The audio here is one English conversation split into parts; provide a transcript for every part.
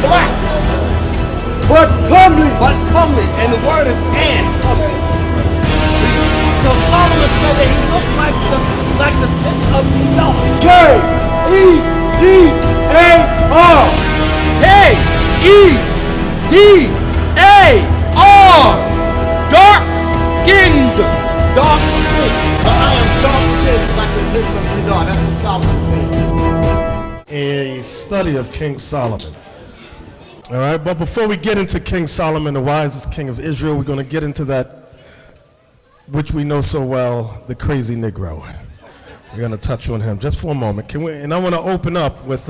black, but comely, and the word is and. So Solomon said that he looked like the tips of the dog. K-E-D-A-R. K-E-D-A-R. Dark-skinned. Dark-skinned. But I am dark-skinned like the tips of the dog. That's what Solomon said. A study of King Solomon. All right, but before we get into King Solomon, the wisest king of Israel, we're going to get into that which we know so well, the crazy Negro. We're going to touch on him just for a moment. And I want to open up with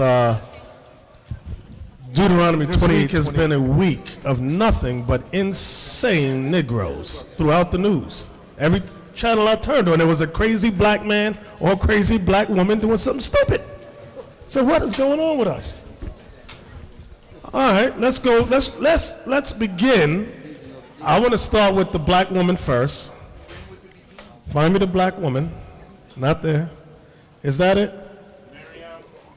Deuteronomy 28 has been a week of nothing but insane Negroes throughout the news. Every channel I turned on, there was a crazy black man or a crazy black woman doing something stupid. So what is going on with us? All right, let's go. Let's begin. I want to start with the black woman first. Find me the black woman. Not there. Is that it?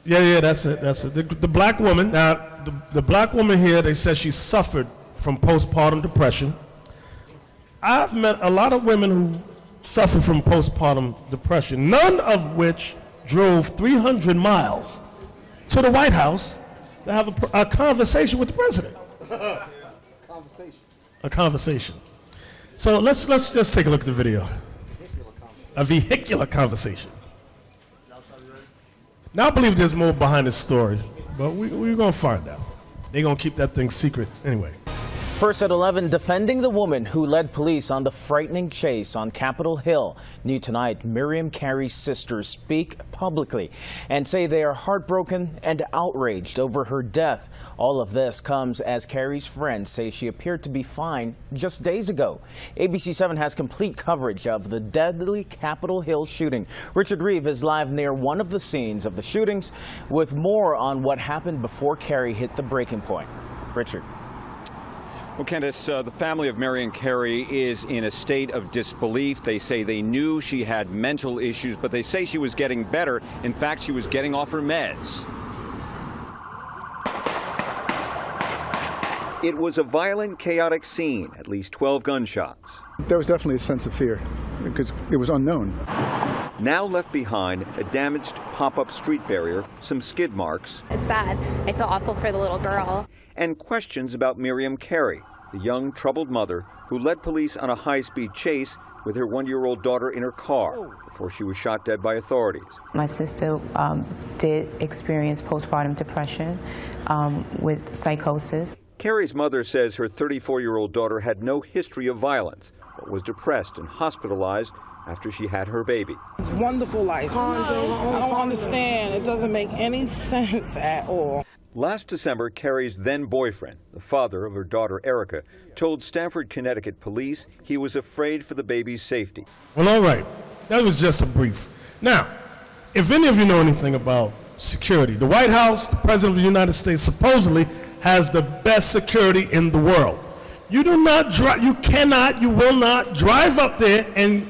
Yeah, that's it. That's it. The black woman. Now, the black woman here, they said she suffered from postpartum depression. I've met a lot of women who suffer from postpartum depression, none of which drove 300 miles to the White House to have a conversation with the president. A conversation. So let's just take a look at the video. A vehicular conversation. Now I believe there's more behind this story, but we're going to find out. They're going to keep that thing secret anyway. First at 11, defending the woman who led police on the frightening chase on Capitol Hill. New tonight, Miriam Carey's sisters speak publicly and say they are heartbroken and outraged over her death. All of this comes as Carey's friends say she appeared to be fine just days ago. ABC 7 has complete coverage of the deadly Capitol Hill shooting. Richard Reeve is live near one of the scenes of the shootings with more on what happened before Carey hit the breaking point. Richard. Well, Candace, the family of Marion Carey is in a state of disbelief. They say they knew she had mental issues, but they say she was getting better. In fact, she was getting off her meds. It was a violent, chaotic scene, at least 12 gunshots. There was definitely a sense of fear because it was unknown. Now left behind, a damaged pop-up street barrier, some skid marks. It's sad. I feel awful for the little girl. And questions about Miriam Carey, the young, troubled mother who led police on a high-speed chase with her one-year-old daughter in her car before she was shot dead by authorities. My sister did experience postpartum depression with psychosis. Carey's mother says her 34-year-old daughter had no history of violence, but was depressed and hospitalized after she had her baby. Wonderful life. I don't understand. It doesn't make any sense at all. Last December, Carey's then-boyfriend, the father of her daughter Erica, told Stamford, Connecticut police he was afraid for the baby's safety. Well, all right. That was just a brief. Now, if any of you know anything about security, the White House, the President of the United States, supposedly has the best security in the world. You do not drive, you cannot, you will not drive up there and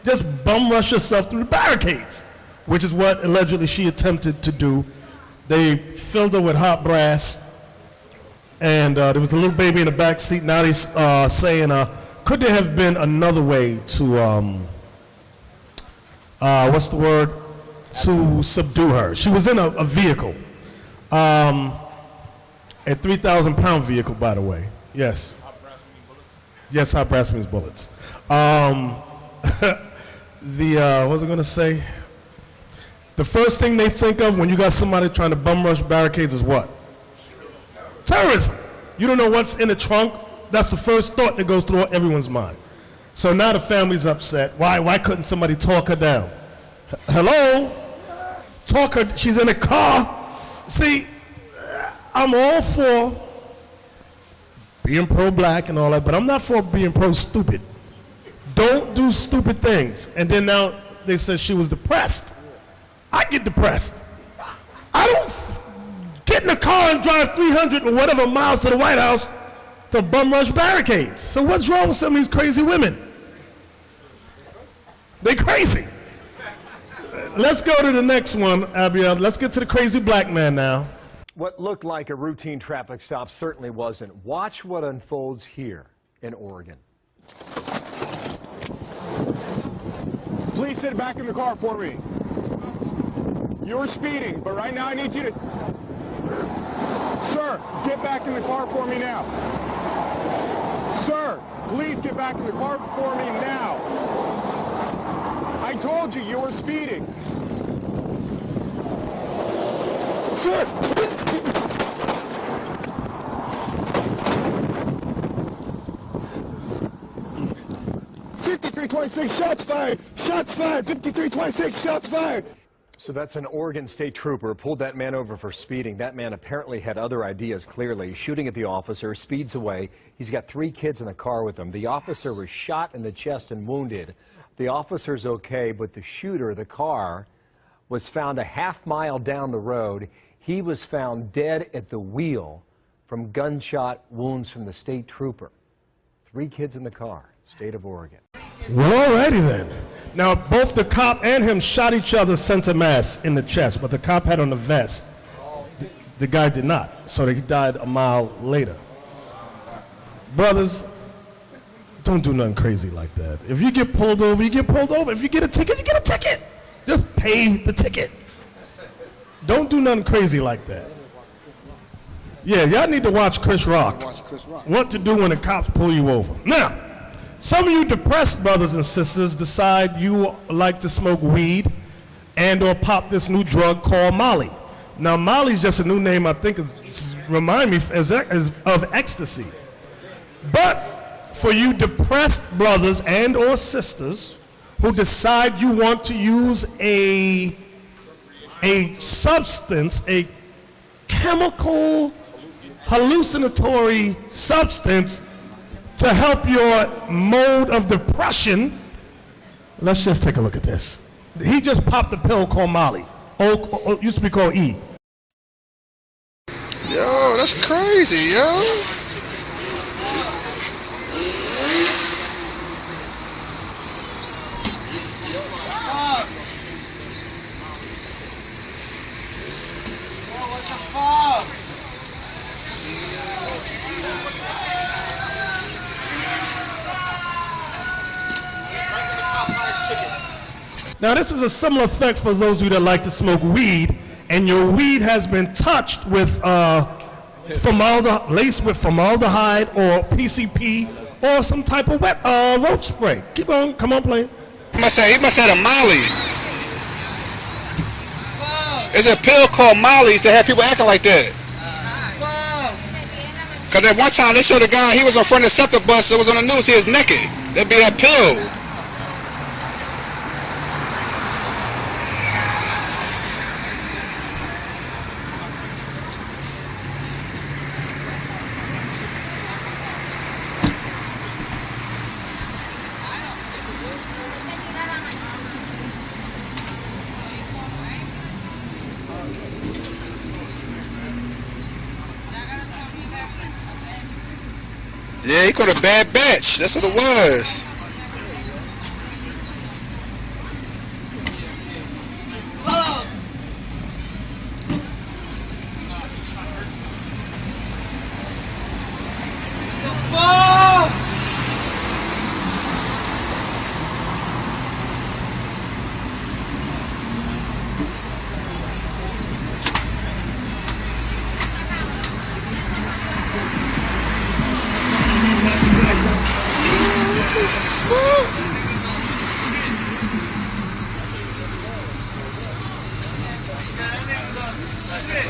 just bum rush yourself through the barricades, which is what allegedly she attempted to do. They filled her with hot brass, and there was a little baby in the back seat. Now they're saying, could there have been another way to, what's the word, to subdue her? She was in a vehicle, a 3,000-pound vehicle, by the way. Yes. Hot brass means bullets? Yes, hot brass means bullets. What was I going to say? The first thing they think of when you got somebody trying to bum rush barricades is what? Terrorism. You don't know what's in the trunk. That's the first thought that goes through everyone's mind. So now the family's upset. Why couldn't somebody talk her down? Hello? Talk her, she's in a car. See, I'm all for being pro-black and all that, but I'm not for being pro-stupid. Don't do stupid things. And then now they said she was depressed. I get depressed. I don't get in a car and drive 300 or whatever miles to the White House to bum rush barricades. So what's wrong with some of these crazy women? They crazy. Let's go to the next one, Abiel. Let's get to the crazy black man now. What looked like a routine traffic stop certainly wasn't. Watch what unfolds here in Oregon. Please sit back in the car for me. You're speeding, but right now I need you to... Sir, get back in the car for me now. Sir, please get back in the car for me now. I told you you were speeding. Sir! 5326, shots fired! Shots fired! 5326, shots fired! So that's an Oregon state trooper pulled that man over for speeding. That man apparently had other ideas, clearly. Shooting at the officer, speeds away. He's got 3 kids in the car with him. The officer was shot in the chest and wounded. The officer's okay, but the shooter, the car, was found a half-mile down the road. He was found dead at the wheel from gunshot wounds from the state trooper. 3 kids in the car, state of Oregon. Well, alrighty then. Now, both the cop and him shot each other center mass in the chest, but the cop had on the vest. The guy did not, so he died a mile later. Brothers, don't do nothing crazy like that. If you get pulled over, you get pulled over. If you get a ticket, you get a ticket. Just pay the ticket. Don't do nothing crazy like that. Yeah, y'all need to watch Chris Rock. What to do when the cops pull you over. Now, some of you depressed brothers and sisters decide you like to smoke weed and or pop this new drug called Molly. Now, Molly's just a new name, I think, remind me of ecstasy. But for you depressed brothers and or sisters who decide you want to use a substance, a chemical hallucinatory substance to help your mode of depression, let's just take a look at this. He just popped a pill called Molly. Used to be called E. Yo, that's crazy, yo. Now, this is a similar effect for those of you that like to smoke weed, and your weed has been touched with laced with formaldehyde or PCP or some type of wet roach spray. Keep on, come on, play. He must have a Molly. There's a pill called Molly's that had people acting like that. Cause at one time they showed a guy, he was in front of the septic bus, it was on the news, he was naked. That'd be that pill. Yeah, he caught a bad batch. That's what it was.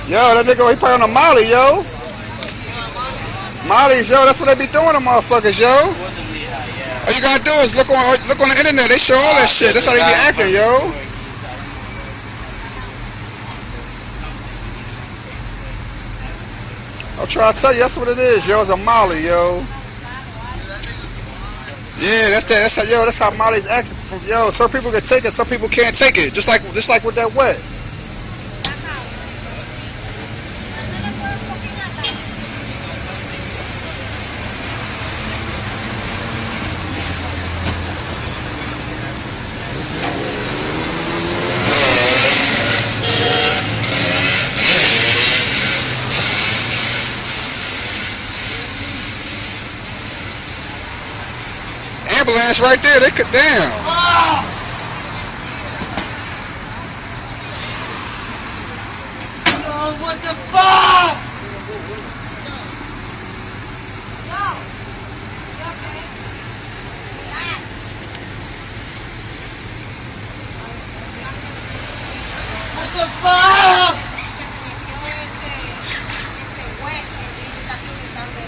Yo, that nigga, he probably on a Molly, yo. Molly's, yo, that's what they be doing to motherfuckers, yo. All you gotta do is look on the internet. They show all that shit. That's how they be acting, yo. I'll try to tell you, that's what it is, yo. It's a Molly, yo. Yeah, that's how, yo. That's how Molly's acting. Yo, some people can take it, some people can't take it. Just like with that wet. ambulance right there. They could, damn. What the fuck? What the fuck?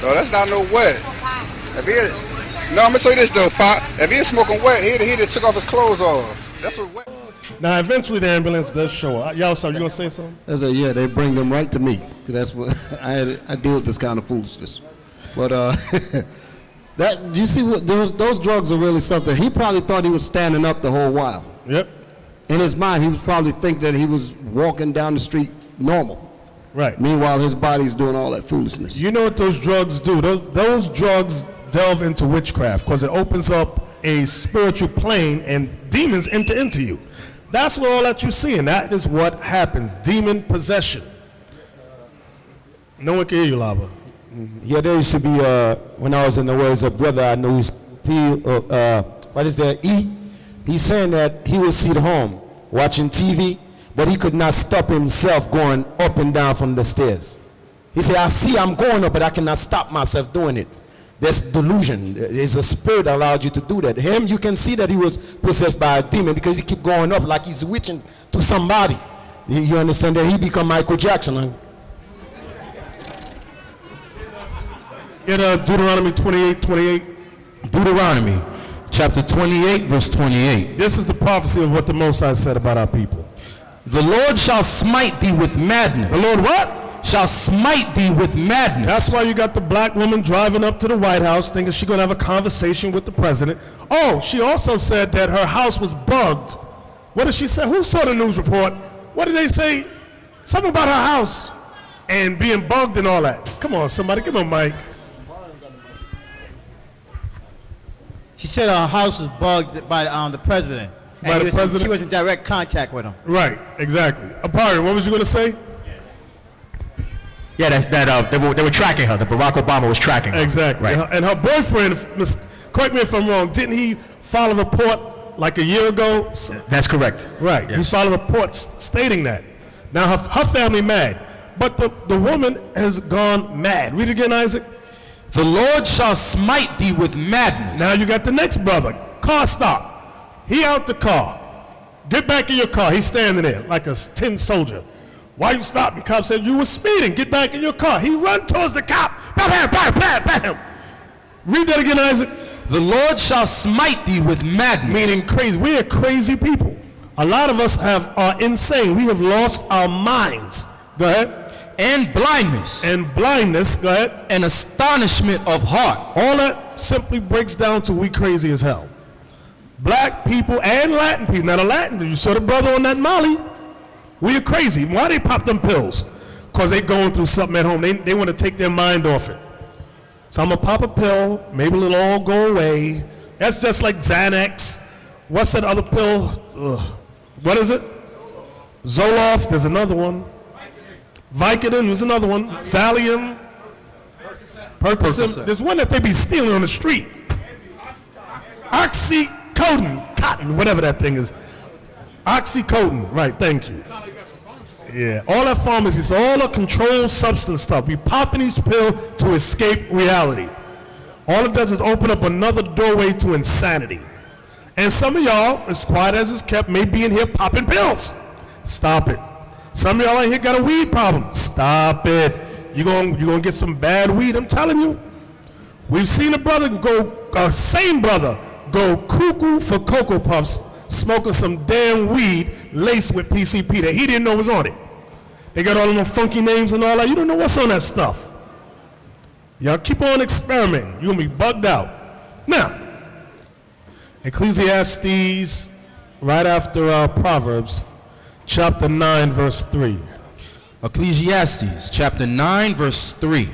No, that's not no wet. If he, no, I'm gonna tell you this though, Pop. If he was smoking wet, he'd have took off his clothes off. That's what wet. Now, eventually the ambulance does show up. Y'all, so you gonna say something? I said, yeah, they bring them right to me. That's what I deal with this kind of foolishness. But that you see, what those drugs are really something. He probably thought he was standing up the whole while. Yep. In his mind, he was probably thinking that he was walking down the street normal. Right. Meanwhile, his body's doing all that foolishness. You know what those drugs do? Those drugs delve into witchcraft because it opens up a spiritual plane and demons enter into you. That's what all that you're seeing. That is what happens. Demon possession. No one can hear you, Lava. Yeah, there used to be, when I was in the words of brother, I know he's what is that, E? He's saying that he would sit home watching TV, but he could not stop himself going up and down from the stairs. He said, I see I'm going up, but I cannot stop myself doing it. There's delusion. There's a spirit that allowed you to do that. Him, you can see that he was possessed by a demon because he keep going up like he's reaching to somebody. You understand that? He become Michael Jackson. Huh? Get Deuteronomy 28:28. Deuteronomy chapter 28, verse 28. This is the prophecy of what the Most High said about our people. The Lord shall smite thee with madness. The Lord what? Shall smite thee with madness. That's why you got the black woman driving up to the White House thinking she's going to have a conversation with the president. Oh, she also said that her house was bugged. What did she say? Who saw the news report? What did they say? Something about her house and being bugged and all that. Come on, somebody, give me a mic. She said her house was bugged by the president. By the president? She was in direct contact with him. Right, exactly. Apari, what was you going to say? Yeah, they were tracking her. The Barack Obama was tracking her. Exactly. Right. And her boyfriend, correct me if I'm wrong, didn't he file a report like a year ago? That's correct. Right. Yes. He filed a report stating that. Now her family mad, but the woman has gone mad. Read it again, Isaac. The Lord shall smite thee with madness. Now you got the next brother. Car stop. He out the car. Get back in your car. He's standing there like a tin soldier. Why you stopped? The cop said you were speeding. Get back in your car. He run towards the cop. Bam, bam, bam, bam, bam. Read that again, Isaac. The Lord shall smite thee with madness. Meaning crazy. We are crazy people. A lot of us are insane. We have lost our minds. Go ahead. And blindness. And blindness. Go ahead. And astonishment of heart. All that simply breaks down to we crazy as hell. Black people and Latin people. Now the Latin, you saw the brother on that Molly. We are crazy. Why they pop them pills? Because they going through something at home. They want to take their mind off it. So I'm going to pop a pill. Maybe it'll all go away. That's just like Xanax. What's that other pill? Ugh. What is it? Zoloft. There's another one. Vicodin. There's another one. Valium. Percocet. There's one that they be stealing on the street. Oxycodone. Cotton. Whatever that thing is. Oxycodone, right, thank you. Yeah, all that pharmacies, all the controlled substance stuff. We popping these pills to escape reality. All it does is open up another doorway to insanity. And some of y'all, as quiet as it's kept, may be in here popping pills. Stop it. Some of y'all in here got a weed problem. Stop it. You're gonna get some bad weed, I'm telling you. We've seen a same brother go cuckoo for Cocoa Puffs, smoking some damn weed laced with PCP that he didn't know was on it. They got all of them funky names and all that. You don't know what's on that stuff. Y'all keep on experimenting. You're going to be bugged out. Now, Ecclesiastes, right after Proverbs, chapter 9, verse 3. Ecclesiastes, chapter 9, verse 3.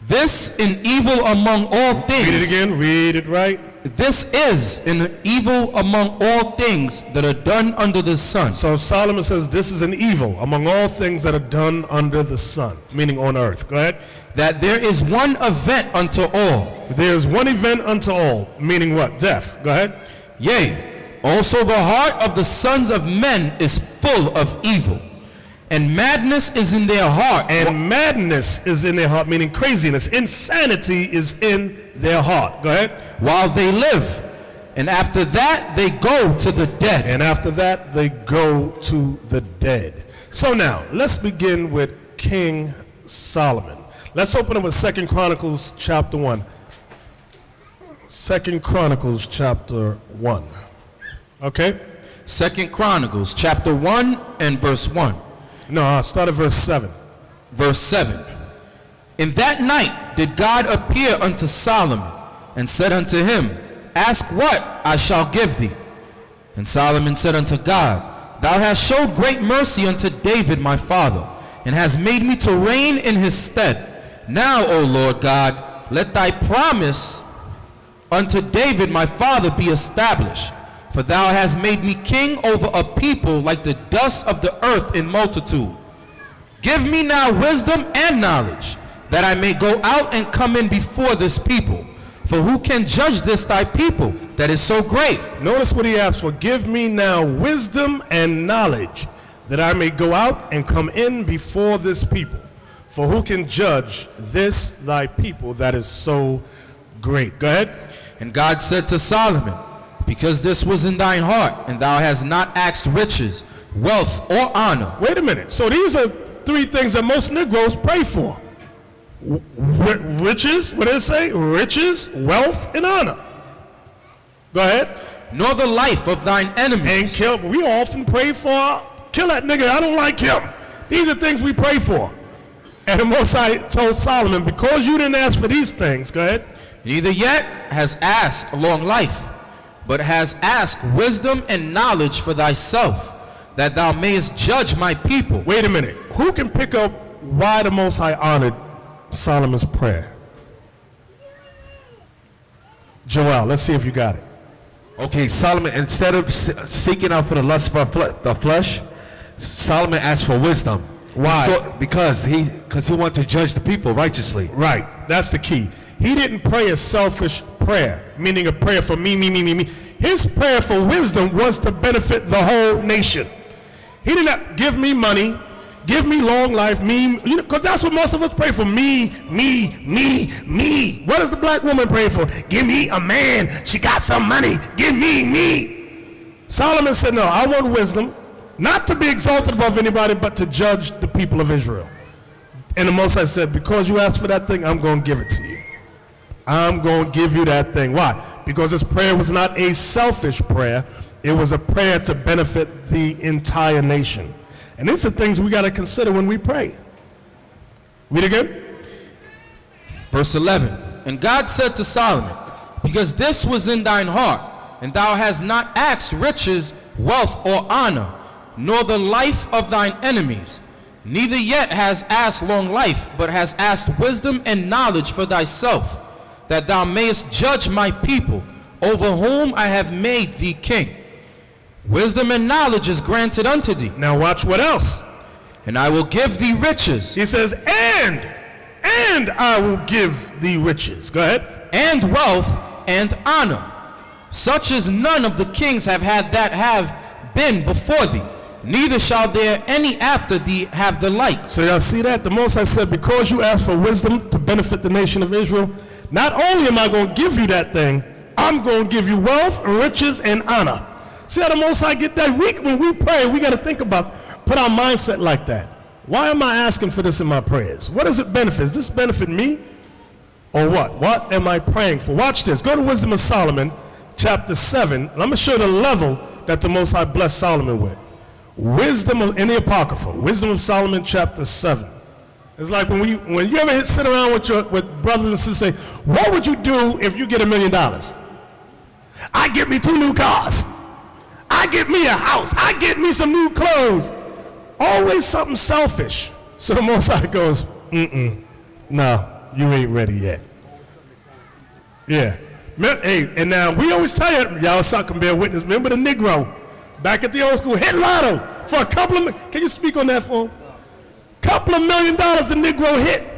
This in evil among all things. Read it again. Read it right. this is an evil among all things that are done under the sun. So Solomon says this is an evil among all things that are done under the sun, meaning on earth. Go ahead. That there is one event unto all. There is one event unto all, meaning what? Death. Go ahead. Yea, also the heart of the sons of men is full of evil, and madness is in their heart. And madness is in their heart, meaning craziness. Insanity is in their heart. Go ahead. While they live, and after that they go to the dead. And after that they go to the dead. So now, let's begin with King Solomon. Let's open up with 2 Chronicles chapter 1. 2 Chronicles chapter 1. Okay? 2 Chronicles chapter 1 and verse 1. No, I'll start at verse 7. Verse 7. In that night did God appear unto Solomon, and said unto him, Ask what I shall give thee. And Solomon said unto God, Thou hast showed great mercy unto David my father, and hast made me to reign in his stead. Now, O Lord God, let thy promise unto David my father be established. For thou hast made me king over a people like the dust of the earth in multitude. Give me now wisdom and knowledge, that I may go out and come in before this people. For who can judge this thy people that is so great? Notice what he asked for. Give me now wisdom and knowledge, that I may go out and come in before this people. For who can judge this thy people that is so great? Go ahead. And God said to Solomon, Because this was in thine heart, and thou hast not asked riches, wealth, or honor. Wait a minute. So these are three things that most Negroes pray for. Riches, what did it say? Riches, wealth, and honor. Go ahead. Nor the life of thine enemies. And kill. We often pray for, kill that nigga, I don't like him. These are things we pray for. And the Most High told Solomon, because you didn't ask for these things, go ahead. Neither yet has asked long life, but has asked wisdom and knowledge for thyself, that thou mayest judge my people. Wait a minute. Who can pick up why the Most High honored Solomon's prayer? Joel, let's see if you got it. Okay, Solomon, instead of seeking out for the lust of the flesh, Solomon asked for wisdom. Why? Because he wanted to judge the people righteously. Right. That's the key. He didn't pray a selfish prayer, meaning a prayer for me. His prayer for wisdom was to benefit the whole nation. He did not give me money, give me long life, me, because that's what most of us pray for. Me. What does the black woman pray for? Give me a man. She got some money. Give me. Solomon said, no, I want wisdom, not to be exalted above anybody, but to judge the people of Israel. And the Most High said, because you asked for that thing, I'm going to give it to you. I'm going to give you that thing. Why? Because his prayer was not a selfish prayer. It was a prayer to benefit the entire nation. And these are things we got to consider when we pray. Read again. Verse 11. And God said to Solomon, Because this was in thine heart, and thou hast not asked riches, wealth, or honor, nor the life of thine enemies, neither yet has asked long life, but has asked wisdom and knowledge for thyself, that thou mayest judge my people, over whom I have made thee king. Wisdom and knowledge is granted unto thee. Now watch what else. And I will give thee riches. He says, and I will give thee riches. Go ahead. And wealth and honor, such as none of the kings have had that have been before thee, neither shall there any after thee have the like. So y'all see that? The Most High said, because you asked for wisdom to benefit the nation of Israel, not only am I going to give you that thing, I'm going to give you wealth, riches, and honor. See how the Most High get that? When we pray, we got to think about, put our mindset like that. Why am I asking for this in my prayers? What does it benefit? Does this benefit me? Or what? What am I praying for? Watch this. Go to Wisdom of Solomon, chapter 7. I'm going to show the level that the Most High blessed Solomon with. Wisdom in the Apocrypha. Wisdom of Solomon, chapter 7. It's like when you ever sit around with brothers and sisters say, what would you do if you get $1 million? I get me 2 new cars. I get me a house. I get me some new clothes. Always something selfish. So the Most High goes, no, you ain't ready yet. Yeah. Hey, and now we always tell y'all suck and bear witness. Remember the Negro back at the old school hit lotto for a couple of. Can you speak on that for him? Couple of $1 million the Negro hit.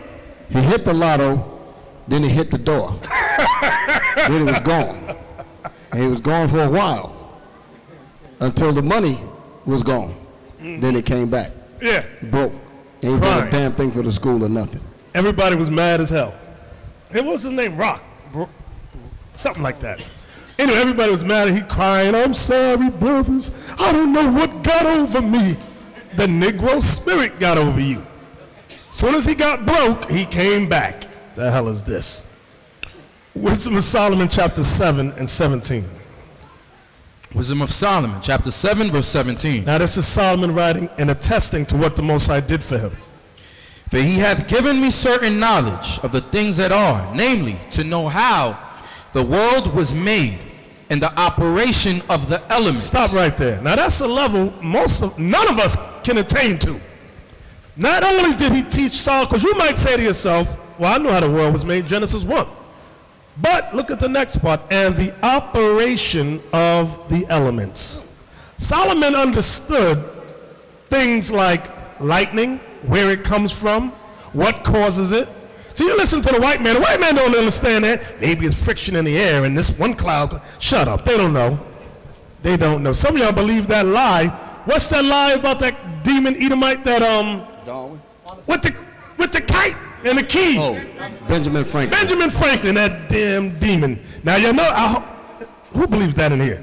He hit the lotto, then he hit the door. Then he was gone. And he was gone for a while until the money was gone. Then it came back. Yeah. Broke. Ain't done a damn thing for the school or nothing. Everybody was mad as hell. Hey, what was his name? Rock. Something like that. Anyway, everybody was mad and he crying, I'm sorry, brothers. I don't know what got over me. The Negro spirit got over you. Soon as he got broke, he came back. The hell is this? Wisdom of Solomon, chapter 7 and 17. Wisdom of Solomon, chapter 7, verse 17. Now this is Solomon writing and attesting to what the Most High did for him. For he hath given me certain knowledge of the things that are, namely, to know how the world was made and the operation of the elements. Stop right there. Now that's a level none of us can attain to. Not only did he teach Solomon, because you might say to yourself, well, I know how the world was made, Genesis 1. But look at the next part, and the operation of the elements. Solomon understood things like lightning, where it comes from, what causes it. So you listen to the white man don't understand that. Maybe it's friction in the air and this one cloud. Shut up, they don't know. They don't know. Some of y'all believe that lie. What's that lie about that demon Edomite that Darwin? With the kite and the key? Oh, Benjamin Franklin. Benjamin Franklin, that damn demon. Now you know who believes that in here?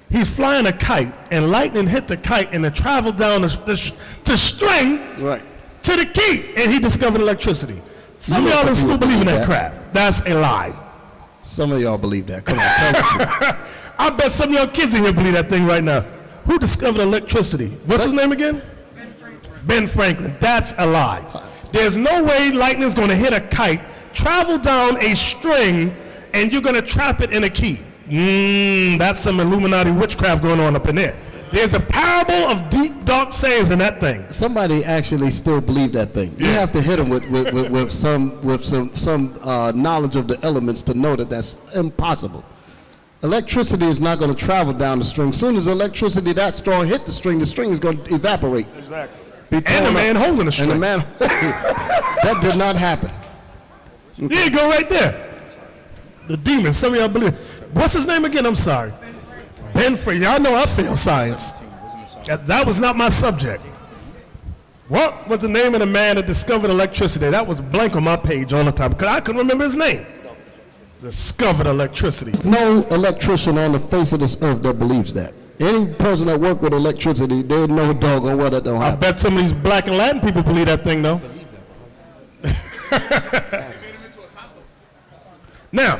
He's flying a kite and lightning hit the kite and it traveled down the string right to the key and he discovered electricity. Some of y'all in school believe in that crap. That's a lie. Some of y'all believe that. Come on, tell the truth. I bet some of y'all kids in here believe that thing right now. Who discovered electricity? What's his name again? Ben Franklin. That's a lie. There's no way lightning's going to hit a kite, travel down a string, and you're going to trap it in a key. That's some Illuminati witchcraft going on up in there. There's a parable of deep, dark sayings in that thing. Somebody actually still believe that thing. You have to hit them with some knowledge of the elements to know that that's impossible. Electricity is not going to travel down the string. As soon as electricity that strong hit the string is going to evaporate. Exactly. And the man holding the string. And the man that did not happen. There you go right there. The demon. Some of y'all believe. What's his name again? I'm sorry. Ben Franklin. Y'all know I failed science. That was not my subject. What was the name of the man that discovered electricity? That was blank on my page all the time because I couldn't remember his name. Discovered electricity. No electrician on the face of this earth that believes that. Any person that work with electricity, they know doggone well that don't happen. I bet some of these black and Latin people believe that thing though. Now,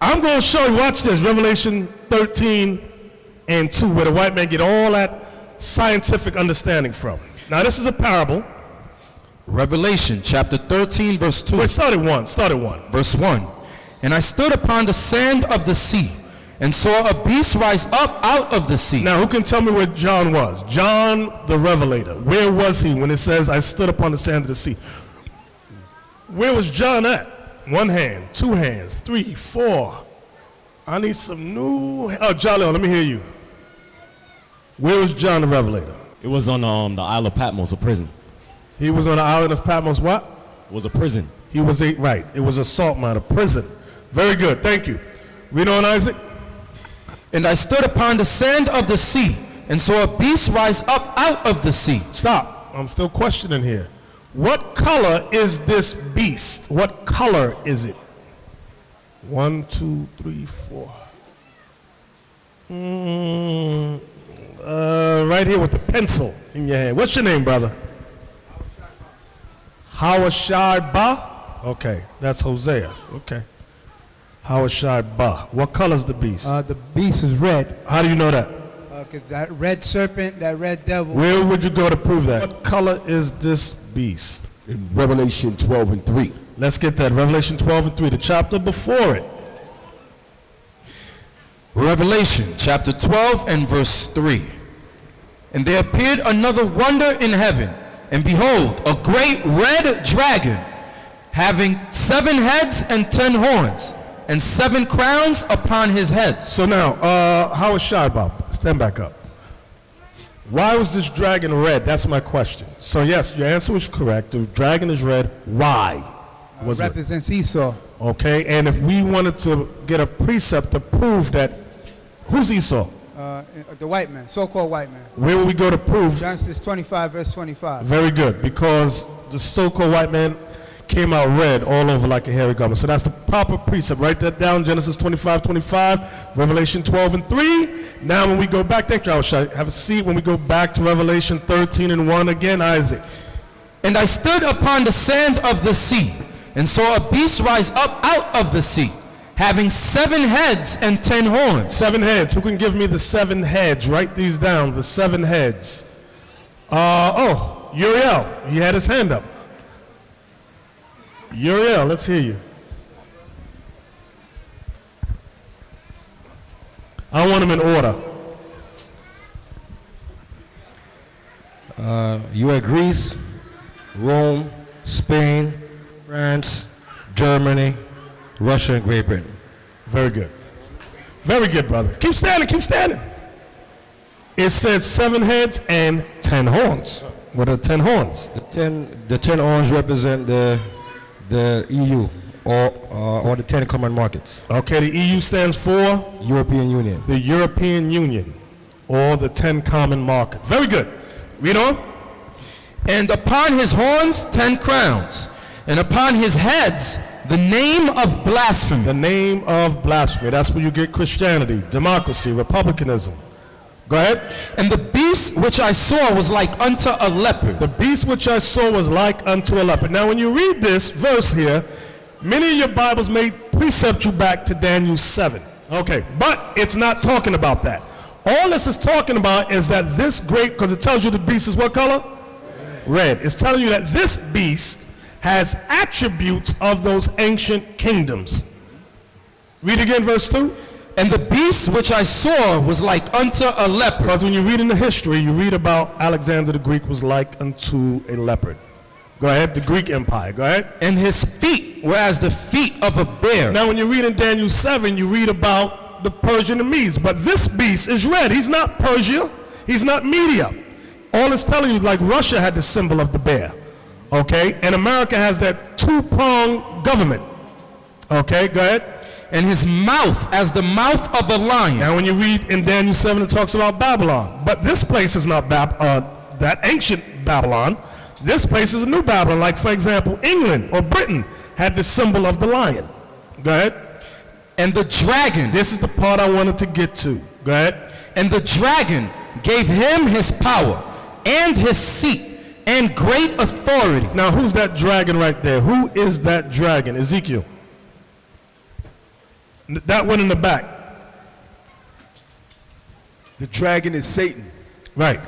I'm going to show you, watch this, Revelation 13 and 2, where the white man get all that scientific understanding from. Now, this is a parable. Revelation chapter 13, verse 2. Wait, start at 1. Verse 1. And I stood upon the sand of the sea, and saw a beast rise up out of the sea. Now, who can tell me where John was? John the Revelator. Where was he when it says, I stood upon the sand of the sea? Where was John at? 1 hand, 2 hands, 3, 4. I need some new. Oh, Jalil, let me hear you. Where was John the Revelator? It was on the Isle of Patmos, a prison. He was on the island of Patmos, what? It was a prison. He was right. It was a salt mine, a prison. Very good, thank you. Read on, Isaac. And I stood upon the sand of the sea, and saw a beast rise up out of the sea. Stop, I'm still questioning here. What color is this beast? What color is it? 1, 2, 3, 4. Right here with the pencil in your hand. What's your name, brother? Hawashai Ba? Okay, that's Hosea. Okay. Hawashai Ba. What color is the beast? The beast is red. How do you know that? Because that red serpent, that red devil. Where would you go to prove that? What color is this beast? In Revelation 12 and 3. Let's get that. Revelation 12 and 3, the chapter before it. Revelation chapter 12 and verse 3. And there appeared another wonder in heaven, and behold, a great red dragon, having 7 heads and 10 horns, and 7 crowns upon his heads. So now, how is Shy Bob? Stand back up. Why was this dragon red? That's my question. So yes, your answer was correct. The dragon is red. Why? Was it? Represents Esau. Okay, and if we wanted to get a precept to prove that, who's Esau? The white man, so-called white man. Where would we go to prove? Genesis 25, verse 25. Very good, because the so-called white man came out red all over like a hairy garment. So that's the proper precept. Write that down, Genesis 25:25, Revelation 12:3. Now when we go back, thank you, I shall have a seat. When we go back to Revelation 13:1 again, Isaac. And I stood upon the sand of the sea, and saw a beast rise up out of the sea, having 7 heads and 10 horns. 7 heads. Who can give me the 7 heads? Write these down, the 7 heads. Uriel, he had his hand up. Uriel, let's hear you. I want them in order. You had Greece, Rome, Spain, France, Germany, Russia, and Great Britain. Very good. Very good, brother. Keep standing, keep standing. It said 7 heads and 10 horns. What are 10 horns? The 10 horns represent the EU or the 10 common markets. Okay, the EU stands for? European Union. The European Union, or the 10 common markets. Very good. Read on. And upon his horns 10 crowns, and upon his heads the name of blasphemy. The name of blasphemy. That's where you get Christianity, democracy, republicanism. Go ahead. And the beast which I saw was like unto a leopard. The beast which I saw was like unto a leopard. Now when you read this verse here, many of your Bibles may precept you back to Daniel 7. Okay, but it's not talking about that. All this is talking about is that this great, because it tells you the beast is what color? Red. It's telling you that this beast has attributes of those ancient kingdoms. Read again verse 2. And the beast which I saw was like unto a leopard. Because when you read in the history, you read about Alexander the Greek was like unto a leopard. Go ahead, the Greek Empire, go ahead. And his feet were as the feet of a bear. Now when you read in Daniel 7, you read about the Persian and Medes. But this beast is red. He's not Persia. He's not Media. All it's telling you is like Russia had the symbol of the bear. Okay, and America has that 2-pronged government. Okay, go ahead. And his mouth as the mouth of a lion. Now when you read in Daniel 7, it talks about Babylon. But this place is not that ancient Babylon. This place is a new Babylon. Like for example, England or Britain had the symbol of the lion. Go ahead. And the dragon. This is the part I wanted to get to. Go ahead. And the dragon gave him his power and his seat and great authority. Now who's that dragon right there? Who is that dragon? Ezekiel. That one in the back. The dragon is Satan. Right.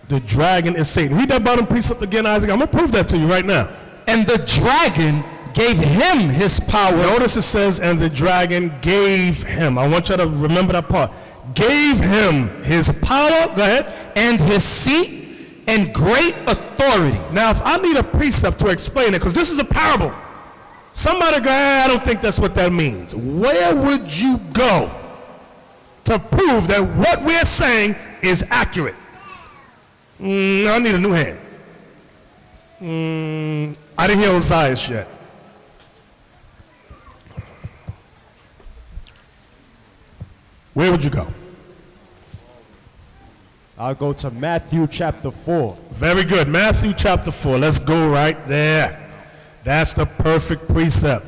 The dragon is Satan. Read that bottom precept again, Isaac. I'm going to prove that to you right now. And the dragon gave him his power. Notice it says, and the dragon gave him. I want you to remember that part. Gave him his power. Go ahead. And his seat and great authority. Now, if I need a precept to explain it, because this is a parable. Somebody go, I don't think that's what that means. Where would you go to prove that what we're saying is accurate? I need a new hand. I didn't hear Ozias yet. Where would you go? I'll go to Matthew chapter 4. Very good. Matthew chapter 4. Let's go right there. That's the perfect precept.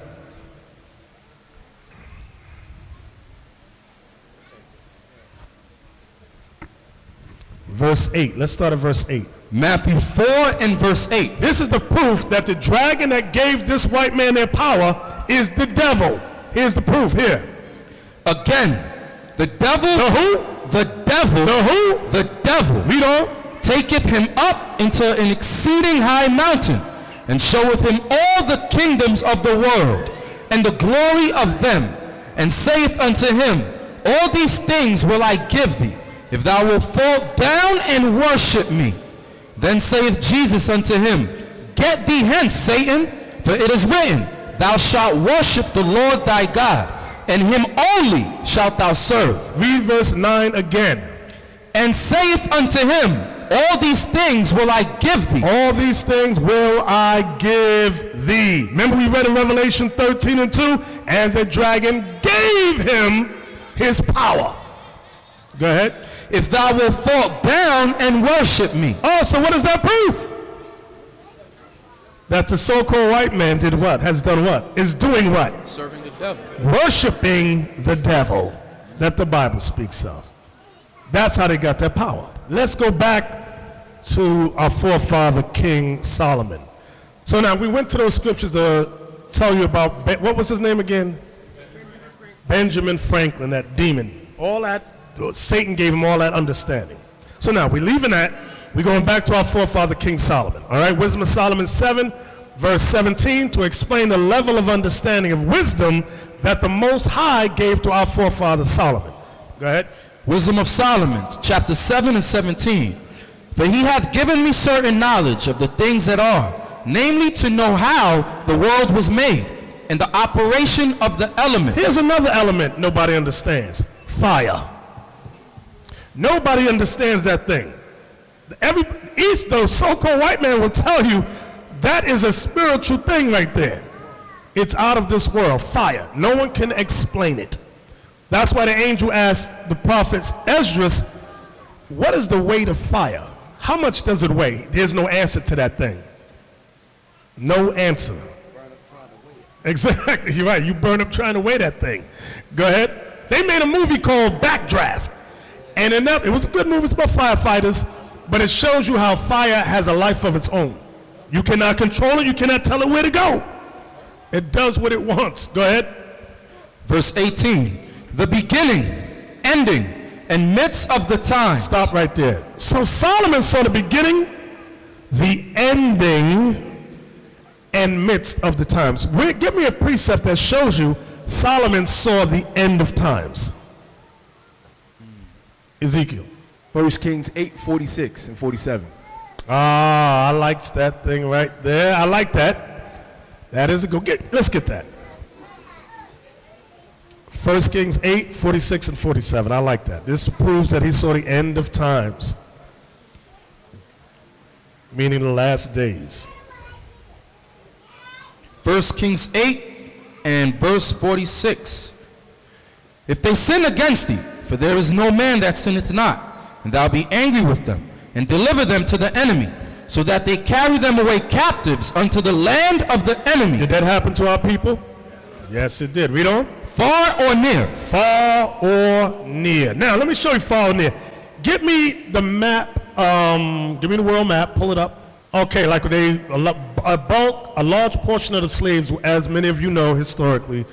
Verse 8. Let's start at verse 8. Matthew 4 and verse 8. This is the proof that the dragon that gave this white man their power is the devil. Here's the proof here. Again, the devil. The who? The devil. The who? The devil. Read on. Taketh him up into an exceeding high mountain, and showeth him all the kingdoms of the world, and the glory of them, and saith unto him, all these things will I give thee, if thou wilt fall down and worship me. Then saith Jesus unto him, get thee hence, Satan, for it is written, thou shalt worship the Lord thy God, and him only shalt thou serve. Read verse 9 again. And saith unto him, all these things will I give thee. All these things will I give thee. Remember we read in Revelation 13 and 2, and the dragon gave him his power. Go ahead. If thou wilt fall down and worship me. Oh, so what is that proof? That the so-called white man did what? Has done what? Is doing what? Serving the devil. Worshiping the devil that the Bible speaks of. That's how they got their power. Let's go back to our forefather, King Solomon. So now we went to those scriptures to tell you about, what was his name again? Benjamin Franklin, that demon. All that, Satan gave him all that understanding. So now we're leaving that. We're going back to our forefather, King Solomon. All right, Wisdom of Solomon 7, verse 17, to explain the level of understanding of wisdom that the Most High gave to our forefather Solomon. Go ahead. Wisdom of Solomon, chapter 7 and 17. For he hath given me certain knowledge of the things that are, namely to know how the world was made, and the operation of the element. Here's another element nobody understands. Fire. Nobody understands that thing. The so-called white man will tell you that is a spiritual thing right there. It's out of this world. Fire. No one can explain it. That's why the angel asked the prophets Esdras, what is the weight of fire? How much does it weigh? There's no answer to that thing. No answer. Exactly, you're right. You burn up trying to weigh that thing. Go ahead. They made a movie called Backdraft. And in that, it was a good movie. It's about firefighters. But it shows you how fire has a life of its own. You cannot control it. You cannot tell it where to go. It does what it wants. Go ahead. Verse 18. The beginning, ending, and midst of the times. Stop right there. So Solomon saw the beginning, the ending, and midst of the times. Give me a precept that shows you Solomon saw the end of times. Ezekiel. 1 Kings 8, 46 and 47. Ah, I like that thing right there. I like that. That is a go. Let's get that. 1 Kings 8, 46 and 47. I like that. This proves that he saw the end of times, meaning the last days. 1 Kings 8 and verse 46. If they sin against thee, for there is no man that sinneth not, and thou be angry with them, and deliver them to the enemy, so that they carry them away captives unto the land of the enemy. Did that happen to our people? Yes, it did. Read on. Far or near? Far or near. Now, let me show you far or near. Get me the map. Give me the world map. Pull it up. Okay, like a large portion of the slaves, as many of you know historically,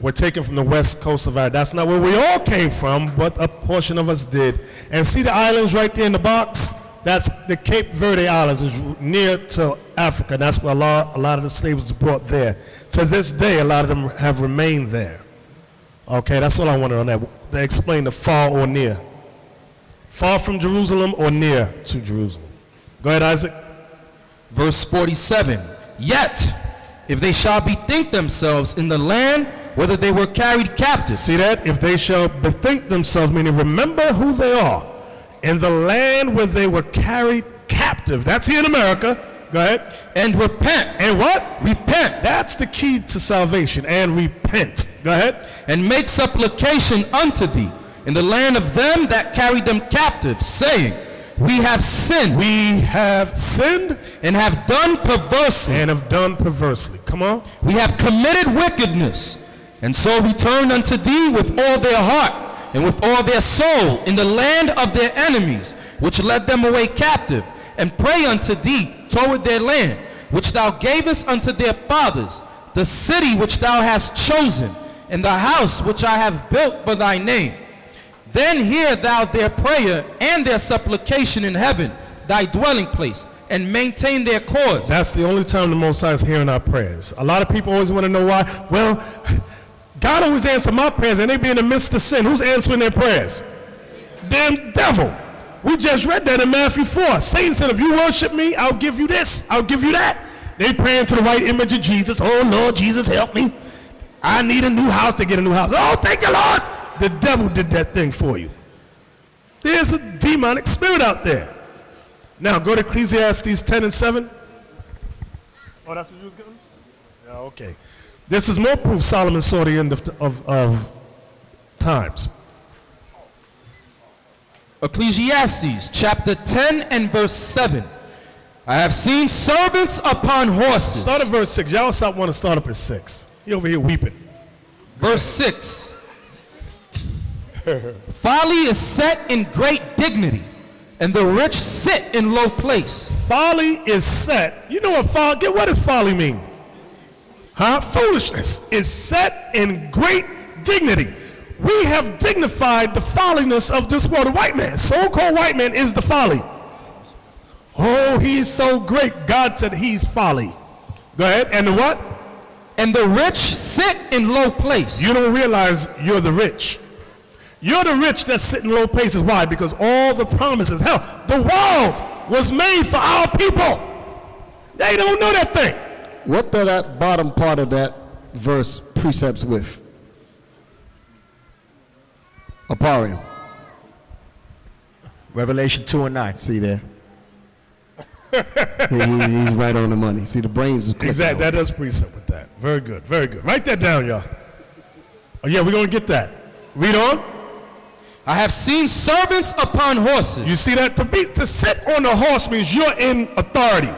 were taken from the west coast of Africa. That's not where we all came from, but a portion of us did. And see the islands right there in the box? That's the Cape Verde Islands, is near to Africa. That's where a lot of the slaves were brought there. To this day, a lot of them have remained there. Okay, that's all I wanted on that. To explain the far or near. Far from Jerusalem or near to Jerusalem. Go ahead, Isaac. Verse 47. Yet, if they shall bethink themselves in the land whether they were carried captive. See that? If they shall bethink themselves, meaning remember who they are, in the land where they were carried captive. That's here in America. Go ahead. And repent. And what? Repent. That's the key to salvation. And repent. Go ahead. And make supplication unto thee in the land of them that carried them captive, saying, we have sinned. We have sinned. And have done perversely. And have done perversely. Come on. We have committed wickedness. And so returned unto thee with all their heart and with all their soul in the land of their enemies, which led them away captive, and pray unto thee toward their land, which thou gavest unto their fathers, the city which thou hast chosen, and the house which I have built for thy name. Then hear thou their prayer and their supplication in heaven, thy dwelling place, and maintain their cause. That's the only time the Most High is hearing our prayers. A lot of people always want to know why. Well, God always answers my prayers, and they be in the midst of sin. Who's answering their prayers? Damn devil. We just read that in Matthew 4. Satan said, if you worship me, I'll give you this, I'll give you that. They praying to the white image of Jesus. Oh, Lord, Jesus, help me. I need a new house to get a new house. Oh, thank you, Lord. The devil did that thing for you. There's a demonic spirit out there. Now, go to Ecclesiastes 10 and 7. Oh, that's what you was getting? Yeah, okay. This is more proof Solomon saw the end of times. Ecclesiastes chapter 10 and verse 7. I have seen servants upon horses. Start at verse 6. Y'all want to start up at 6. He over here weeping. Verse 6. Folly is set in great dignity, and the rich sit in low place. Folly is set. You know what folly? What does folly mean? Huh? Foolishness is set in great dignity. We have dignified the folliness of this world. The white man, so-called white man, is the folly. Oh, he's so great. God said he's folly. Go ahead. And the what? And the rich sit in low place. You don't realize you're the rich. You're the rich that sit in low places. Why? Because all the promises, hell, the world was made for our people. They don't know that thing. What does that bottom part of that verse precepts with? Aparium. Revelation 2 and 9. See there? He's right on the money. See, the brains is exactly. That does precept with that. Very good. Very good. Write that down, y'all. Oh, yeah, we're going to get that. Read on. I have seen servants upon horses. You see that? To sit on a horse means you're in authority.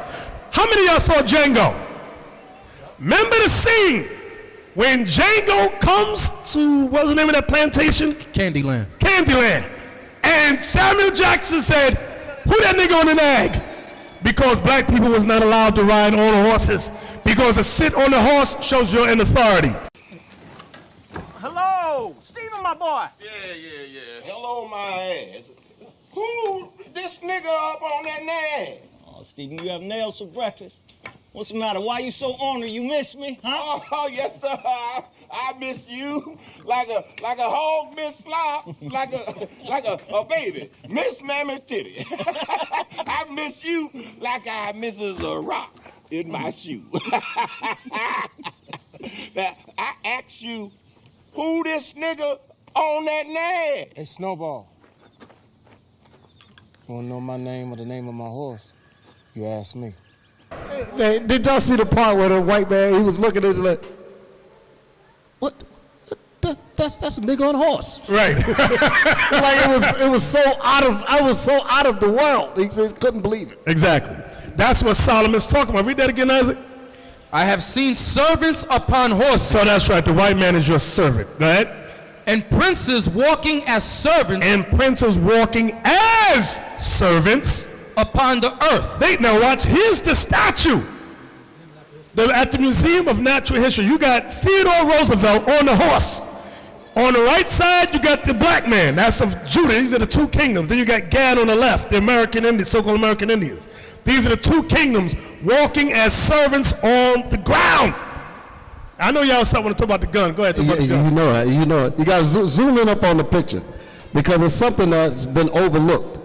How many of y'all saw Django? Remember the scene when Django comes to, what's the name of that plantation? Candyland. Candyland. And Samuel Jackson said, who that nigga on the nag? Because black people was not allowed to ride on horses. Because to sit on the horse shows you're in authority. Hello, Stephen, my boy. Yeah. Hello, my ass. Who this nigga up on that nag? Oh, Stephen, you have nails for breakfast. What's the matter? Why you so ornery? You miss me, huh? Oh, yes, sir. I miss you like a hog miss flop, like a baby miss mammy titty. I miss you like I misses a rock in my shoe. Now, I ask you, who this nigga on that nag? Hey, Snowball. You wanna know my name or the name of my horse? You ask me. Hey, did y'all see the part where the white man, he was looking at it like, what? That's a nigga on a horse. Right. Like it was so I was so out of the world. He said, couldn't believe it. Exactly. That's what Solomon's talking about. Read that again, Isaac. I have seen servants upon horses. So that's right. The white man is your servant. Go ahead. And princes walking as servants. And princes walking as servants upon the earth. Now watch. Here's the statue. At the Museum of Natural History, you got Theodore Roosevelt on the horse. On the right side, you got the black man. That's of Judah. These are the two kingdoms. Then you got Gad on the left, the American Indians, so-called American Indians. These are the two kingdoms walking as servants on the ground. I know y'all want to talk about the gun. Go ahead, talk about the gun. You know it. You got to zoom in up on the picture because it's something that's been overlooked.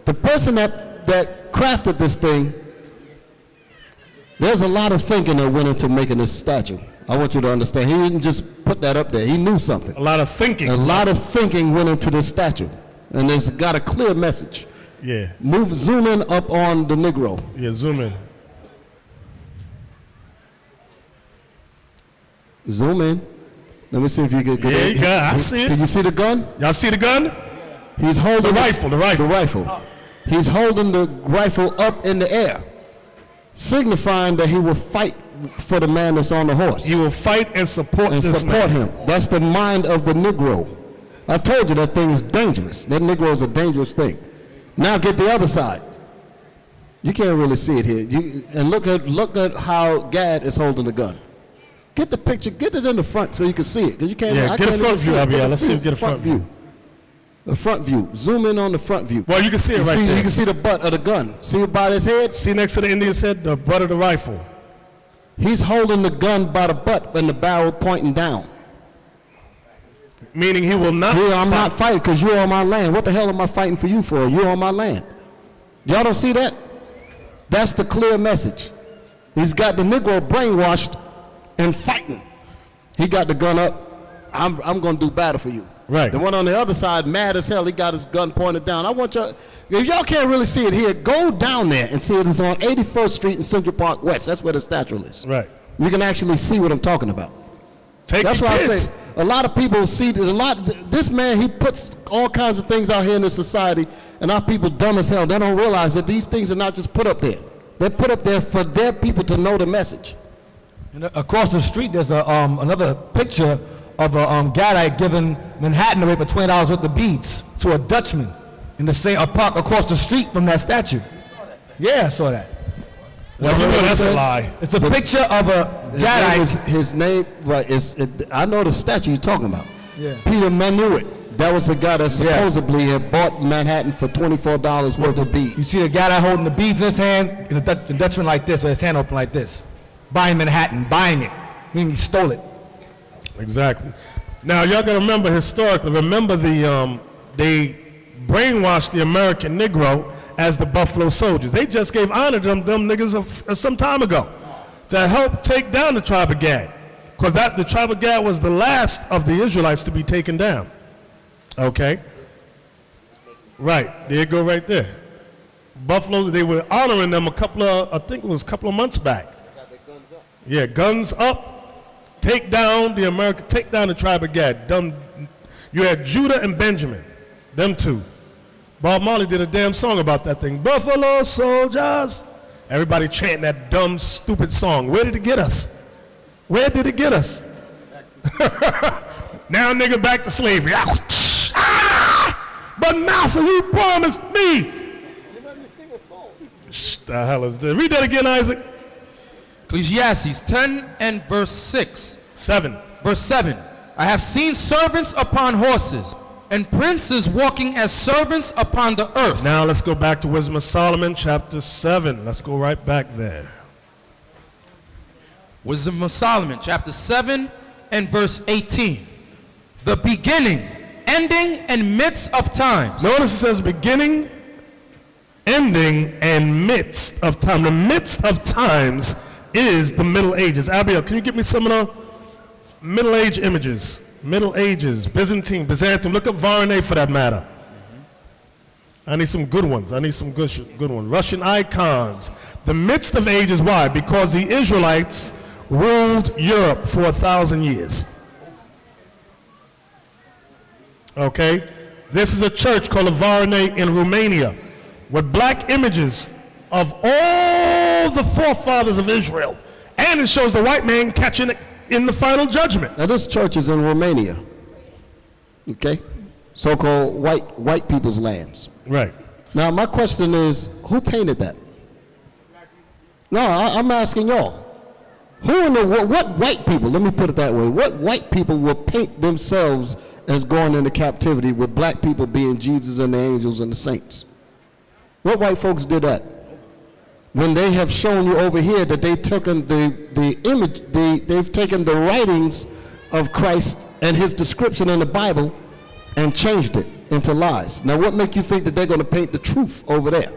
The person that crafted this thing, there's a lot of thinking that went into making this statue. I want you to understand. He didn't just put that up there. He knew something. A lot of thinking. A lot of thinking went into this statue. And it's got a clear message. Yeah. Zoom in up on the Negro. Yeah, zoom in. Zoom in. Let me see if you can get it. Yeah, I see it. Can you see the gun? Y'all see the gun? He's holding the rifle. He's holding the rifle up in the air, signifying that he will fight for the man that's on the horse. He will fight and support him. That's the mind of the Negro. I told you that thing is dangerous. That Negro is a dangerous thing. Now get the other side. You can't really see it here. And look at how Gad is holding the gun. Get the picture. Get it in the front so you can see it. Because you can't. Yeah, get a front view. Let's see if we get a front view. The front view. Zoom in on the front view. Well, you can see it right there. You can see the butt of the gun. See about his head? See next to the Indian's head, the butt of the rifle. He's holding the gun by the butt and the barrel pointing down. Meaning he will not I'm not fighting because you're on my land. What the hell am I fighting for you for? You're on my land. Y'all don't see that? That's the clear message. He's got the Negro brainwashed and fighting. He got the gun up. I'm going to do battle for you. Right. The one on the other side, mad as hell, he got his gun pointed down. I want y'all, if y'all can't really see it here, go down there and see it. It's on 81st Street in Central Park West. That's where the statue is. Right. You can actually see what I'm talking about. That's why I say a lot of people see there's a lot. This man, he puts all kinds of things out here in the society, and our people dumb as hell. They don't realize that these things are not just put up there. They're put up there for their people to know the message. And across the street, there's a another picture of a Gadite giving Manhattan away for $20 worth of beads to a Dutchman in the same park across the street from that statue. Yeah, I saw that. Well, you know that's a lie. It's a picture of a Gadite. His name, right? I know the statue you're talking about. Yeah. Peter Manuit. That was the guy that supposedly had bought Manhattan for $24 worth of beads. You see the guy that holding the beads in his hand, and the Dutchman like this, or his hand open like this. Buying Manhattan, buying it. Meaning he stole it. Exactly. Now, y'all got to remember historically, they brainwashed the American Negro as the Buffalo Soldiers. They just gave honor to them niggas some time ago to help take down the tribe of Gad. Because the tribe of Gad was the last of the Israelites to be taken down. Okay? Right. There you go right there. Buffalo, they were honoring them I think it was a couple of months back. Yeah, guns up, take down the tribe of Gad. You had Judah and Benjamin, them two. Bob Marley did a damn song about that thing. Buffalo soldiers. Everybody chanting that dumb, stupid song. Where did it get us? Where did it get us? Now nigga back to slavery. But master, you promised me. You let me sing a song. The hell is this? Read that again, Isaac. Ecclesiastes 10 and verse 6. 7. Verse 7. I have seen servants upon horses, and princes walking as servants upon the earth. Now let's go back to Wisdom of Solomon, chapter 7. Let's go right back there. Wisdom of Solomon, chapter 7 and verse 18. The beginning, ending, and midst of times. Notice it says beginning, ending, and midst of time. The midst of times is the Middle Ages. Abiel, can you give me some of the Middle Age images? Middle Ages, Byzantine. Look up Varney for that matter. I need some good ones. I need some good ones. Russian icons. The midst of ages, why? Because the Israelites ruled Europe for 1,000 years. Okay? This is a church called Varney in Romania with black images of all the forefathers of Israel. And it shows the white man catching it in the final judgment. Now this church is in Romania, okay? So-called white people's lands. Right. Now my question is, who painted that? No, I'm asking y'all. Who in the world, what white people, let me put it that way, what white people will paint themselves as going into captivity with black people being Jesus and the angels and the saints? What white folks did that? When they have shown you over here that they've taken the image, they've taken the writings of Christ and his description in the Bible and changed it into lies. Now what make you think that they're going to paint the truth over there?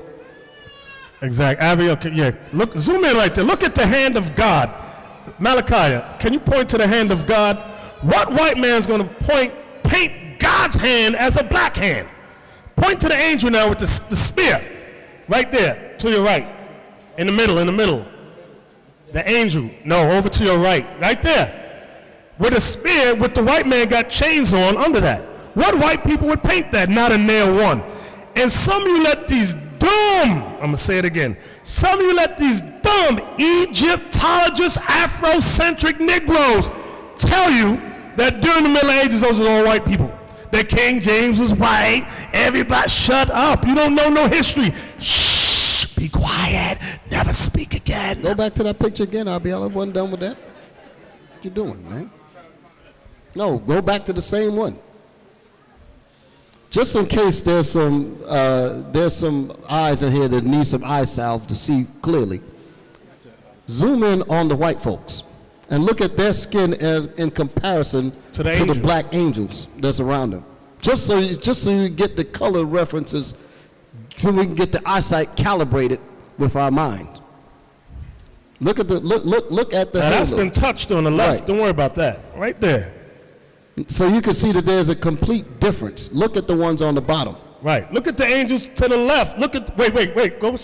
Exactly. Okay, yeah. Look, zoom in right there. Look at the hand of God. Malachi, can you point to the hand of God? What white man's going to paint God's hand as a black hand? Point to the angel now with the spear. Right there, to your right. In the middle. The angel. No, over to your right. Right there. With a spear, with the white man got chains on under that. What white people would paint that? Not a nail one. And some of you let these dumb, I'm going to say it again, some of you let these dumb Egyptologist, Afrocentric Negroes tell you that during the Middle Ages, those are all white people. That King James was white. Everybody shut up. You don't know no history. Shh, be quiet. Never speak again. Go back to that picture again, Abiel. I wasn't done with that. What you doing, man? No, go back to the same one. Just in case there's some eyes in here that need some eye salve to see clearly. Zoom in on the white folks and look at their skin in comparison to the black angels that's around them. Just so you get the color references, so we can get the eyesight calibrated with our mind. Look at the look at the Now that's halo. been touched on the left. Right. Don't worry about that. Right there. So you can see that there's a complete difference. Look at the ones on the bottom. Right. Look at the angels to the left. Look at wait. Go.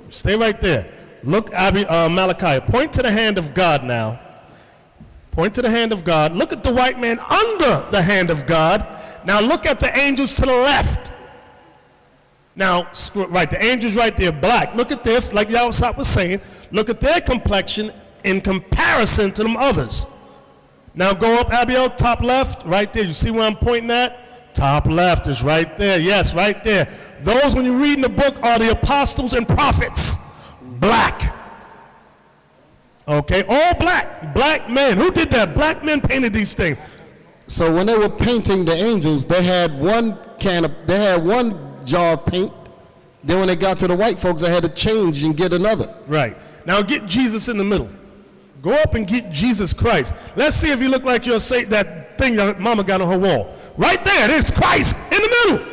Stay right there. Look, Malachi. Point to the hand of God now. Point to the hand of God. Look at the white man under the hand of God. Now look at the angels to the left. Now, right, the angels right there, black. Look at their, like Yahweh was saying, look at their complexion in comparison to them others. Now go up, Abiel, top left, right there. You see where I'm pointing at? Top left is right there. Yes, right there. Those, when you read in the book, are the apostles and prophets. Black. Okay, all black. Black men. Who did that? Black men painted these things. So when they were painting the angels, they had one jar of paint. Then when they got to the white folks, they had to change and get another. Right. Now get Jesus in the middle. Go up and get Jesus Christ. Let's see if you look like you're that thing your mama got on her wall. Right there, there's Christ in the middle.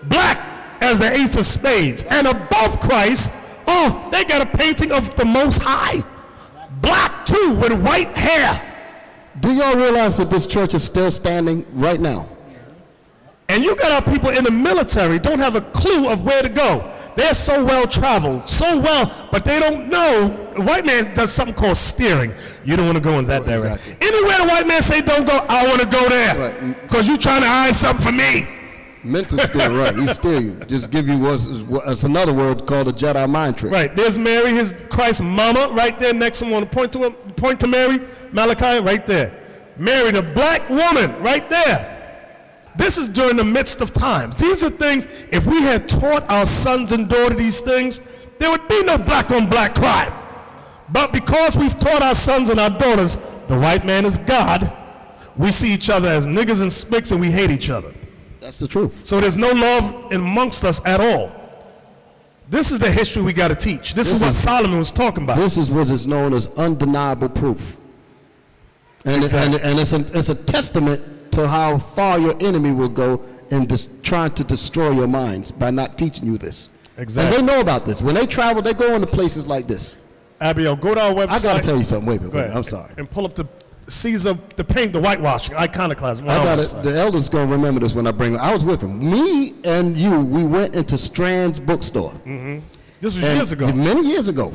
Black as the ace of spades. And above Christ, oh, they got a painting of the Most High. Black too, with white hair. Do y'all realize that this church is still standing right now? And you got our people in the military don't have a clue of where to go. They're so well traveled, so well, but they don't know. The white man does something called steering. You don't want to go in that direction. Exactly. Anywhere the white man say don't go, I want to go there. Because you're trying to hide something from me. Mental steer, right. He steer you. Just give you what's another word called a Jedi mind trick. Right. There's Mary, his Christ's mama, right there next to him. Want to point to Mary, Malachi, right there. Mary, the black woman, right there. This is during the midst of times. These are things, if we had taught our sons and daughters these things, there would be no black on black crime. But because we've taught our sons and our daughters, the white man is God, we see each other as niggas and spicks and we hate each other. That's the truth. So there's no love amongst us at all. This is the history we got to teach. This is what Solomon was talking about. This is what is known as undeniable proof. And, exactly. and it's a testament to how far your enemy will go in trying to destroy your minds by not teaching you this. Exactly. And they know about this. When they travel, they go into places like this. Abiel, go to our website. I got to tell you something. Wait a minute. I'm sorry. And pull up the Caesar, the paint, the whitewashing, iconoclasm. I got it. The elders going to remember this when I bring it. I was with him. Me and you, we went into Strand's bookstore. Mm-hmm. This was years ago. Many years ago.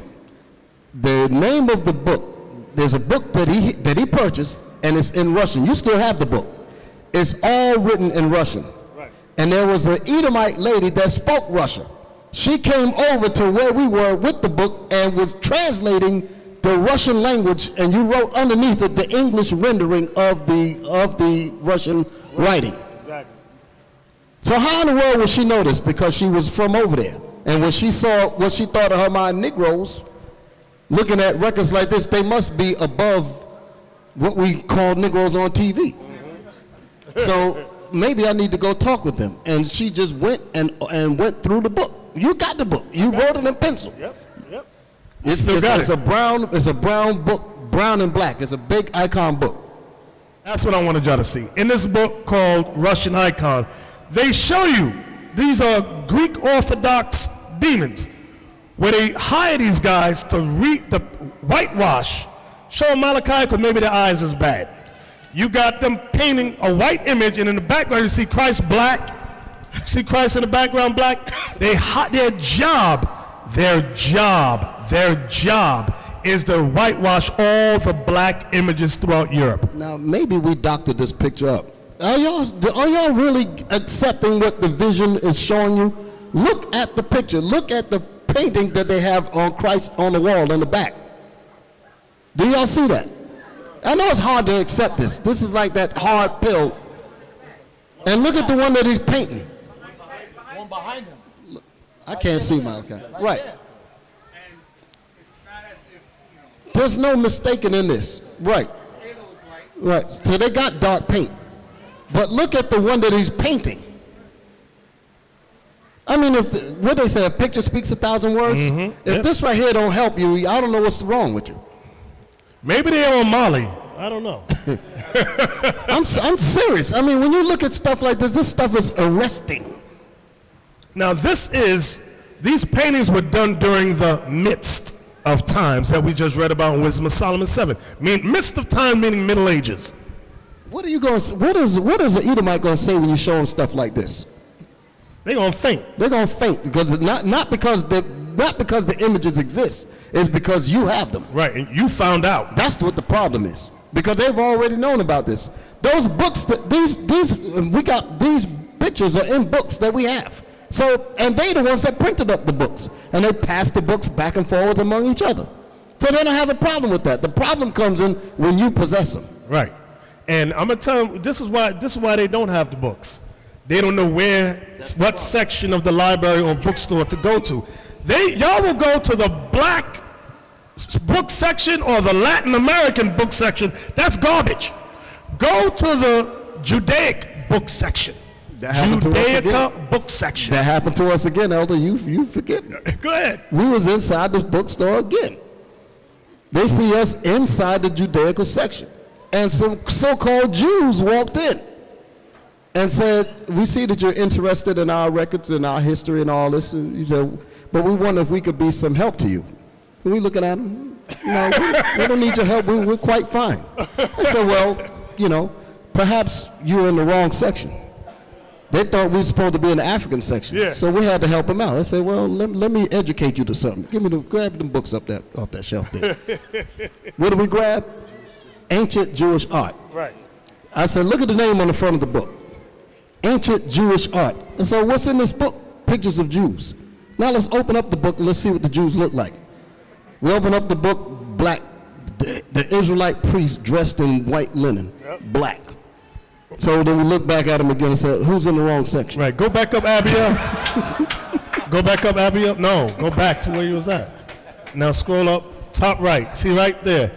The name of the book, there's a book that he purchased, and it's in Russian. You still have the book. It's all written in Russian. Right. And there was an Edomite lady that spoke Russian. She came over to where we were with the book and was translating the Russian language, and you wrote underneath it the English rendering of the Russian writing. Exactly. So how in the world would she know this? Because she was from over there. And when she saw what she thought of her mind Negroes, looking at records like this, they must be above what we call Negroes on TV. So maybe I need to go talk with them. And she just went and went through the book. You got the book. You wrote it in pencil. Yep. It's a brown book, brown and black. It's a big icon book. That's what I wanted y'all to see. In this book called Russian Icons, they show you these are Greek Orthodox demons, where they hire these guys to whitewash. Show Malachi because maybe their eyes is bad. You got them painting a white image, and in the background you see Christ black. See Christ in the background black? Their job is to whitewash all the black images throughout Europe. Now maybe we doctored this picture up. Are y'all really accepting what the vision is showing you? Look at the picture. Look at the painting that they have on Christ on the wall in the back. Do y'all see that? I know it's hard to accept this. This is like that hard pill. And look at the one that he's painting. One behind him. I can't see Malachi. Right. There's no mistaking in this. Right. Right. So they got dark paint. But look at the one that he's painting. I mean, what they say, a picture speaks 1,000 words? Mm-hmm. If this right here don't help you, I don't know what's wrong with you. Maybe they're on Molly. I don't know. I'm serious. I mean, when you look at stuff like this stuff is arresting. Now these paintings were done during the midst of times that we just read about in Wisdom of Solomon 7. Midst of time meaning Middle Ages. What are you going? What is an Edomite going to say when you show them stuff like this? They're going to faint. They're going to faint because not because the images exist. It's because you have them. Right, and you found out. That's what the problem is, because they've already known about this. Those books that we got, these pictures are in books that we have. So, and they the ones that printed up the books, and they passed the books back and forth among each other. So they don't have a problem with that. The problem comes in when you possess them. Right, and I'm gonna tell them this is why they don't have the books. They don't know what section of the library or bookstore to go to. Y'all will go to the black book section or the Latin American book section. That's garbage. Go to the Judaic book section. Judaica book section. That happened to us again, Elder. You forget. Go ahead. We was inside the bookstore again. They see us inside the Judaical section. And some so-called Jews walked in and said, we see that you're interested in our records and our history and all this. And he said, but we wonder if we could be some help to you. And we looking at them, no, we don't need your help. We're quite fine. I said, well, perhaps you're in the wrong section. They thought we were supposed to be in the African section. Yeah. So we had to help them out. I said, well, let me educate you to something. Grab them books off that shelf there. What did we grab? Ancient Jewish art. Right. I said, look at the name on the front of the book. Ancient Jewish art. And so what's in this book? Pictures of Jews. Now let's open up the book and let's see what the Jews look like. We open up the book, black. The Israelite priest dressed in white linen, black. So then we look back at him again and say, who's in the wrong section? Right, go back up, Abiel. Go back up, Abiel. No, go back to where you was at. Now scroll up, top right. See right there.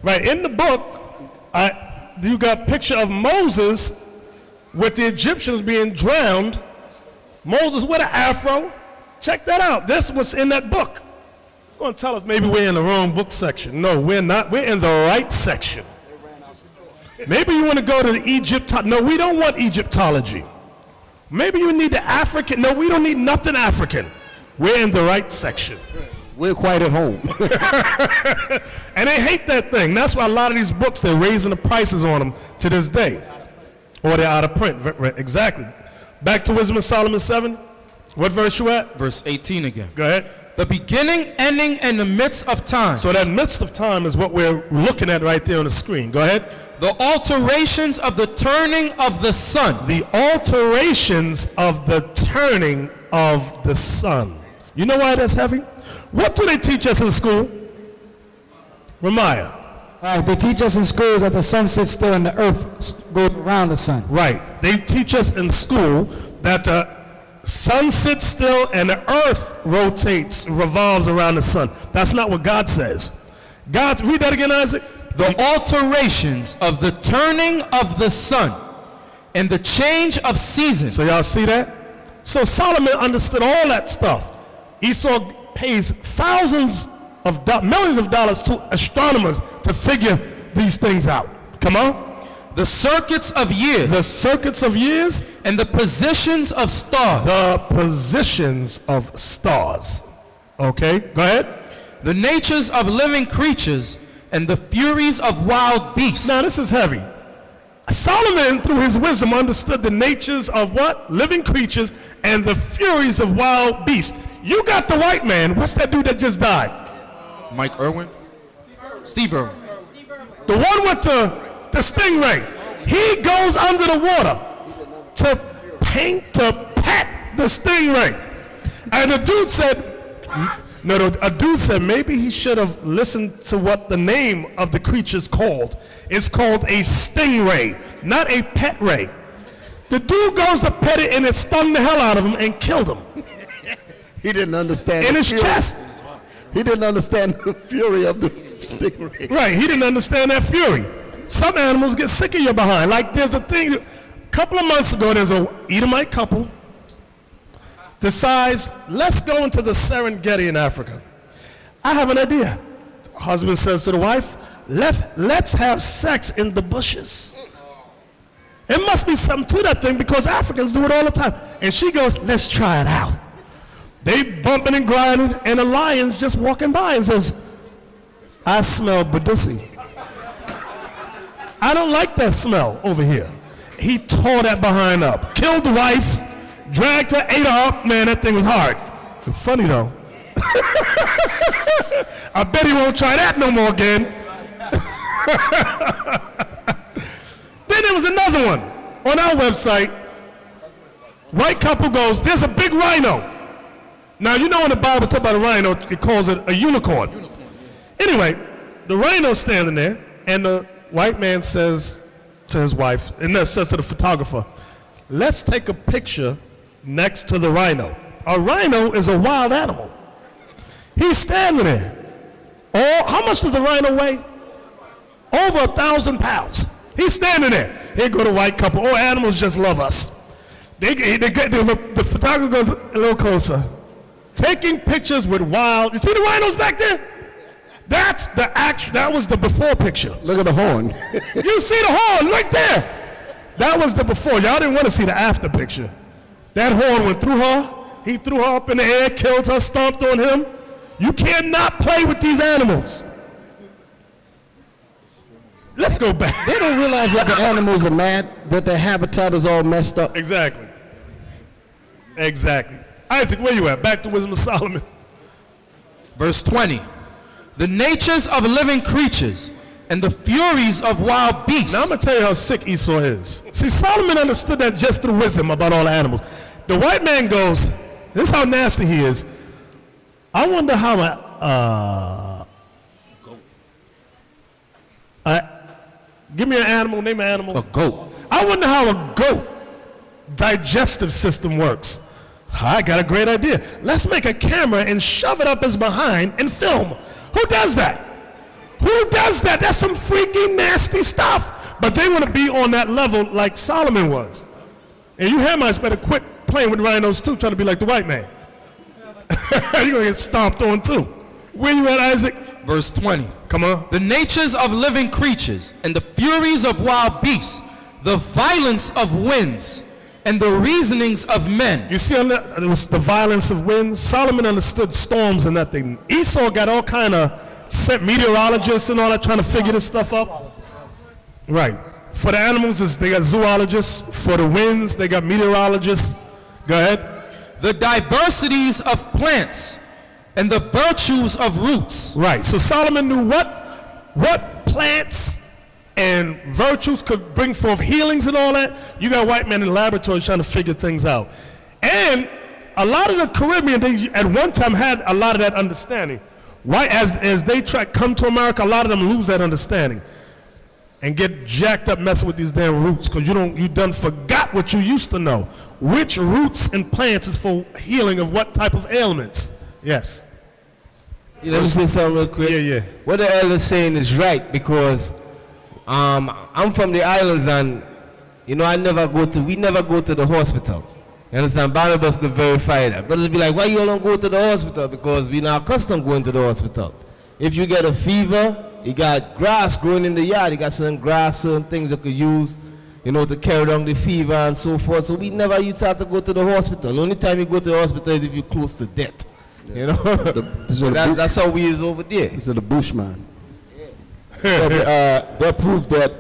Right, in the book, you got a picture of Moses with the Egyptians being drowned. Moses with an afro. Check that out. This was in that book. You're going to tell us maybe we're in the wrong book section. No, we're not. We're in the right section. Maybe you want to go to the Egyptology. No, we don't want Egyptology. Maybe you need the African. No, we don't need nothing African. We're in the right section. We're quite at home. And they hate that thing. That's why a lot of these books, they're raising the prices on them to this day. Or they're out of print. Exactly. Back to Wisdom of Solomon 7. What verse you at? Verse 18 again. Go ahead. The beginning, ending, and the midst of time. So that midst of time is what we're looking at right there on the screen. Go ahead. The alterations of the turning of the sun. The alterations of the turning of the sun. You know why that's heavy? What do they teach us in school? Ramaya. They teach us in schools that the sun sits still and the earth goes around the sun. Right. They teach us in school that the sun sits still and the earth revolves around the sun. That's not what God says. Read that again, Isaac. The alterations of the turning of the sun and the change of seasons. So y'all see that? So Solomon understood all that stuff. Esau pays millions of dollars to astronomers to figure these things out. Come on. The circuits of years. The circuits of years. And the positions of stars. The positions of stars. Okay, go ahead. The natures of living creatures and the furies of wild beasts. Now this is heavy. Solomon, through his wisdom, understood the natures of what? Living creatures and the furies of wild beasts. You got the white man. What's that dude that just died? Mike Irwin? Steve Irwin. The one with the stingray. He goes under the water to pet the stingray. And the dude said, a dude said maybe he should have listened to what the name of the creature's called. It's called a stingray, not a pet ray. The dude goes to pet it and it stung the hell out of him and killed him. He didn't understand in his chest. He didn't understand the fury of the stingray. Right, he didn't understand that fury. Some animals get sick of your behind. Like there's a thing, a couple of months ago, there's a Edomite couple decides, let's go into the Serengeti in Africa. I have an idea. The husband says to the wife, let's have sex in the bushes. It must be something to that thing because Africans do it all the time. And she goes, let's try it out. They bumping and grinding, and a lion's just walking by and says, I smell Badussi. I don't like that smell over here. He tore that behind up, killed the wife, dragged her, ate her up. Man, that thing was hard. Funny though. I bet he won't try that no more again. Then there was another one on our website. White couple goes, there's a big rhino. Now, you know when the Bible talks about a rhino, it calls it a unicorn. Anyway, the rhino's standing there, and the white man says to his wife, and then says to the photographer, let's take a picture next to the rhino. A rhino is a wild animal. He's standing there. Oh, how much does a rhino weigh? Over 1,000 pounds. He's standing there. Here go the white couple. Oh, animals just love us. The photographer goes a little closer. Taking pictures with wild. You see the rhinos back there? That's the that was the before picture. Look at the horn. You see the horn right there. That was the before. Y'all didn't want to see the after picture. That horn went through her. He threw her up in the air, killed her, stomped on him. You cannot play with these animals. Let's go back. They don't realize that the animals are mad, that their habitat is all messed up. Exactly. Exactly. Isaac, where you at? Back to Wisdom of Solomon. Verse 20. The natures of living creatures and the furies of wild beasts. Now I'm going to tell you how sick Esau is. See, Solomon understood that just through wisdom about all the animals. The white man goes, this is how nasty he is. I wonder how give me an animal, name an animal. A goat. I wonder how a goat digestive system works. I got a great idea. Let's make a camera and shove it up his behind and film. Who does that? Who does that? That's some freaking nasty stuff. But they want to be on that level like Solomon was. And you Hamites better quit playing with rhinos too, trying to be like the white man. You're going to get stomped on too. Where you at, Isaac? Verse 20. Come on. The natures of living creatures and the furies of wild beasts, the violence of winds, and the reasonings of men. You see, it was the violence of winds. Solomon understood storms and that thing. Esau got all kind of meteorologists and all that trying to figure this stuff up. Right. For the animals, they got zoologists. For the winds, they got meteorologists. Go ahead. The diversities of plants and the virtues of roots. Right. So Solomon knew what plants and virtues could bring forth healings and all that. You got white men in laboratories trying to figure things out. And a lot of the Caribbean, they at one time had a lot of that understanding. Why, as they come to America, a lot of them lose that understanding and get jacked up messing with these damn roots because you done forgot what you used to know. Which roots and plants is for healing of what type of ailments? Yes. Let me say something real quick. Yeah. What the elder's saying is right because I'm from the islands and we never go to the hospital. You understand? Barnabas could verify that. Brothers be like, why you don't go to the hospital? Because we're not accustomed going to the hospital. If you get a fever, you got grass growing in the yard. You got certain grass, certain things you could use, to carry down the fever and so forth. So we never used to have to go to the hospital. The only time you go to the hospital is if you're close to death. That's how we is over there. This is the Bushman. So they proved that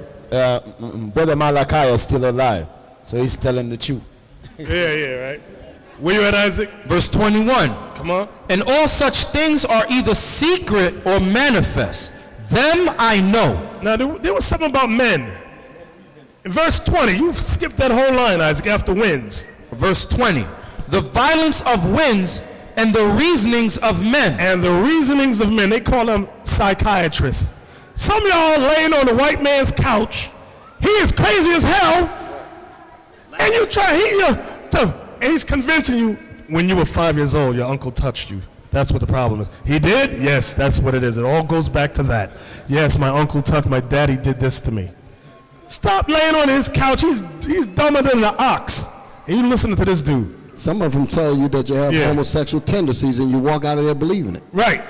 Brother Malachi is still alive. So he's telling the truth. Yeah, right. Where you at, Isaac? Verse 21. Come on. And all such things are either secret or manifest. Them I know. Now, there was something about men. In verse 20, you skipped that whole line, Isaac, after winds. Verse 20. The violence of winds and the reasonings of men. And the reasonings of men, they call them psychiatrists. Some of y'all laying on the white man's couch. He is crazy as hell. And you try, and he's convincing you when you were 5 years old, your uncle touched you. That's what the problem is. He did? Yes, that's what it is. It all goes back to that. Yes, my uncle touched, my daddy did this to me. Stop laying on his couch. He's dumber than an ox. And you listening to this dude. Some of them tell you that you have homosexual tendencies and you walk out of there believing it. Right.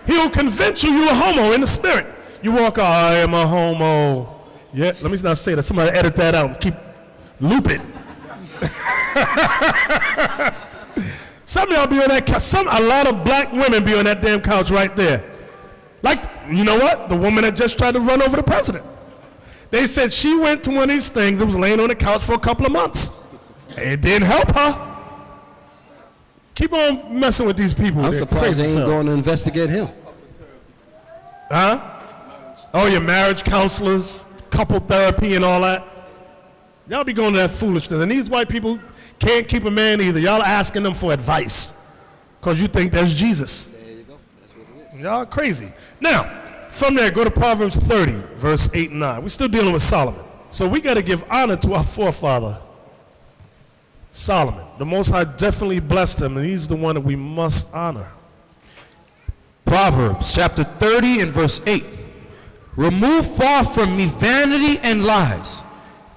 He'll convince you you're a homo in the spirit. You walk out, I am a homo. Yeah, let me not say that. Somebody edit that out and loop it. Some of y'all be on that couch. A lot of black women be on that damn couch right there. Like you know what? The woman that just tried to run over the president. They said she went to one of these things and was laying on the couch for a couple of months. It didn't help her. Keep on messing with these people. I'm surprised they ain't going to investigate him. Huh? Oh, your marriage counselors, couple therapy and all that. Y'all be going to that foolishness. And these white people can't keep a man either. Y'all asking them for advice because you think that's Jesus. There you go. That's what it is. Y'all crazy. Now, from there, go to Proverbs 30, verse 8 and 9. We're still dealing with Solomon. So we got to give honor to our forefather, Solomon. The Most High definitely blessed him, and he's the one that we must honor. Proverbs chapter 30 and verse 8. Remove far from me vanity and lies.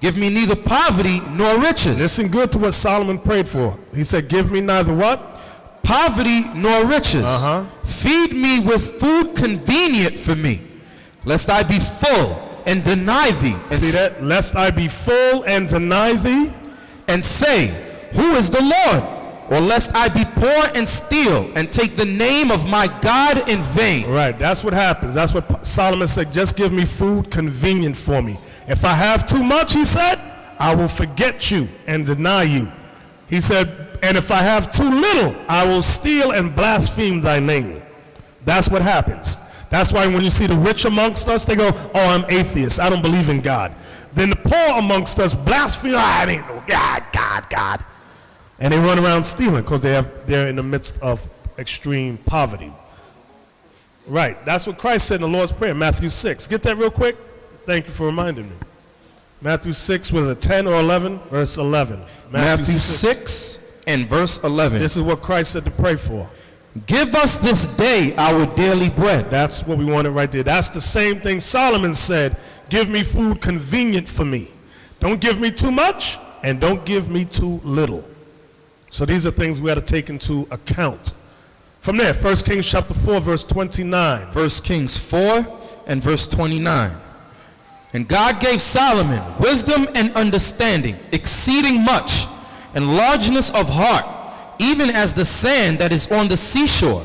Give me neither poverty nor riches. Listen good to what Solomon prayed for. He said, give me neither what? Poverty nor riches. Feed me with food convenient for me, lest I be full and deny thee. See that? Lest I be full and deny thee. And say, who is the Lord? Or lest I be poor and steal and take the name of my God in vain. Right, that's what happens. That's what Solomon said, just give me food convenient for me. If I have too much, he said, I will forget you and deny you. He said, and if I have too little, I will steal and blaspheme thy name. That's what happens. That's why when you see the rich amongst us, they go, oh, I'm atheist. I don't believe in God. Then the poor amongst us blaspheme, I ain't no God. And they run around stealing because they're in the midst of extreme poverty. Right, that's what Christ said in the Lord's Prayer, Matthew 6. Get that real quick? Thank you for reminding me. Matthew 6, was it 10 or 11? Verse 11. Matthew 6 and verse 11. This is what Christ said to pray for. Give us this day our daily bread. That's what we wanted right there. That's the same thing Solomon said. Give me food convenient for me. Don't give me too much and don't give me too little. So these are things we got to take into account. From there, 1 Kings chapter 4, verse 29. 1 Kings 4 and verse 29. And God gave Solomon wisdom and understanding, exceeding much, and largeness of heart, even as the sand that is on the seashore.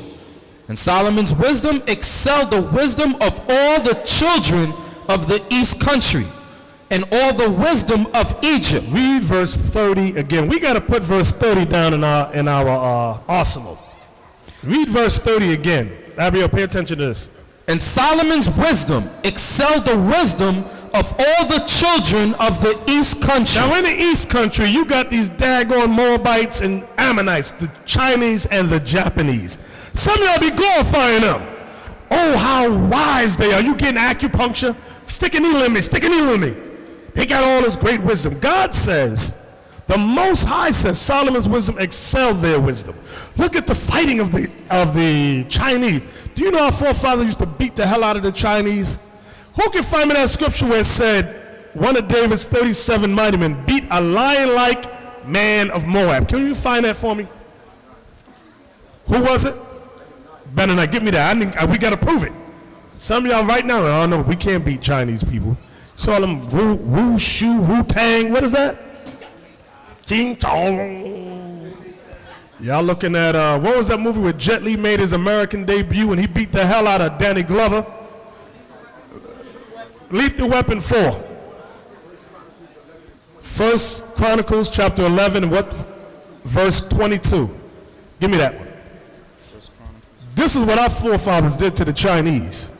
And Solomon's wisdom excelled the wisdom of all the children of the east country, and all the wisdom of Egypt. Read verse 30 again. We got to put verse 30 down in our arsenal. Read verse 30 again. Abiel, pay attention to this. And Solomon's wisdom excelled the wisdom of all the children of the east country. Now in the east country, you got these daggone Moabites and Ammonites, the Chinese and the Japanese. Some of y'all be glorifying them. Oh, how wise they are. You getting acupuncture? Stick a needle in me, stick a needle in me. They got all this great wisdom. God says, the Most High says, Solomon's wisdom excelled their wisdom. Look at the fighting of the Chinese. Do you know our forefathers used to beat the hell out of the Chinese? Who can find me that scripture where it said, one of David's 37 mighty men beat a lion-like man of Moab? Can you find that for me? Who was it? Better not give me that. We got to prove it. Some of y'all right now, oh no, we can't beat Chinese people. Saw them Wu Shu, Wu Tang. What is that? Jing Chong. Y'all looking at, what was that movie where Jet Li made his American debut and he beat the hell out of Danny Glover? Lethal Weapon 4. 1 Chronicles chapter 11 and what? Verse 22. Give me that one. This is what our forefathers did to the Chinese.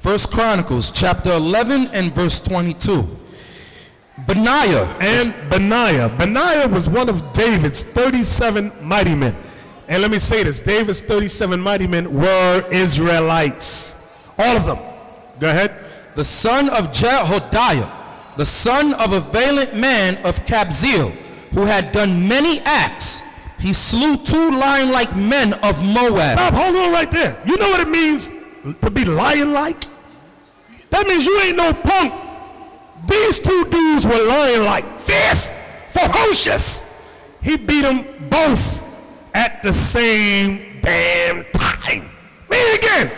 1 Chronicles chapter 11 and verse 22. Benaiah was one of David's 37 mighty men. And let me say this, David's 37 mighty men were Israelites. All of them. Go ahead. The son of Jehodiah, the son of a valiant man of Kabzeel, who had done many acts. He slew 2 lion-like men of Moab. Stop, hold on right there. You know what it means to be lion-like? That means you ain't no punk. These 2 dudes were lion-like, fierce, ferocious. He beat them both at the same damn time. Read it again.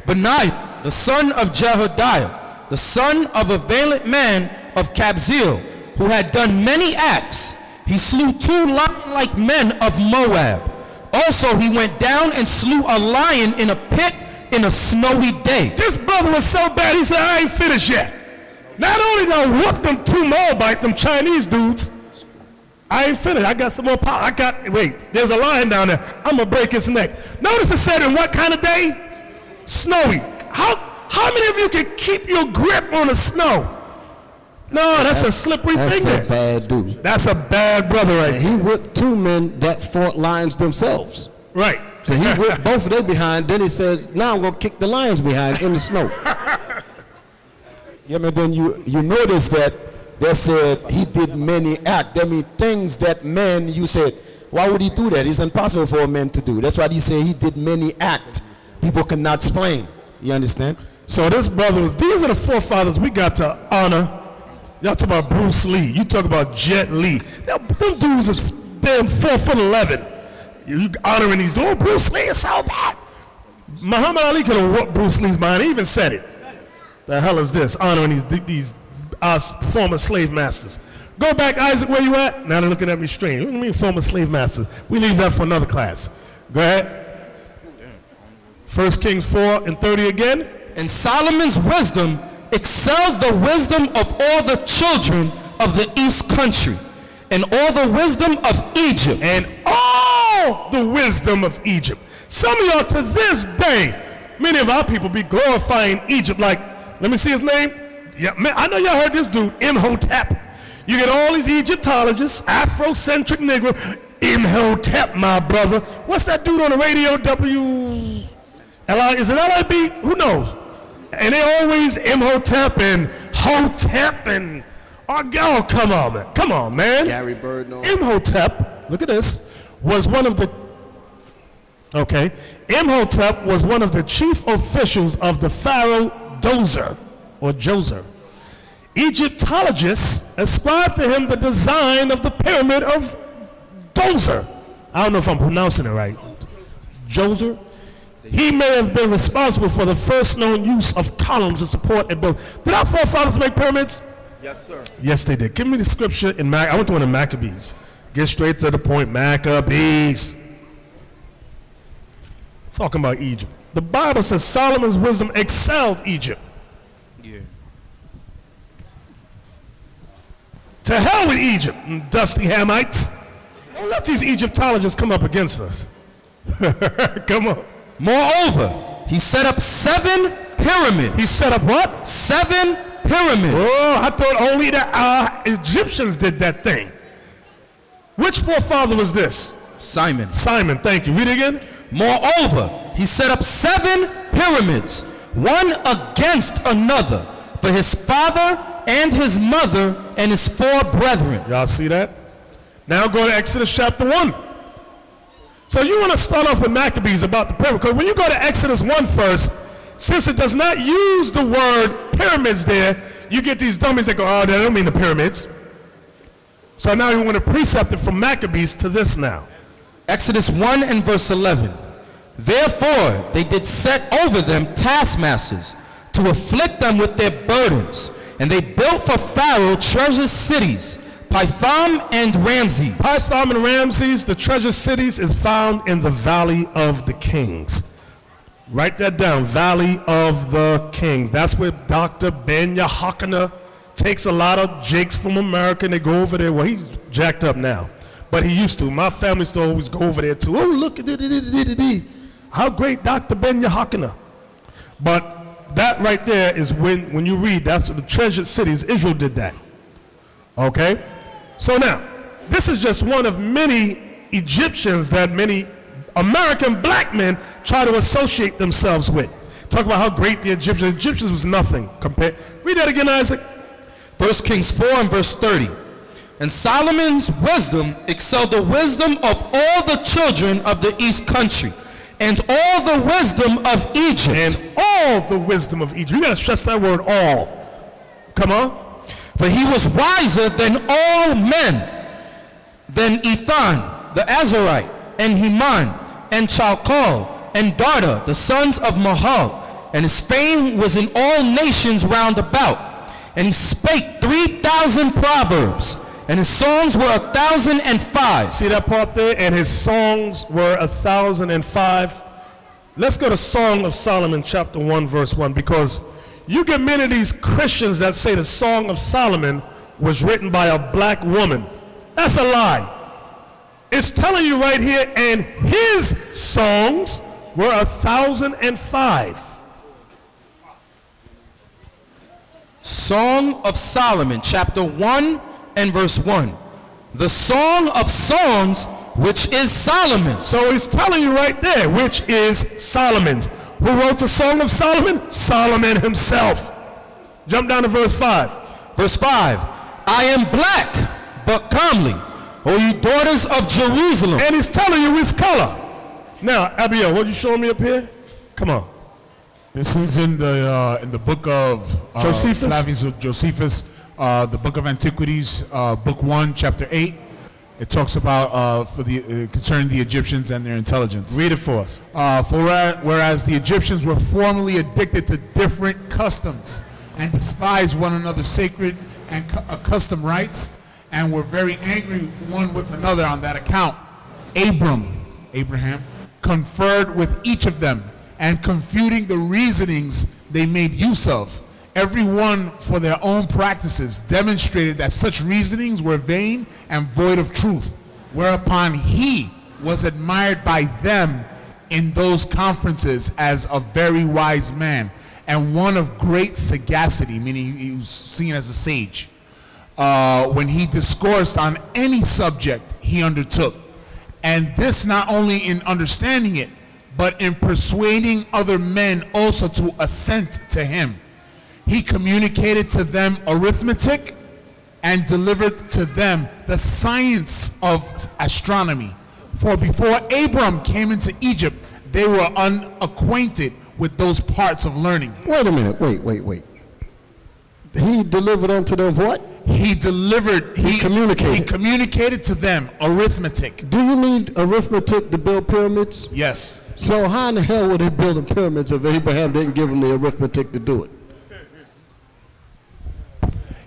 Benaiah, the son of Jehodiah, the son of a valiant man of Kabzeel, who had done many acts. He slew 2 lion-like men of Moab. Also he went down and slew a lion in a pit in a snowy day. This brother was so bad, he said, I ain't finished yet. Not only did I whoop them 2 Moabite, them Chinese dudes, I ain't finished. I got some more power. Wait, there's a lion down there. I'm going to break his neck. Notice it said in what kind of day? Snowy. How many of you can keep your grip on the snow? No, that's a slippery thing. That's a bad dude. That's a bad brother right there. He whipped 2 men that fought lions themselves. Right. So he whipped both of them behind. Then he said, now I'm going to kick the lions behind in the snow. Yeah, man, then you notice that they said he did many acts. That means things that men, you said, why would he do that? It's impossible for a man to do. That's why he said he did many acts. People cannot explain. You understand? So this brother these are the forefathers we got to honor. Y'all talk about Bruce Lee. You talk about Jet Li. Them dudes is damn 4'11". You honoring these dudes. Bruce Lee is so bad. Muhammad Ali could have whooped Bruce Lee's mind. He even said it. The hell is this? Honoring these former slave masters. Go back, Isaac, where you at? Now they're looking at me strange. What do you mean former slave masters? We leave that for another class. Go ahead. 1 Kings 4:30 again. And Solomon's wisdom excelled the wisdom of all the children of the east country, and all the wisdom of Egypt. And all the wisdom of Egypt. Some of y'all to this day, many of our people be glorifying Egypt like, let me see his name. Yeah, man, I know y'all heard this dude, Imhotep. You get all these Egyptologists, Afrocentric Negro, Imhotep, my brother. What's that dude on the radio? Is it LIB? Who knows? And they always Imhotep and Hotep and oh, come on, man. Come on, man. Gary Bird. No. Imhotep, look at this, was one of the Imhotep was one of the chief officials of the Pharaoh Djoser. Egyptologists ascribed to him the design of the pyramid of Djoser. I don't know if I'm pronouncing it right. Djoser. He may have been responsible for the first known use of columns to support a building. Did our forefathers make pyramids? Yes, sir. Yes, they did. Give me the scripture in I went to one of Maccabees. Get straight to the point. Maccabees. Talking about Egypt. The Bible says Solomon's wisdom excelled Egypt. Yeah. To hell with Egypt, dusty Hamites. Don't let these Egyptologists come up against us. Come on. Moreover, he set up 7 pyramids. He set up what? 7 pyramids. Oh, I thought only the Egyptians did that thing. Which forefather was this? Simon. Simon, thank you. Read it again. Moreover, he set up 7 pyramids, one against another, for his father and his mother and his 4 brethren. Y'all see that? Now go to Exodus chapter 1. So you want to start off with Maccabees about the pyramid, because when you go to Exodus 1 first, since it does not use the word pyramids there, you get these dummies that go, oh, they don't mean the pyramids. So now you want to precept it from Maccabees to this now. Exodus 1 and verse 11. Therefore they did set over them taskmasters to afflict them with their burdens, and they built for Pharaoh treasure cities, Pithom and Ramses. Pithom and Ramses, the treasure cities, is found in the Valley of the Kings. Write that down, Valley of the Kings. That's where Dr. Ben Yahakana takes a lot of jakes from America, and they go over there. Well, he's jacked up now, but he used to. My family used to always go over there too. Oh, look at it. How great Dr. Ben Yahakana. But that right there is when you read, that's the treasured cities. Israel did that. Okay? So now, this is just one of many Egyptians that many American black men try to associate themselves with. Talk about how great the Egyptians was nothing compared. Read that again, Isaac. 1 Kings 4 and verse 30. And Solomon's wisdom excelled the wisdom of all the children of the east country, and all the wisdom of Egypt. And all the wisdom of Egypt. You gotta stress that word all. Come on. For he was wiser than all men, than Ethan the Azarite, and Heman, and Chalcol, and Darda, the sons of Mahal. And his fame was in all nations round about. And he spake 3,000 proverbs, and his songs were 1,005. See that part there? And his songs were 1,005. Let's go to Song of Solomon, chapter 1, verse 1, because you get many of these Christians that say the Song of Solomon was written by a black woman. That's a lie. It's telling you right here, and his songs were 1,005. Song of Solomon, chapter 1 and verse 1. The Song of Songs, which is Solomon's. So he's telling you right there, which is Solomon's. Who wrote the Song of Solomon? Solomon himself. Jump down to verse 5. Verse 5. I am black, but comely, O ye daughters of Jerusalem. And he's telling you his color. Now, Abiel, what you showing me up here? Come on. This is in the book of Josephus? Flavius Josephus, the book of Antiquities, book 1, chapter 8. It talks about concerning the Egyptians and their intelligence. Read it for us. Whereas the Egyptians were formerly addicted to different customs and despised one another's sacred and custom rites, and were very angry one with another on that account. Abraham, conferred with each of them, and confuting the reasonings they made use of, every one for their own practices, demonstrated that such reasonings were vain and void of truth, whereupon he was admired by them in those conferences as a very wise man, and one of great sagacity, meaning he was seen as a sage. When he discoursed on any subject he undertook, and this not only in understanding it, but in persuading other men also to assent to him. He communicated to them arithmetic and delivered to them the science of astronomy. For before Abram came into Egypt, they were unacquainted with those parts of learning. Wait a minute, wait. He delivered unto them what? He communicated. He communicated to them arithmetic. Do you need arithmetic to build pyramids? Yes. So how in the hell were they building pyramids if Abraham didn't give them the arithmetic to do it?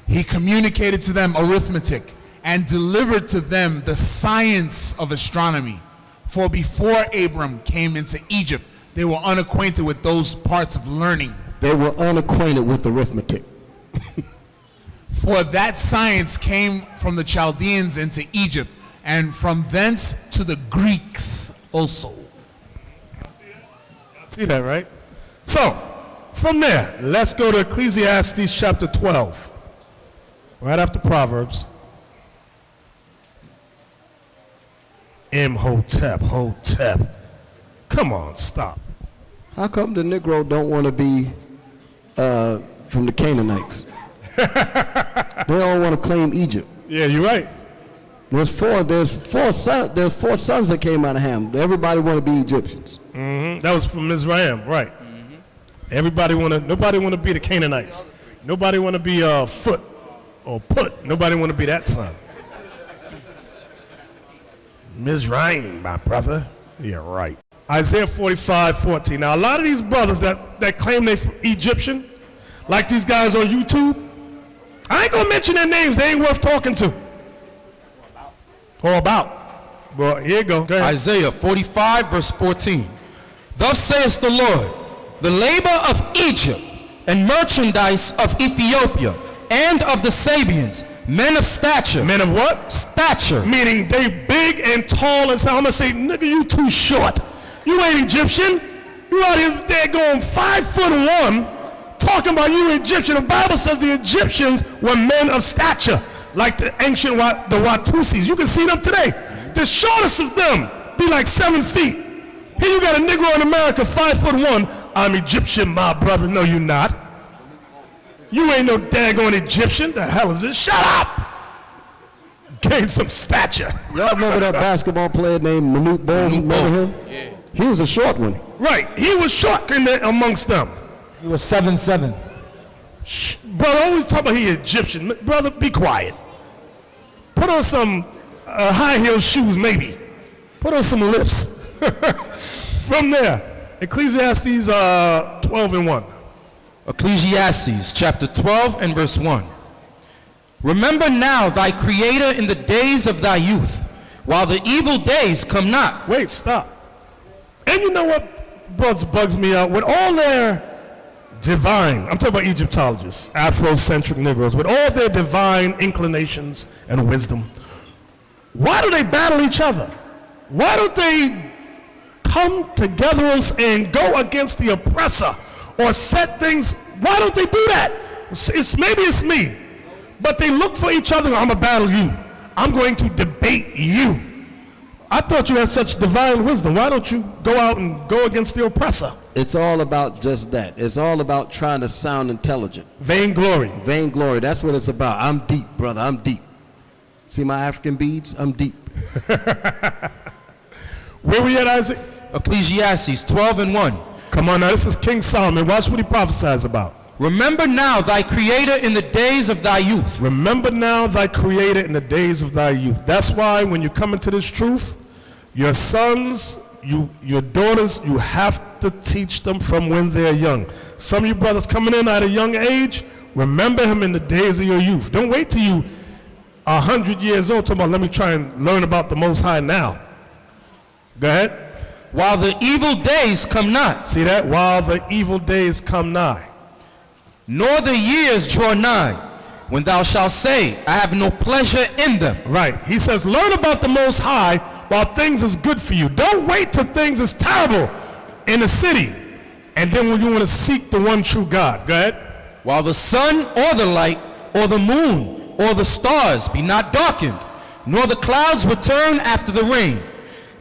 He communicated to them arithmetic and delivered to them the science of astronomy. For before Abram came into Egypt, they were unacquainted with those parts of learning. They were unacquainted with arithmetic. For that science came from the Chaldeans into Egypt, and from thence to the Greeks also. See that, right? So, from there, let's go to Ecclesiastes chapter 12. Right after Proverbs. Imhotep. Come on, stop. How come the Negro don't want to be from the Canaanites? They all want to claim Egypt. Yeah, you're right. There's four sons that came out of Ham. Everybody want to be Egyptians. Mm-hmm. That was from Mizraim, right? Mm-hmm. Nobody want to be the Canaanites. Nobody want to be Foot or Put. Nobody want to be that son. Mizraim, my brother. Yeah, right. Isaiah 45:14. Now, a lot of these brothers that claim they're Egyptian, like these guys on YouTube, I ain't gonna mention their names. They ain't worth talking to. Or about. Well, here you go. Go ahead. Isaiah 45, verse 14. Thus saith the Lord, the labor of Egypt and merchandise of Ethiopia and of the Sabians, men of stature. Men of what? Stature. Meaning they big and tall as hell. I'm gonna say, nigga, you too short. You ain't Egyptian. You out here there going 5'1", talking about you Egyptian. The Bible says the Egyptians were men of stature, like the ancient the Watusis. You can see them today. The shortest of them be like 7 feet. Here you got a Negro in America, 5'1". I'm Egyptian, my brother. No, you not. You ain't no daggone Egyptian. The hell is this? Shut up! Gain some stature. Y'all remember that basketball player named Manute Bol? Remember him? Yeah. He was a short one. Right. He was short amongst them. He was 7'7". Brother, always talk about he Egyptian. Brother, be quiet. Put on some high heel shoes, maybe. Put on some lifts. From there, Ecclesiastes 12:1. Ecclesiastes chapter 12 and verse 1. Remember now thy Creator in the days of thy youth, while the evil days come not. Wait, stop. And you know what? bugs me out with all their divine, I'm talking about Egyptologists, Afrocentric Negroes, with all their divine inclinations and wisdom. Why do they battle each other? Why don't they come together and go against the oppressor or set things? Why don't they do that? Maybe it's me, but they look for each other. I'm gonna battle you. I'm going to debate you. I thought you had such divine wisdom. Why don't you go out and go against the oppressor? It's all about just that. It's all about trying to sound intelligent. Vainglory. Vainglory, that's what it's about. I'm deep, brother, I'm deep. See my African beads? I'm deep. Where we at, Isaac? Ecclesiastes 12:1. Come on now, this is King Solomon. Watch what he prophesies about. Remember now thy creator in the days of thy youth. Remember now thy creator in the days of thy youth. That's why when you come into this truth, your sons, your daughters, you have to teach them from when they're young. Some of you brothers coming in at a young age, remember him in the days of your youth. Don't wait till you 100 years old talking about, let me try and learn about the Most High now. Go ahead. While the evil days come not. See that? While the evil days come nigh. Nor the years draw nigh, when thou shalt say, I have no pleasure in them. Right. He says, learn about the Most High while things is good for you. Don't wait till things is terrible in the city, and then when you want to seek the one true God. Go ahead. While the sun or the light or the moon or the stars be not darkened, nor the clouds return after the rain,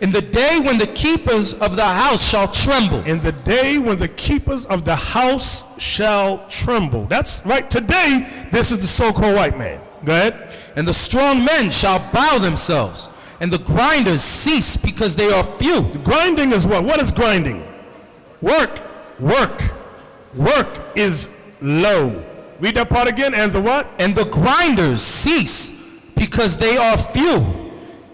in the day when the keepers of the house shall tremble. In the day when the keepers of the house shall tremble. That's right. Today, this is the so-called white man. Go ahead. And the strong men shall bow themselves, and the grinders cease because they are few. The grinding is what? What is grinding? Work. Work is low. Read that part again. And the what? And the grinders cease because they are few.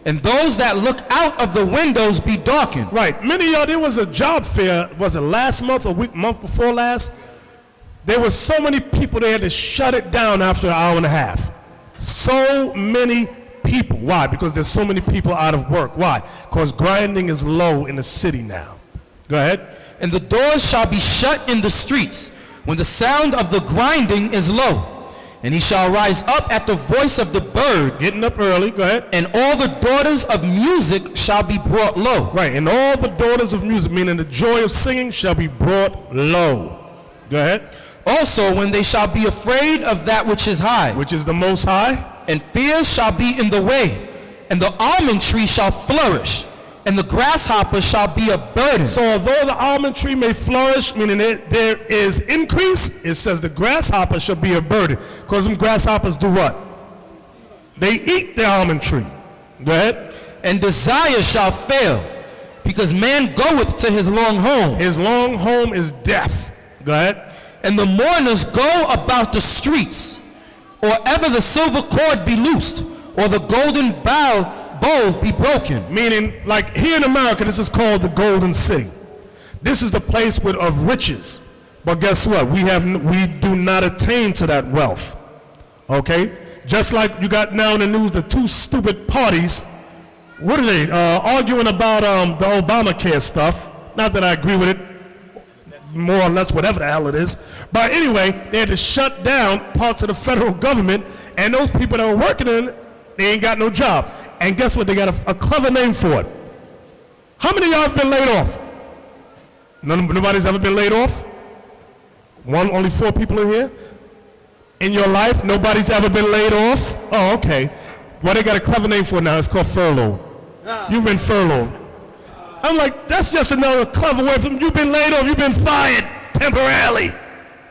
And those that look out of the windows be darkened. Right. Many of y'all, there was a job fair, was it last month or month before last? There were so many people, they had to shut it down after an hour and a half. So many people. Why? Because there's so many people out of work. Why? Because grinding is low in the city now. Go ahead. And the doors shall be shut in the streets when the sound of the grinding is low. And he shall rise up at the voice of the bird. Getting up early, go ahead. And all the daughters of music shall be brought low. Right, and all the daughters of music, meaning the joy of singing, shall be brought low. Go ahead. Also, when they shall be afraid of that which is high. Which is the Most High. And fear shall be in the way. And the almond tree shall flourish. And the grasshopper shall be a burden. So although the almond tree may flourish, meaning there is increase, it says the grasshopper shall be a burden. Because them grasshoppers do what? They eat the almond tree. Go ahead. And desire shall fail, because man goeth to his long home. His long home is death. Go ahead. And the mourners go about the streets, or ever the silver cord be loosed, or the golden bowl be broken. Meaning, like here in America, this is called the Golden City. This is the place of riches. But guess what? We do not attain to that wealth. Okay? Just like you got now in the news, the two stupid parties, what are they? Arguing about the Obamacare stuff. Not that I agree with it, more or less, whatever the hell it is. But anyway, they had to shut down parts of the federal government, and those people that were working in it, they ain't got no job. And guess what? They got a clever name for it. How many of y'all have been laid off? Nobody's ever been laid off? Only 4 people in here? In your life, nobody's ever been laid off? Oh, okay. Well, they got a clever name for it now. It's called furlough. You've been furloughed. I'm like, that's just another clever word from you've been laid off, you've been fired temporarily,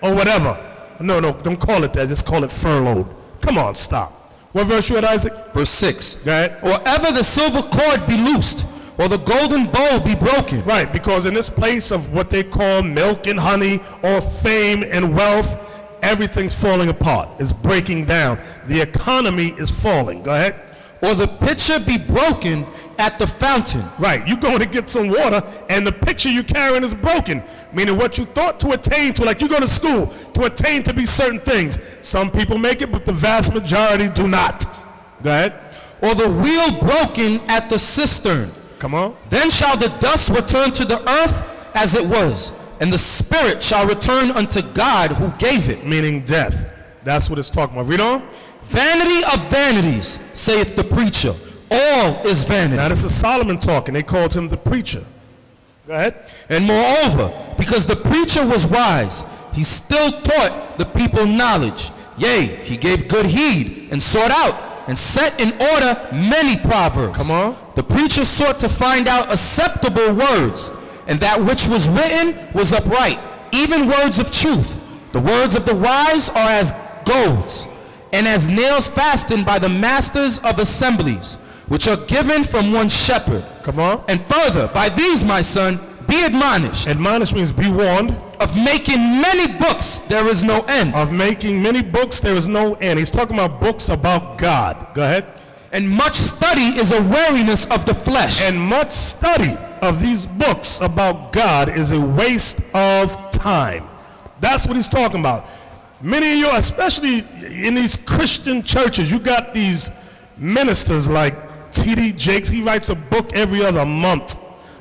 or whatever. No, don't call it that. Just call it furloughed. Come on, stop. What verse you at, Isaac? Verse 6. Go ahead. Or ever the silver cord be loosed, or the golden bowl be broken. Right, because in this place of what they call milk and honey, or fame and wealth, everything's falling apart. It's breaking down. The economy is falling. Go ahead. Or the pitcher be broken at the fountain. Right, you're going to get some water, and the pitcher you're carrying is broken. Meaning what you thought to attain to, like you go to school, to attain to be certain things. Some people make it, but the vast majority do not. Go ahead. Or the wheel broken at the cistern. Come on. Then shall the dust return to the earth, as it was, and the spirit shall return unto God who gave it. Meaning death. That's what it's talking about. Read on. Vanity of vanities, saith the preacher. All is vanity. Now this is Solomon talking. They called him the preacher. Go ahead. And moreover, because the preacher was wise, he still taught the people knowledge. Yea, he gave good heed and sought out and set in order many proverbs. Come on. The preacher sought to find out acceptable words, and that which was written was upright, even words of truth. The words of the wise are as golds, and as nails fastened by the masters of assemblies, which are given from one shepherd. Come on. And further, by these, my son, be admonished. Admonish means be warned. Of making many books, there is no end. Of making many books, there is no end. He's talking about books about God. Go ahead. And much study is a weariness of the flesh. And much study of these books about God is a waste of time. That's what he's talking about. Many of you, especially in these Christian churches, you got these ministers like T.D. Jakes. He writes a book every other month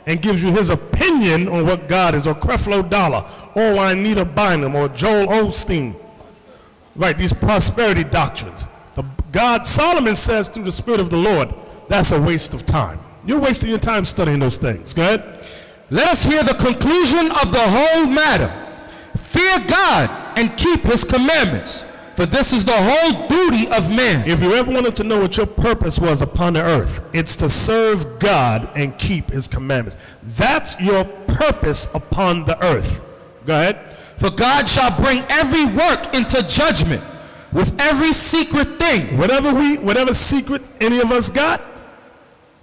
and gives you his opinion on what God is, or Creflo Dollar, or Juanita Bynum, or Joel Osteen. Right, these prosperity doctrines. Solomon says through the Spirit of the Lord, that's a waste of time. You're wasting your time studying those things. Go ahead. Let us hear the conclusion of the whole matter. Fear God and keep his commandments, for this is the whole duty of man. If you ever wanted to know what your purpose was upon the earth, it's to serve God and keep his commandments. That's your purpose upon the earth. Go ahead. For God shall bring every work into judgment with every secret thing. Whatever secret any of us got,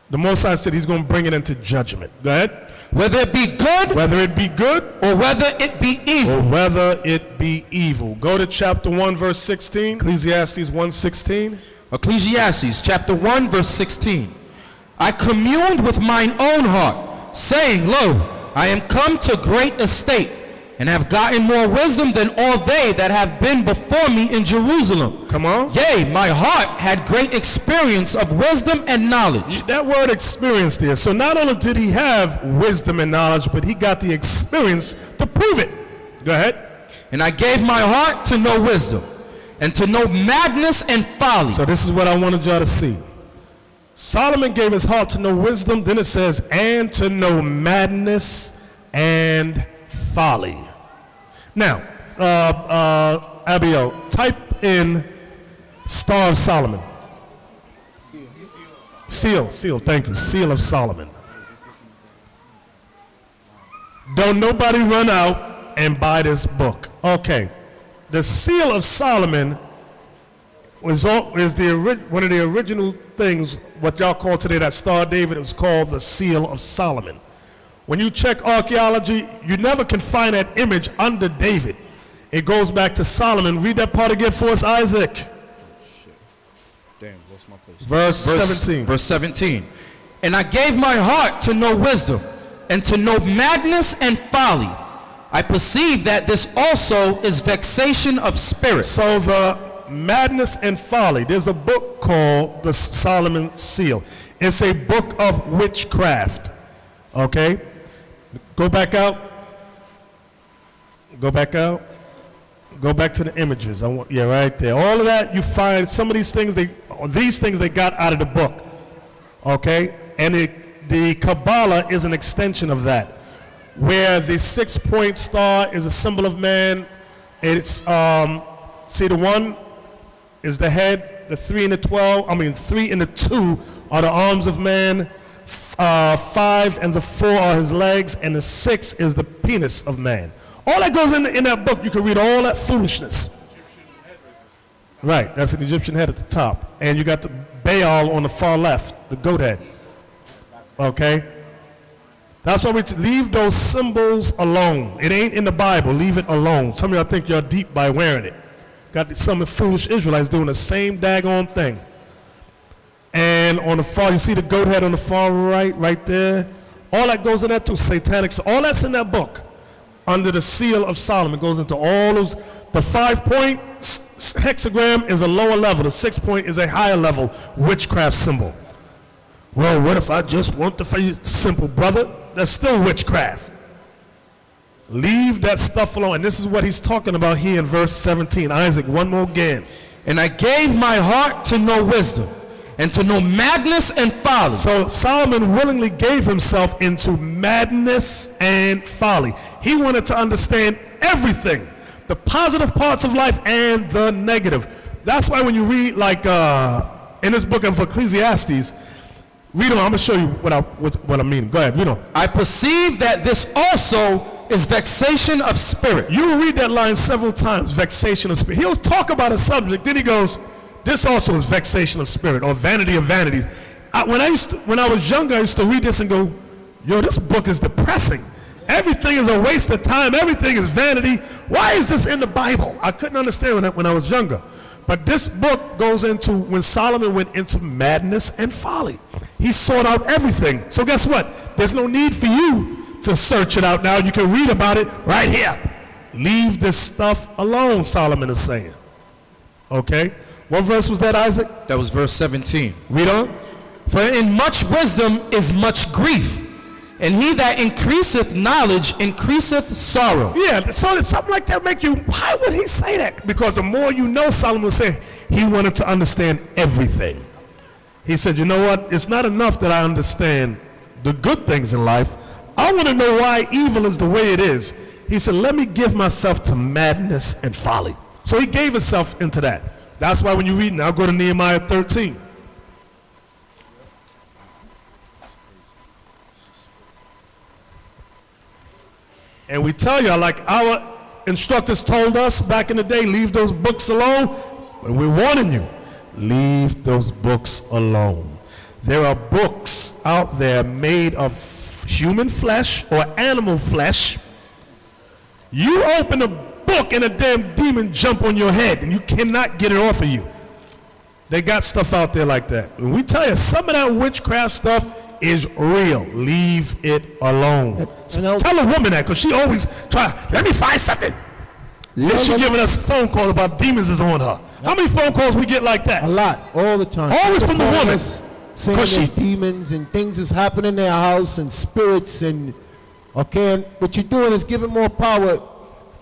the Most High said he's going to bring it into judgment. Go ahead. Whether it be good, or whether it be evil. Go to chapter 1, verse 16. Ecclesiastes 1:16. Ecclesiastes chapter 1, verse 16. I communed with mine own heart, saying, Lo, I am come to great estate, and have gotten more wisdom than all they that have been before me in Jerusalem. Come on. Yea, my heart had great experience of wisdom and knowledge. That word experience there. So not only did he have wisdom and knowledge, but he got the experience to prove it. Go ahead. And I gave my heart to know wisdom, and to know madness and folly. So this is what I wanted y'all to see. Solomon gave his heart to know wisdom. Then it says, and to know madness and folly. Now, Abiel, type in Star of Solomon. Seal, thank you. Seal of Solomon. Don't nobody run out and buy this book. Okay. The Seal of Solomon is one of the original things, what y'all call today that Star of David. It was called the Seal of Solomon. When you check archaeology, you never can find that image under David. It goes back to Solomon. Read that part again for us, Isaac. Damn, lost my place. Verse 17. Verse 17. And I gave my heart to know wisdom, and to know madness and folly. I perceive that this also is vexation of spirit. So the madness and folly, there's a book called the Solomon Seal. It's a book of witchcraft. Okay? Go back out. Go back out. Go back to the images. Right there. All of that, you find some of these things they got out of the book. Okay? And the Kabbalah is an extension of that. Where the 6-point star is a symbol of man. It's see, the 1 is the head, the 3 and the 3 and the 2 are the arms of man. 5 and the 4 are his legs, and the 6 is the penis of man. All that goes in that book. You can read all that foolishness. Right, that's an Egyptian head at the top. And you got the Baal on the far left, the goat head. Okay? That's why we leave those symbols alone. It ain't in the Bible. Leave it alone. Some of y'all think you're deep by wearing it. Got some foolish Israelites doing the same daggone thing. And on the far, you see the goat head on the far right there. All that goes in that too, satanic. So all that's in that book. Under the Seal of Solomon goes into all those. The 5-point hexagram is a lower level. The 6-point is a higher level witchcraft symbol. Well, what if I just want the face? Simple, brother. That's still witchcraft. Leave that stuff alone. And this is what he's talking about here in verse 17. Isaac, one more again. And I gave my heart to know wisdom, and to know madness and folly. So Solomon willingly gave himself into madness and folly. He wanted to understand everything, the positive parts of life and the negative. That's why when you read, like in this book of Ecclesiastes, read on. I'm gonna show you what I mean. Go ahead, read on. I perceive that this also is vexation of spirit. You read that line several times, vexation of spirit. He'll talk about a subject, then he goes, this also is vexation of spirit, or vanity of vanities. When I was younger, I used to read this and go, yo, this book is depressing. Everything is a waste of time. Everything is vanity. Why is this in the Bible? I couldn't understand when I was younger. But this book goes into when Solomon went into madness and folly. He sought out everything. So guess what? There's no need for you to search it out now. You can read about it right here. Leave this stuff alone, Solomon is saying. Okay? What verse was that, Isaac? That was verse 17. Read on. For in much wisdom is much grief, and he that increaseth knowledge increaseth sorrow. Yeah, so something like that make you, why would he say that? Because the more you know, Solomon said, he wanted to understand everything. He said, you know what? It's not enough that I understand the good things in life. I want to know why evil is the way it is. He said, let me give myself to madness and folly. So he gave himself into that. That's why when you read, now go to Nehemiah 13. And we tell you, like our instructors told us back in the day, leave those books alone. But we're warning you, leave those books alone. There are books out there made of human flesh or animal flesh. You open a book and a damn demon jump on your head and you cannot get it off of you. They got stuff out there like that. And we tell you, some of that witchcraft stuff is real. Leave it alone. Tell a woman that, because she always try, let me find something. Then she giving us a phone call about demons is on her. How many phone calls we get like that? A lot, all the time. Always from the woman. Saying there's demons and things is happening in their house and spirits and, okay, and what you're doing is giving more power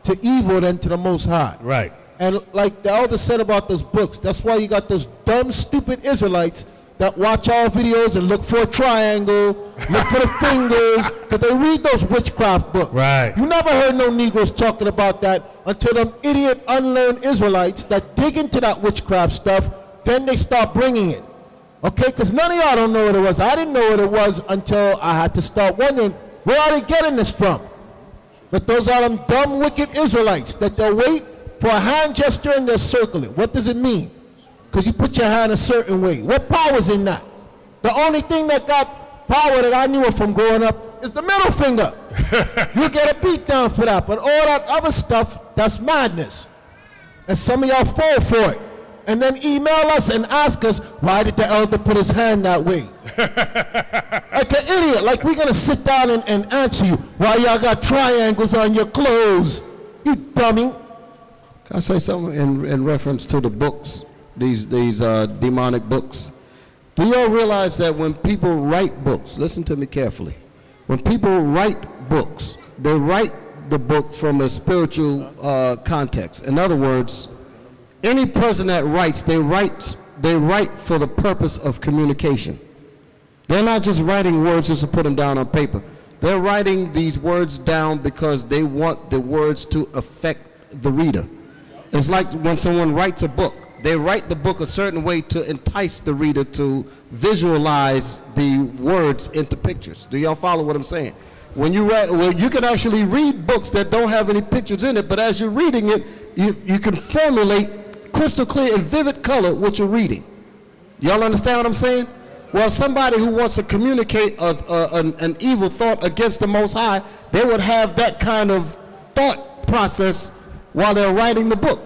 to evil than to the Most High. Right. And like the elder said about those books, that's why you got those dumb, stupid Israelites that watch our videos and look for a triangle, look for the fingers, because they read those witchcraft books. Right. You never heard no Negroes talking about that until them idiot, unlearned Israelites that dig into that witchcraft stuff, then they start bringing it. Okay, because none of y'all don't know what it was. I didn't know what it was until I had to start wondering, where are they getting this from? But those are them dumb, wicked Israelites that they'll wait for a hand gesture and they'll circle it. What does it mean? Because you put your hand a certain way. What power's in that? The only thing that got power that I knew of from growing up is the middle finger. You get a beat down for that. But all that other stuff, that's madness. And some of y'all fall for it. And then email us and ask us, why did the elder put his hand that way? Like an idiot. Like we're going to sit down and answer you. Why y'all got triangles on your clothes? You dummy. Can I say something in reference to the books? These demonic books. Do y'all realize that when people write books, listen to me carefully, when people write books, they write the book from a spiritual context. In other words, any person that writes, they write for the purpose of communication. They're not just writing words just to put them down on paper. They're writing these words down because they want the words to affect the reader. It's like when someone writes a book. They write the book a certain way to entice the reader to visualize the words into pictures. Do y'all follow what I'm saying? When you write, well, you can actually read books that don't have any pictures in it, but as you're reading it, you can formulate crystal clear and vivid color what you're reading. Y'all understand what I'm saying? Well, somebody who wants to communicate an evil thought against the Most High, they would have that kind of thought process while they're writing the book.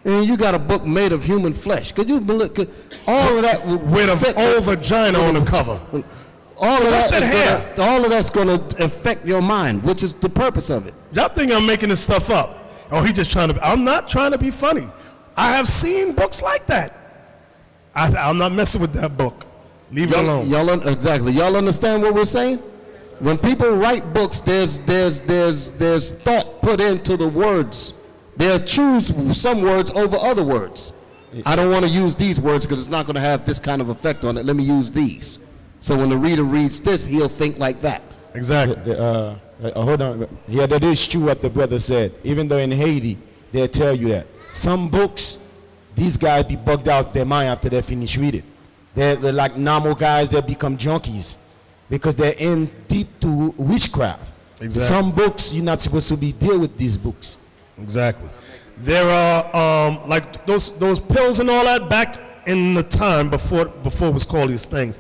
And you got a book made of human flesh. Could you believe all of that with an old vagina on the cover? All of that's going to affect your mind, which is the purpose of it. Y'all think I'm making this stuff up? Oh, he's just trying to. I'm not trying to be funny. I have seen books like that. I'm not messing with that book. Leave it alone. Exactly. Y'all understand what we're saying? when people write books, there's thought put into the words. They'll choose some words over other words. I don't want to use these words because it's not going to have this kind of effect on it. Let me use these. So when the reader reads this, he'll think like that. Exactly. Hold on. Yeah, that is true what the brother said. Even though in Haiti, they'll tell you that. Some books, these guys be bugged out their mind after they finish reading. They're like normal guys, they become junkies because they're in deep to witchcraft. Exactly. Some books, you're not supposed to be deal with these books. Exactly. There are like those pills and all that back in the time before it was called these things.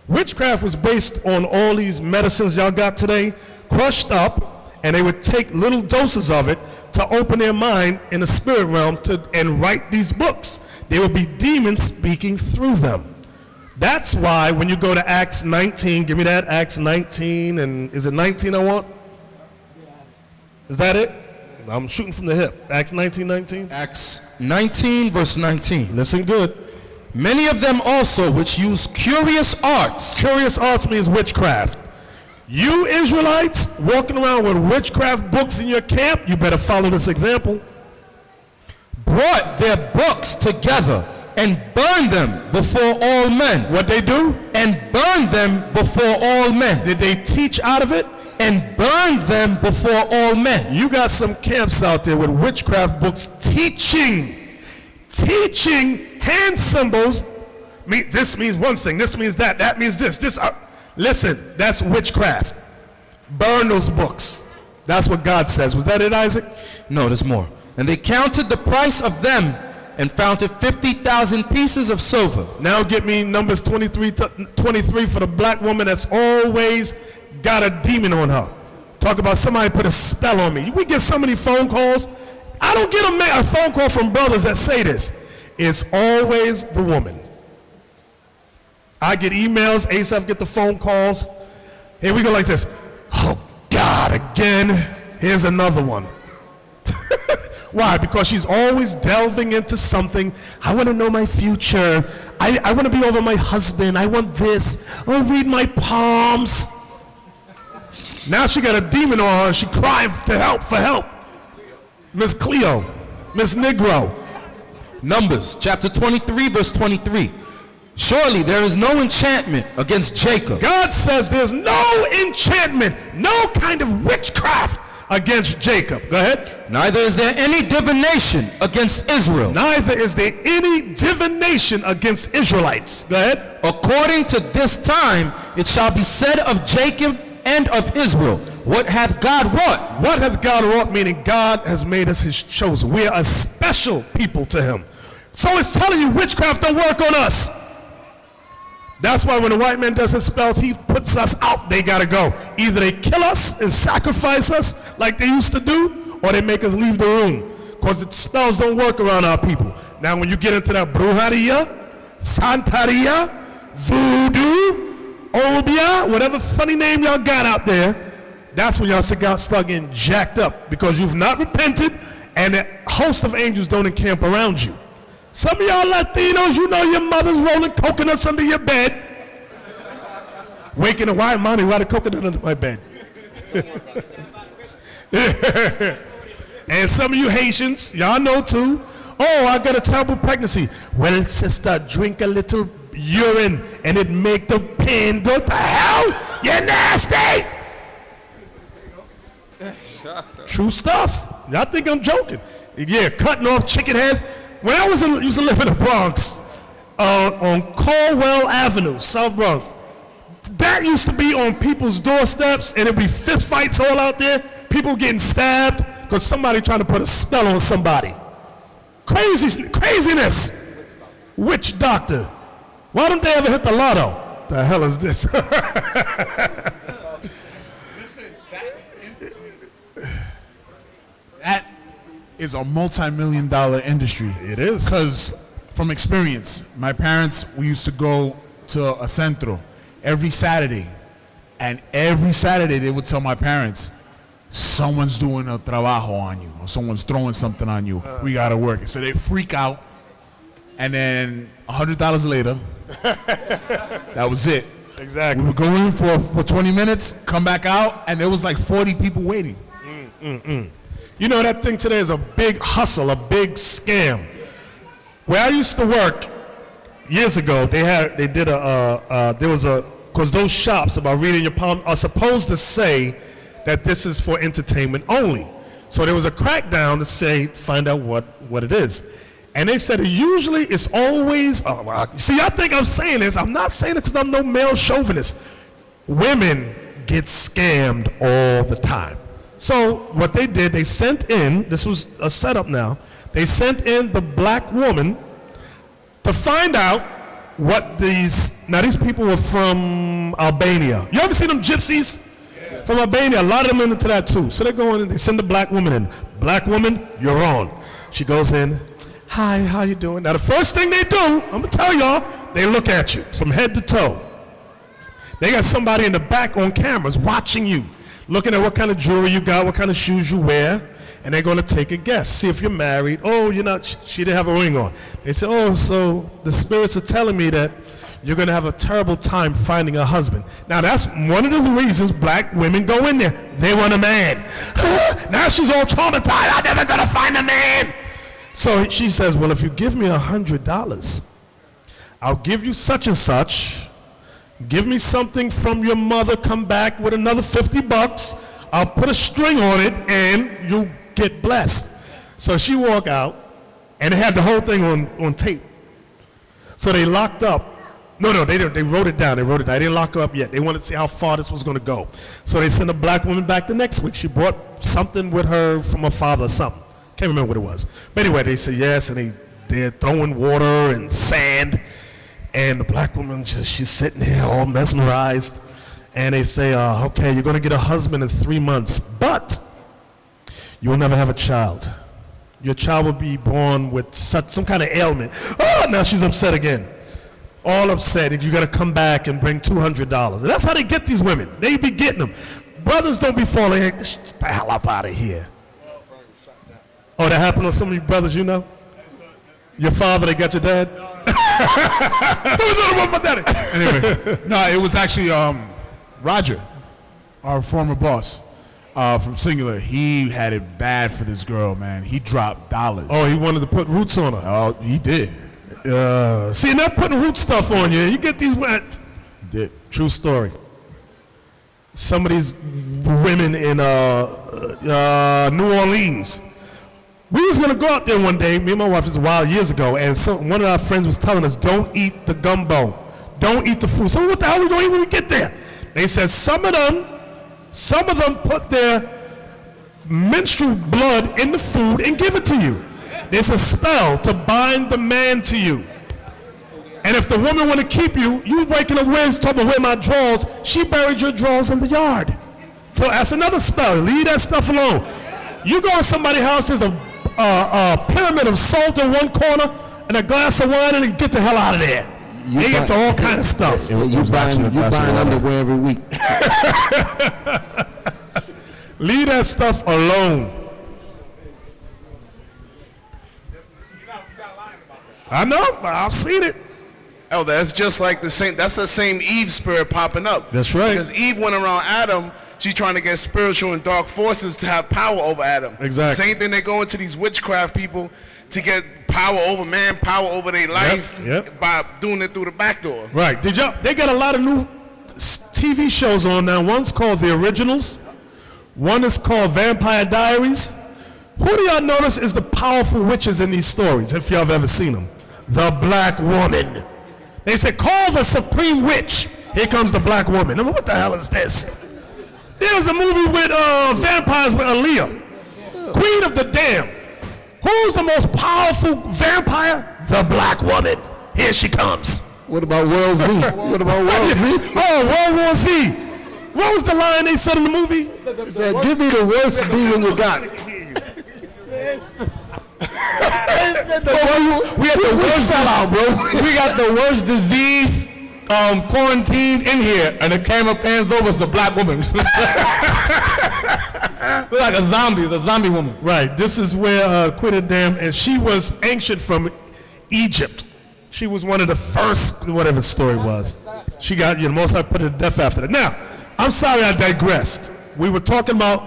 Witchcraft was based on all these medicines y'all got today, crushed up, and they would take little doses of it to open their mind in the spirit realm and write these books. There would be demons speaking through them. That's why when you go to Acts 19, give me that, Acts 19, and is it 19 I want? Is that it? I'm shooting from the hip. Acts 19:19. Acts 19, verse 19. Listen good. Many of them also which use curious arts. Curious arts means witchcraft. You Israelites walking around with witchcraft books in your camp, you better follow this example. Brought their books together and burned them before all men. What they do? And burned them before all men. Did they teach out of it? And burned them before all men. You got some camps out there with witchcraft books teaching hand symbols. This means one thing, this means that, that means this. Listen, that's witchcraft. Burn those books. That's what God says. Was that it, Isaac? No, there's more. And they counted the price of them and found it 50,000 pieces of silver. Now get me Numbers 23 for the black woman that's always got a demon on her. Talk about somebody put a spell on me. We get so many phone calls. I don't get a phone call from brothers that say this. It's always the woman. I get emails, Asaph get the phone calls. Here we go like this. Oh God, again. Here's another one. Why? Because she's always delving into something. I want to know my future. I want to be over my husband. I want this. Oh, read my palms. Now she got a demon on her. She cried for help. Miss Cleo, Miss Negro. Numbers chapter 23, verse 23. Surely there is no enchantment against Jacob. God says there's no enchantment, no kind of witchcraft against Jacob. Go ahead. Neither is there any divination against Israel. Neither is there any divination against Israelites. Go ahead. According to this time, it shall be said of Jacob and of Israel, what hath God wrought? What hath God wrought? Meaning God has made us his chosen. We are a special people to him. So it's telling you witchcraft don't work on us. That's why when a white man does his spells, he puts us out. They gotta go. Either they kill us and sacrifice us like they used to do, or they make us leave the room. Because the spells don't work around our people. Now when you get into that brujeria, santeria, voodoo, obia, whatever funny name y'all got out there, that's when y'all start getting jacked up because you've not repented and a host of angels don't encamp around you. Some of y'all Latinos, you know your mother's rolling coconuts under your bed. Waking up, why, mommy, why the coconut under my bed? And some of you Haitians, y'all know too. Oh, I got a terrible pregnancy. Well, sister, drink a little urine and it make the pain go to hell. You're nasty. True stuff. Y'all think I'm joking? Yeah, cutting off chicken heads. When I used to live in the Bronx, on Caldwell Avenue, South Bronx, that used to be on people's doorsteps, and it'd be fist fights all out there. People getting stabbed because somebody trying to put a spell on somebody. Craziness. Witch doctor. Why don't they ever hit the lotto? The hell is this? Listen, that is a multi-million-dollar industry. It is. Because from experience, my parents, we used to go to a centro every Saturday. And every Saturday they would tell my parents, someone's doing a trabajo on you, or someone's throwing something on you. We gotta work it. So they freak out. And then $100 later, that was it. Exactly. We would go in for 20 minutes, come back out, and there was like 40 people waiting. You know, that thing today is a big hustle, a big scam. Where I used to work years ago, because those shops about reading your palm are supposed to say that this is for entertainment only. So there was a crackdown to say, find out what it is. And they said it's always, see, I think I'm saying this. I'm not saying it because I'm no male chauvinist. Women get scammed all the time. So what they did, they sent in, this was a setup now, they sent in the black woman to find out what these people were from Albania. You ever seen them gypsies? Yeah. From Albania, a lot of them are into that too. So they go in and they send the black woman in. Black woman, you're on. She goes in, hi, how you doing? Now the first thing they do, I'm gonna tell y'all, they look at you from head to toe. They got somebody in the back on cameras watching you, looking at what kind of jewelry you got, what kind of shoes you wear, and they're going to take a guess, see if you're married. Oh, you're not, she didn't have a ring on. They say, oh, so the spirits are telling me that you're going to have a terrible time finding a husband. Now, that's one of the reasons black women go in there. They want a man. Now she's all traumatized. I'm never going to find a man. So she says, well, if you give me $100, I'll give you such and such. Give me something from your mother, come back with another $50. I'll put a string on it and you'll get blessed. So she walked out and they had the whole thing on tape. So they locked up. No, they didn't. They wrote it down. They didn't lock her up yet. They wanted to see how far this was going to go. So they sent a black woman back the next week. She brought something with her from her father or something. Can't remember what it was. But anyway, they said yes, and they're throwing water and sand. And the black woman, she's sitting there all mesmerized. And they say, okay, you're going to get a husband in 3 months, but you'll never have a child. Your child will be born with some kind of ailment. Oh, now she's upset again. All upset. You got to come back and bring $200. And that's how they get these women. They be getting them. Brothers don't be falling. Get the hell up out of here. Oh, that happened to some of your brothers you know? Your father, they got your dad? Anyway, no, it was actually Roger, our former boss from Singular. He had it bad for this girl, man. He dropped dollars. Oh, he wanted to put roots on her. Oh, he did. See, not putting root stuff on you. You get these. He did. True story. Some of these women in New Orleans. We was gonna go out there one day. Me and my wife, was a while years ago, and one of our friends was telling us, "Don't eat the gumbo, don't eat the food." So what the hell are we gonna eat when we get there? They said some of them put their menstrual blood in the food and give it to you. There's a spell to bind the man to you. And if the woman want to keep you, you waking up Wednesday talking about where my drawers, she buried your drawers in the yard. So that's another spell. Leave that stuff alone. You go in somebody's house, there's a pyramid of salt in one corner and a glass of wine, and you get the hell out of there. They get to all kind of stuff. You buying underwear every week. Leave that stuff alone. I know, I've seen it. Oh, that's just like the same. That's the same Eve spirit popping up. That's right. Because Eve went around Adam. She's trying to get spiritual and dark forces to have power over Adam. Exactly. Same thing they go into these witchcraft people to get power over man, power over their life by doing it through the back door. Right. They got a lot of new TV shows on now. One's called The Originals. One is called Vampire Diaries. Who do y'all notice is the powerful witches in these stories, if y'all have ever seen them? The black woman. They say, call the supreme witch. Here comes the black woman. I mean, what the hell is this? There was a movie with vampires with Aaliyah. Queen of the Damned. Who's the most powerful vampire? The black woman. Here she comes. What about World Z? What about World Z? Oh, World War Z. What was the line they said in the movie? They said, give me the worst demon you got. We got the worst sellout, bro. We got the worst disease quarantined in here, and the camera pans over, it's a black woman. Look like a zombie. It's a zombie woman. Right. This is where Queen of the Damned, and she was ancient from Egypt. She was one of the first, whatever the story was. she got, you know, Most High put her to death after that. Now, I'm sorry I digressed. We were talking about,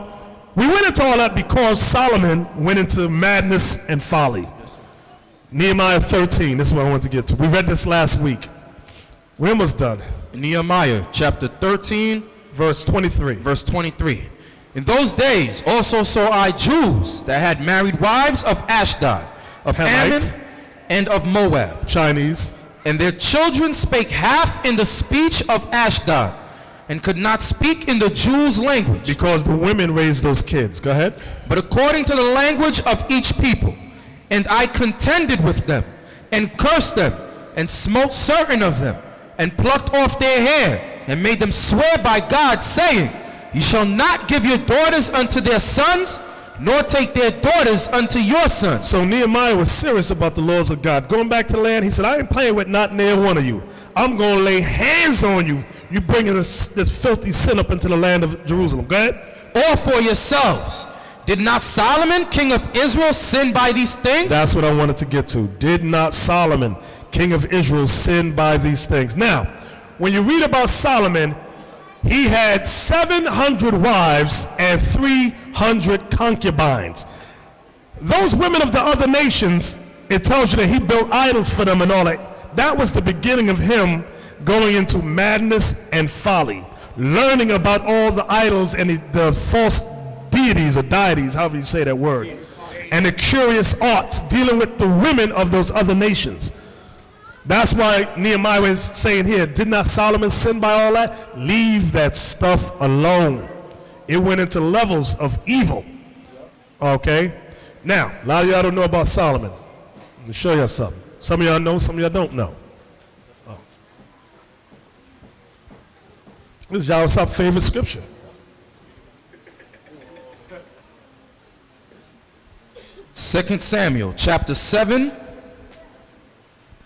we went into all that because Solomon went into madness and folly. Nehemiah 13, this is what I wanted to get to. We read this last week. We're almost done. Nehemiah chapter 13, verse 23. Verse 23. In those days also saw I Jews that had married wives of Ashdod, of Ammon, and of Moab. Chinese. And their children spake half in the speech of Ashdod, and could not speak in the Jews' language. Because the women raised those kids. Go ahead. But according to the language of each people. And I contended with them, and cursed them, and smote certain of them, and plucked off their hair, and made them swear by God, saying, Ye shall not give your daughters unto their sons, nor take their daughters unto your sons. So Nehemiah was serious about the laws of God. Going back to the land, he said, I ain't playing with not near one of you. I'm going to lay hands on you. You bringing this filthy sin up into the land of Jerusalem. Go ahead. Or for yourselves. Did not Solomon, king of Israel, sin by these things? That's what I wanted to get to. Did not Solomon, king of Israel, sin by these things? Now, when you read about Solomon, he had 700 wives and 300 concubines. Those women of the other nations, it tells you that he built idols for them and all that. That was the beginning of him going into madness and folly, learning about all the idols and the false deities or deities, however you say that word, and the curious arts, dealing with the women of those other nations. That's why Nehemiah is saying here, did not Solomon sin by all that? Leave that stuff alone. It went into levels of evil. Okay? Now, a lot of y'all don't know about Solomon. Let me show y'all something. Some of y'all know, some of y'all don't know. Oh. This is y'all's favorite scripture. Second Samuel chapter 7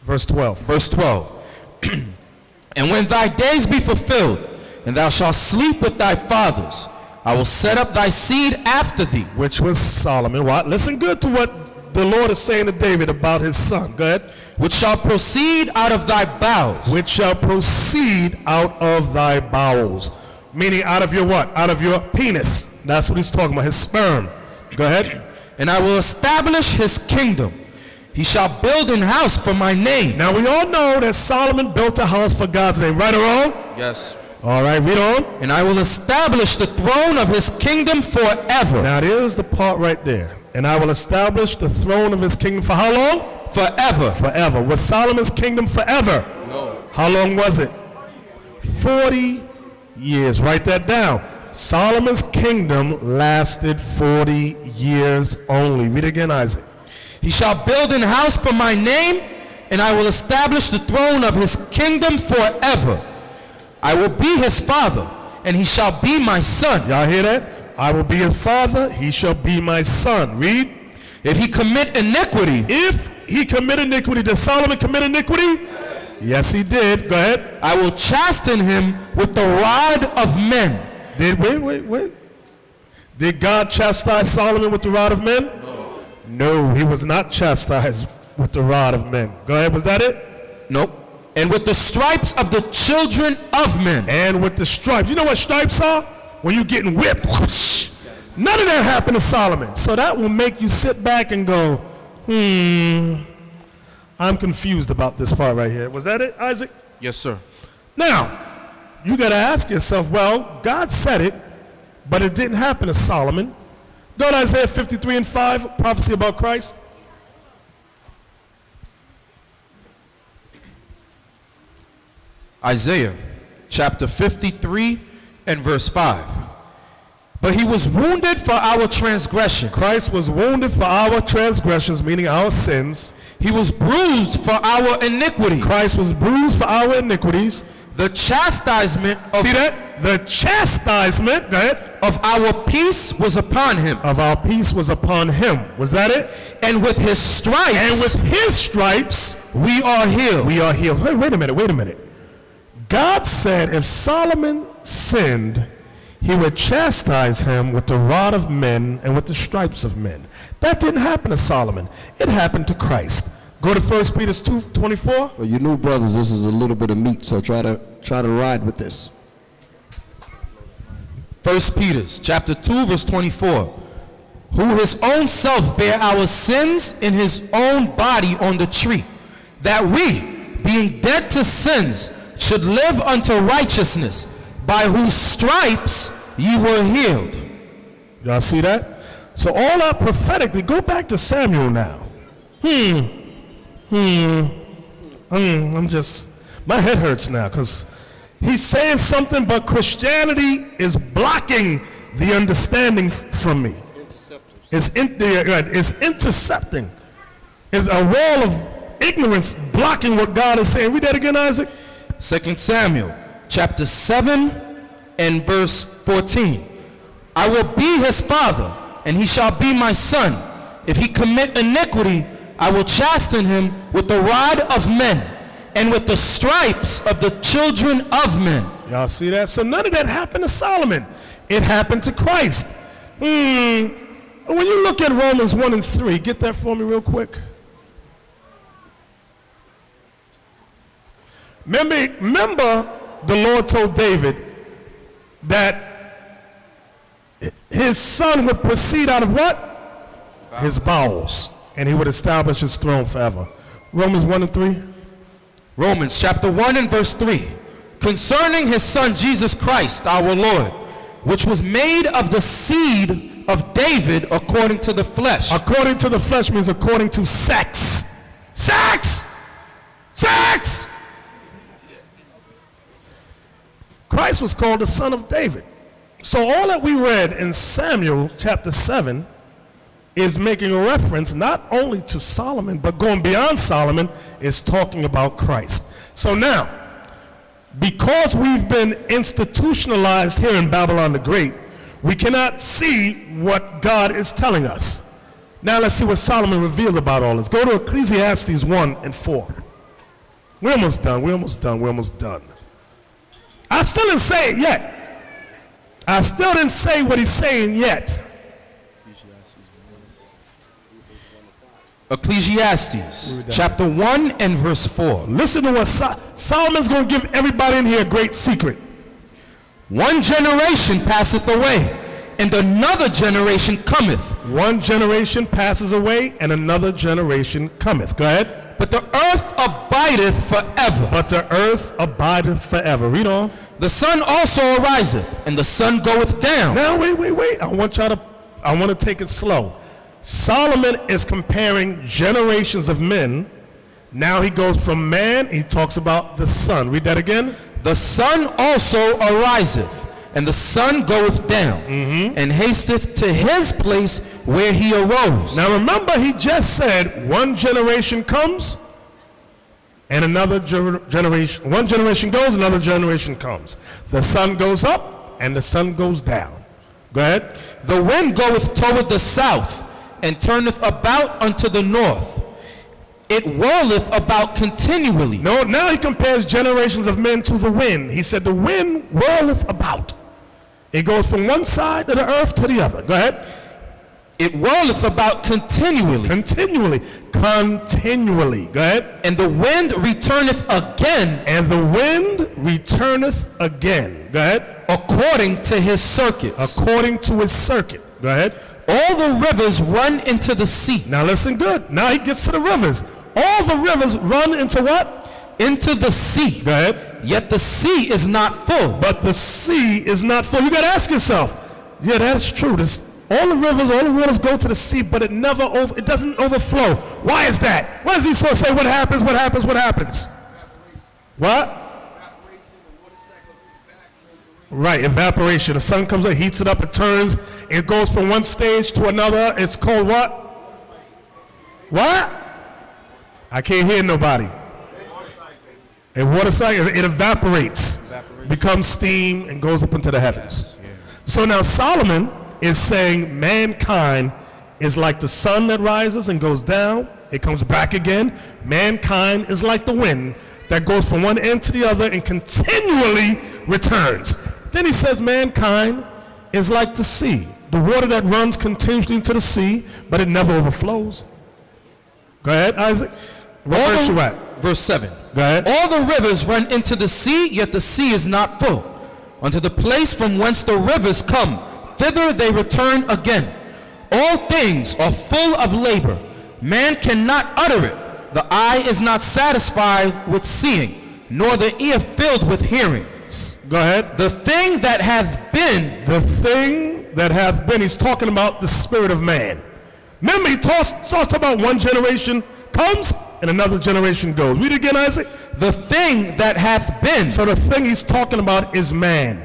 verse 12. Verse 12. And when thy days be fulfilled, and thou shalt sleep with thy fathers, I will set up thy seed after thee. Which was Solomon. What? Listen good to what the Lord is saying to David about his son. Go ahead. Which shall proceed out of thy bowels. Which shall proceed out of thy bowels. Meaning out of your what? Out of your penis. That's what he's talking about. His sperm. Go ahead. And I will establish his kingdom. He shall build an house for my name. Now we all know that Solomon built a house for God's name. Right or wrong? Yes. All right, read on. And I will establish the throne of his kingdom forever. Now there's the part right there. And I will establish the throne of his kingdom for how long? Forever. Forever. Was Solomon's kingdom forever? No. How long was it? 40 years. Write that down. Solomon's kingdom lasted 40 years only. Read again, Isaac. He shall build an house for my name, and I will establish the throne of his kingdom forever. I will be his father, and he shall be my son. Y'all hear that? I will be his father, he shall be my son. Read. If he commit iniquity. If he commit iniquity. Did Solomon commit iniquity? Yes, he did. Go ahead. I will chasten him with the rod of men. Wait. Did God chastise Solomon with the rod of men? No, he was not chastised with the rod of men. Go ahead, was that it? Nope. And with the stripes of the children of men. And with the stripes. You know what stripes are? When you're getting whipped. Whoosh. None of that happened to Solomon. So that will make you sit back and go, I'm confused about this part right here. Was that it, Isaac? Yes, sir. Now, you got to ask yourself, well, God said it, but it didn't happen to Solomon. Go to Isaiah 53:5, prophecy about Christ. Isaiah chapter 53 and verse 5. But he was wounded for our transgressions. Christ was wounded for our transgressions, meaning our sins. He was bruised for our iniquities. Christ was bruised for our iniquities. The chastisement of... See that? The chastisement, go ahead, of our peace was upon him. Of our peace was upon him. Was that it? And with his stripes. And with his stripes, we are healed. We are healed. Wait a minute. God said if Solomon sinned, he would chastise him with the rod of men and with the stripes of men. That didn't happen to Solomon. It happened to Christ. Go to 1 Peter 2:24. Well, you new brothers, this is a little bit of meat, so try to ride with this. 1 Peter chapter 2, verse 24. Who his own self bare our sins in his own body on the tree, that we, being dead to sins, should live unto righteousness, by whose stripes ye were healed. Y'all see that? So all that prophetically, go back to Samuel now. I'm just, my head hurts now because he's saying something, but Christianity is blocking the understanding from me. It's intercepting. It's a wall of ignorance blocking what God is saying. Read that again, Isaac. 2 Samuel chapter 7 and verse 14. I will be his father, and he shall be my son. If he commit iniquity, I will chasten him with the rod of men, and with the stripes of the children of men. Y'all see that? So none of that happened to Solomon. It happened to Christ. When you look at Romans 1 and 3, get that for me real quick. Remember the Lord told David that his son would proceed out of what? His bowels. And he would establish his throne forever. Romans 1 and 3. Romans chapter 1 and verse 3. Concerning his son Jesus Christ our Lord, which was made of the seed of David according to the flesh. According to the flesh means according to sex. Sex! Sex! Christ was called the son of David. So all that we read in Samuel chapter 7 is making a reference not only to Solomon, but going beyond Solomon, is talking about Christ. So now, because we've been institutionalized here in Babylon the Great, we cannot see what God is telling us. Now let's see what Solomon revealed about all this. Go to Ecclesiastes 1 and 4. We're almost done. I still didn't say it yet. I still didn't say what he's saying yet. Ecclesiastes chapter 1 and verse 4. Listen to what Solomon's going to give everybody in here a great secret. One generation passeth away, and another generation cometh. One generation passes away, and another generation cometh. Go ahead. But the earth abideth forever. But the earth abideth forever. Read on. The sun also ariseth, and the sun goeth down. Now, wait. I want to take it slow. Solomon is comparing generations of men. Now he goes from man, he talks about the sun. Read that again. The sun also ariseth, and the sun goeth down, and hasteth to his place where he arose. Now remember, he just said one generation comes, and another generation, one generation goes, another generation comes. The sun goes up, and the sun goes down. Go ahead. The wind goeth toward the south, and turneth about unto the north. It whirleth about continually. No, now he compares generations of men to the wind. He said the wind whirleth about. It goes from one side of the earth to the other. Go ahead. It whirleth about continually. Continually. Go ahead. And the wind returneth again. And the wind returneth again. Go ahead. According to his circuits. According to his circuit. Go ahead. All the rivers run into the sea. Now listen good. Now he gets to the rivers. All the rivers run into what? Into the sea. Go ahead. Yet the sea is not full. But the sea is not full. You got to ask yourself. Yeah, that's true. All the rivers, all the waters go to the sea, but it doesn't overflow. Why is that? Why does he so say what happens? What? Right, evaporation. The sun comes up, heats it up, it turns, it goes from one stage to another. It's called what? What? I can't hear nobody. A water cycle, it evaporates, becomes steam, and goes up into the heavens. So now Solomon is saying mankind is like the sun that rises and goes down. It comes back again. Mankind is like the wind that goes from one end to the other and continually returns. Then he says mankind is like the sea, the water that runs continuously into the sea, but it never overflows. Go ahead, Isaac. What verse you at? Verse 7. Go ahead. All the rivers run into the sea, yet the sea is not full. Unto the place from whence the rivers come, thither they return again. All things are full of labor. Man cannot utter it. The eye is not satisfied with seeing, nor the ear filled with hearing. Go ahead. The thing that hath been. The thing that hath been. He's talking about the spirit of man. Remember, he talks about one generation comes and another generation goes. Read it again, Isaac. The thing that hath been. So the thing he's talking about is man.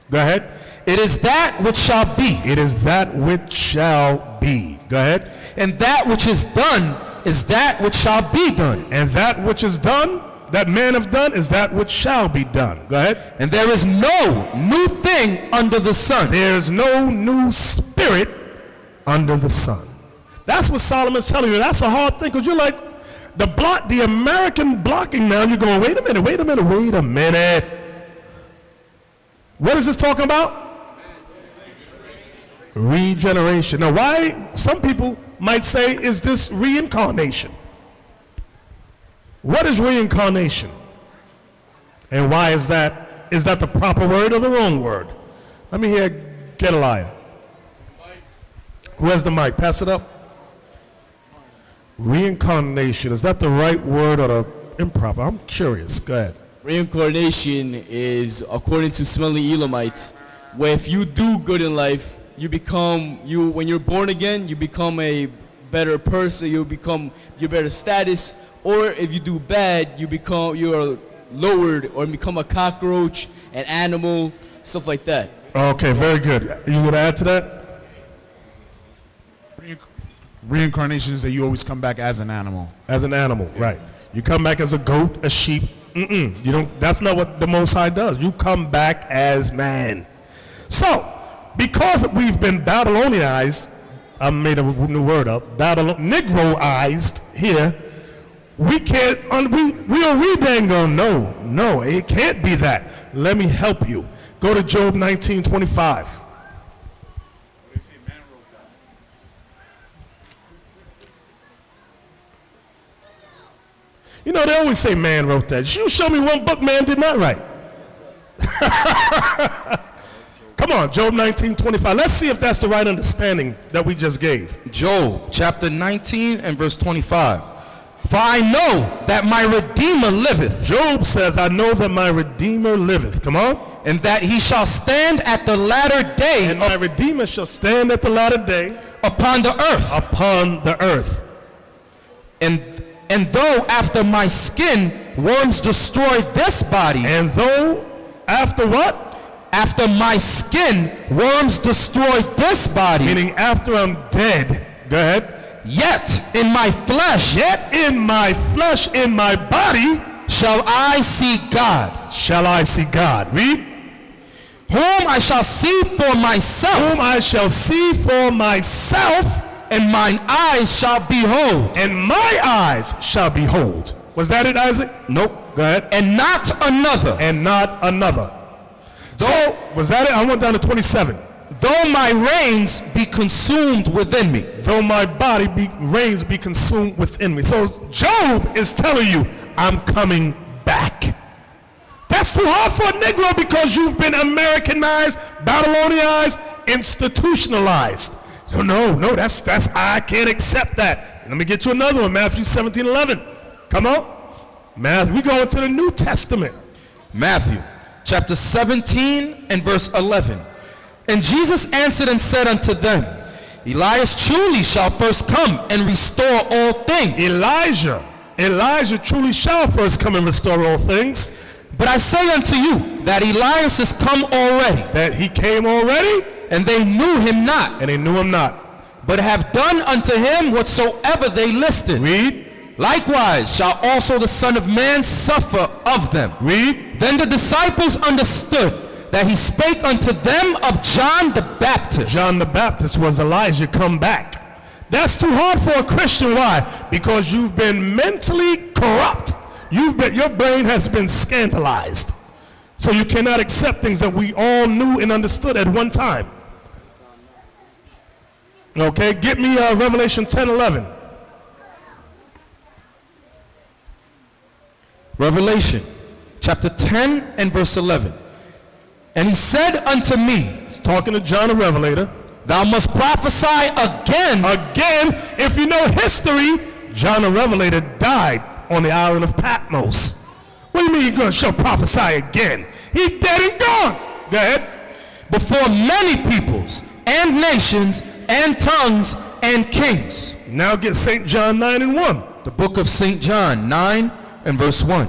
Go ahead. It is that which shall be. It is that which shall be. Go ahead. And that which is done is that which shall be done. And that which is done, that man have done, is that which shall be done. Go ahead. And there is no new thing under the sun. There's no new spirit under the sun. That's what Solomon's telling you. That's a hard thing, because you're like, the American blocking now, you're going, wait a minute. What is this talking about? Regeneration. Now, why some people might say, is this reincarnation? What is reincarnation? And why is that? Is that the proper word or the wrong word? Let me hear Gedaliah. Who has the mic? Pass it up. Reincarnation, is that the right word or the improper? I'm curious. Go ahead. Reincarnation is, according to smelly Elamites, where if you do good in life, when you're born again, you become a better person, you become your better status, or if you do bad, you're lowered or become a cockroach, an animal, stuff like that. Okay, very good. You want to add to that? Reincarnation is that you always come back as an animal. As an animal, right. You come back as a goat, a sheep. You don't. That's not what the Most High does. You come back as man. So, because we've been Babylonianized, I made a new word up, Negroized here, we can't, we'll read that and go, no, it can't be that. Let me help you. Go to Job 19:25. You know, they always say man wrote that. You show me one book man did not write. Come on, Job 19:25. Let's see if that's the right understanding that we just gave. Job chapter 19 and verse 25. For I know that my Redeemer liveth. Job says, I know that my Redeemer liveth. Come on. And that he shall stand at the latter day. And my Redeemer shall stand at the latter day. Upon the earth. Upon the earth. And though after my skin worms destroy this body. And though after what? After my skin worms destroy this body. Meaning after I'm dead. Go ahead. Yet in my flesh. Yet in my flesh, in my body. Shall I see God. Shall I see God. Read. Whom I shall see for myself. Whom I shall see for myself. And mine eyes shall behold. And my eyes shall behold. Was that it, Isaac? Nope. Go ahead. And not another. And not another. So, was that it? I went down to 27. Though my reins be consumed within me. Though my reins be consumed within me. So Job is telling you, I'm coming back. That's too hard for a Negro because you've been Americanized, Babylonianized, institutionalized. No, that's I can't accept that. Let me get you another one, Matthew 17:11. Come on. We going to the New Testament. Matthew chapter 17 and verse 11. And Jesus answered and said unto them, Elias truly shall first come and restore all things. Elijah truly shall first come and restore all things. But I say unto you that Elias is come already. That he came already? And they knew him not. And they knew him not. But have done unto him whatsoever they listed. Read. Likewise shall also the Son of Man suffer of them. Read. Then the disciples understood that he spake unto them of John the Baptist. John the Baptist was Elijah come back. That's too hard for a Christian. Why? Because you've been mentally corrupt. Your brain has been scandalized. So you cannot accept things that we all knew and understood at one time. Okay, get me Revelation 10:11. Revelation chapter 10 and verse 11. And he said unto me, talking to John the Revelator, thou must prophesy again. Again, if you know history, John the Revelator died on the island of Patmos. What do you mean you're going to prophesy again? He dead and gone. Go ahead. Before many peoples and nations and tongues and kings. Now get St. John 9 and 1. The book of St. John 9 and verse 1.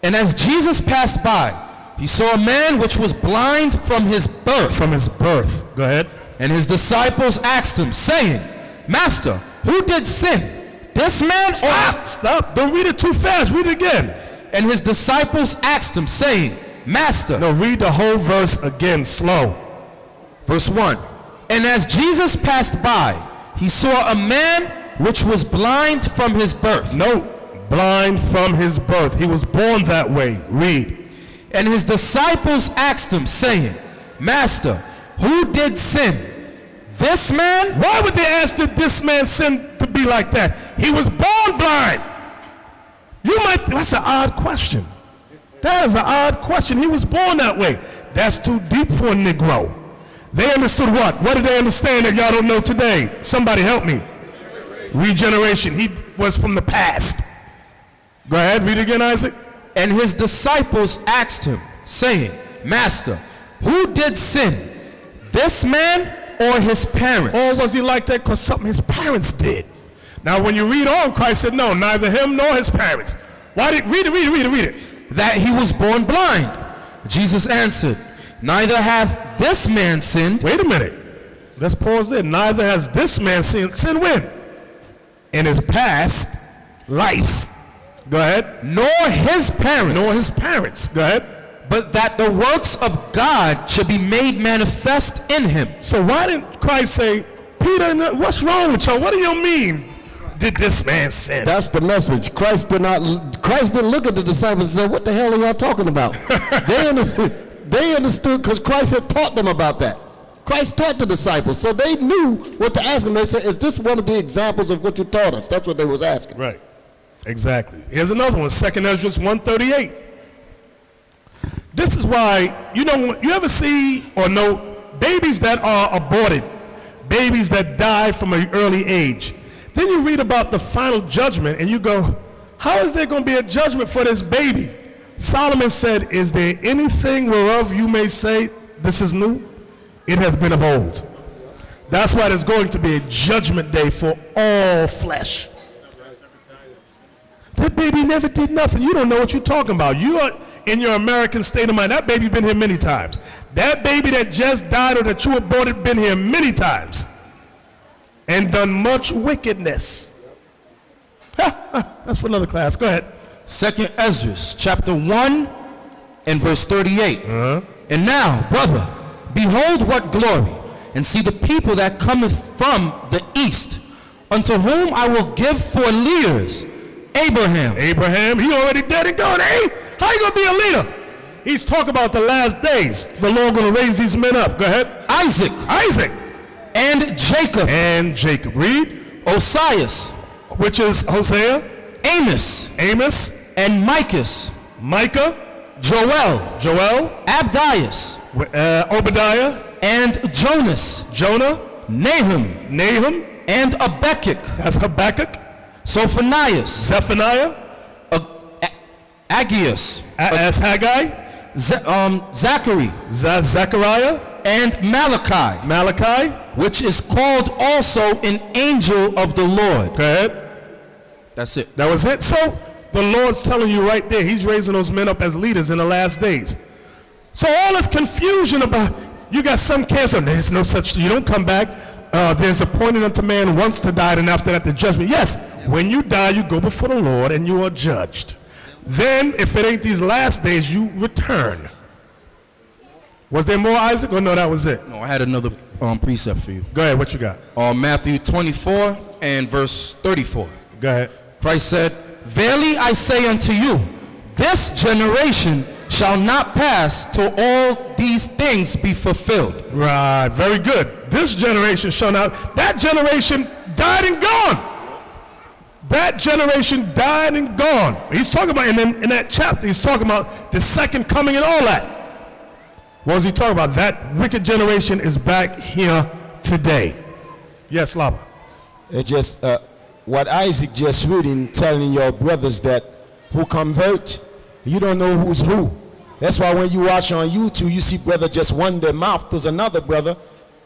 And as Jesus passed by, he saw a man which was blind from his birth. From his birth. Go ahead. And his disciples asked him, saying, Master, who did sin? This man or... Stop. Don't read it too fast. Read it again. And his disciples asked him, saying, Master. No, read the whole verse again, slow. Verse 1. And as Jesus passed by, he saw a man which was blind from his birth. No, blind from his birth. He was born that way. Read. And his disciples asked him, saying, Master, who did sin? This man? Why would they ask did this man sin to be like that? He was born blind. That's an odd question. That is an odd question. He was born that way. That's too deep for a Negro. They understood what? What did they understand that y'all don't know today? Somebody help me. Regeneration. He was from the past. Go ahead, read again, Isaac. And his disciples asked him, saying, Master, who did sin? This man or his parents? Or was he like that because something his parents did? Now when you read on, Christ said, no, neither him nor his parents. Why did, read it. That he was born blind. Jesus answered, neither hath this man sinned. Wait a minute. Let's pause there. Neither has this man sinned. Sin when? In his past life. Go ahead. Nor his parents. Go ahead. But that the works of God should be made manifest in him. So why didn't Christ say, Peter, what's wrong with y'all? What do you mean? Did this man sin? That's the message. Christ didn't look at the disciples and say, what the hell are y'all talking about? They understood because Christ had taught them about that. Christ taught the disciples, so they knew what to ask him. They said, is this one of the examples of what you taught us? That's what they was asking. Right. Exactly. Here's another one, 2 Ezra 1:38. This is why, you ever see or know babies that are aborted, babies that die from an early age. Then you read about the final judgment and you go, how is there going to be a judgment for this baby? Solomon said, is there anything whereof you may say this is new? It has been of old. That's why there's going to be a judgment day for all flesh. That baby never did nothing. You don't know what you're talking about. You are in your American state of mind. That baby been here many times. That baby that just died or that you aborted been here many times and done much wickedness. That's for another class. Go ahead. 2 Ezra chapter 1 and verse 38. And now, brother, behold what glory, and see the people that cometh from the east, unto whom I will give for leaders Abraham, he already dead and gone. Hey, how you gonna be a leader? He's talking about the last days. The Lord gonna raise these men up. Go ahead. Isaac. And Jacob. Read. Osias, which is Hosea. Amos. And Micah. Joel. Abdias. Obadiah. And Jonah. Nahum. And Habakkuk. That's Habakkuk. Zephaniah. Aggeus. As Haggai. Zechariah. And Malachi. Which is called also an angel of the Lord. Go ahead. That's it. That was it. So the Lord's telling you right there, he's raising those men up as leaders in the last days. So all this confusion about, you got some camps, there's no such, you don't come back. There's appointed unto man once to die, and after that the judgment. Yes, when you die, you go before the Lord and you are judged. Then, if it ain't these last days, you return. Was there more, Isaac, or no, that was it? No, I had another precept for you. Go ahead, what you got? Matthew 24 and verse 34. Go ahead. Christ said, verily I say unto you, this generation shall not pass till all these things be fulfilled. Right, very good. This generation shall not. That generation died and gone. That generation died and gone. He's talking about, in that chapter, he's talking about the second coming and all that. What was he talking about? That wicked generation is back here today. Yes, Lava. It's just what Isaac just reading, telling your brothers that who convert, you don't know who's who. That's why when you watch on YouTube, you see brother just run their mouth to another brother,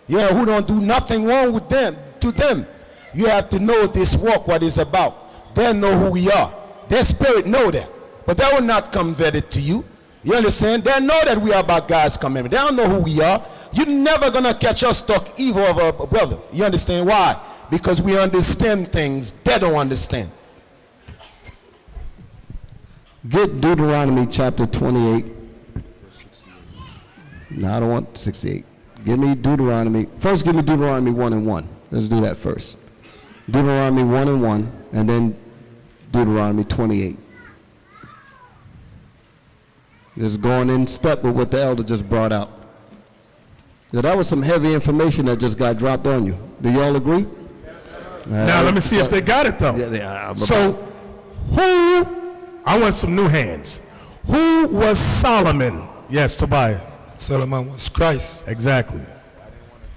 who don't do nothing wrong with them, to them. You have to know this walk, what it's about. They know who we are. Their spirit know that. But they will not convert to you. You understand? They know that we are about God's commandment. They don't know who we are. You're never going to catch us talk evil of a brother. You understand why? Because we understand things they don't understand. Get Deuteronomy chapter 28. No, I don't want 68. Give me Deuteronomy. First, give me Deuteronomy 1 and 1. Let's do that first. Deuteronomy 1 and 1, and then Deuteronomy 28. Just going in step with what the elder just brought out. Now, that was some heavy information that just got dropped on you. Do y'all agree? Now, let me see if they got it, though. So, who, I want some new hands. Who was Solomon? Yes, Tobiah. Solomon was Christ. Exactly.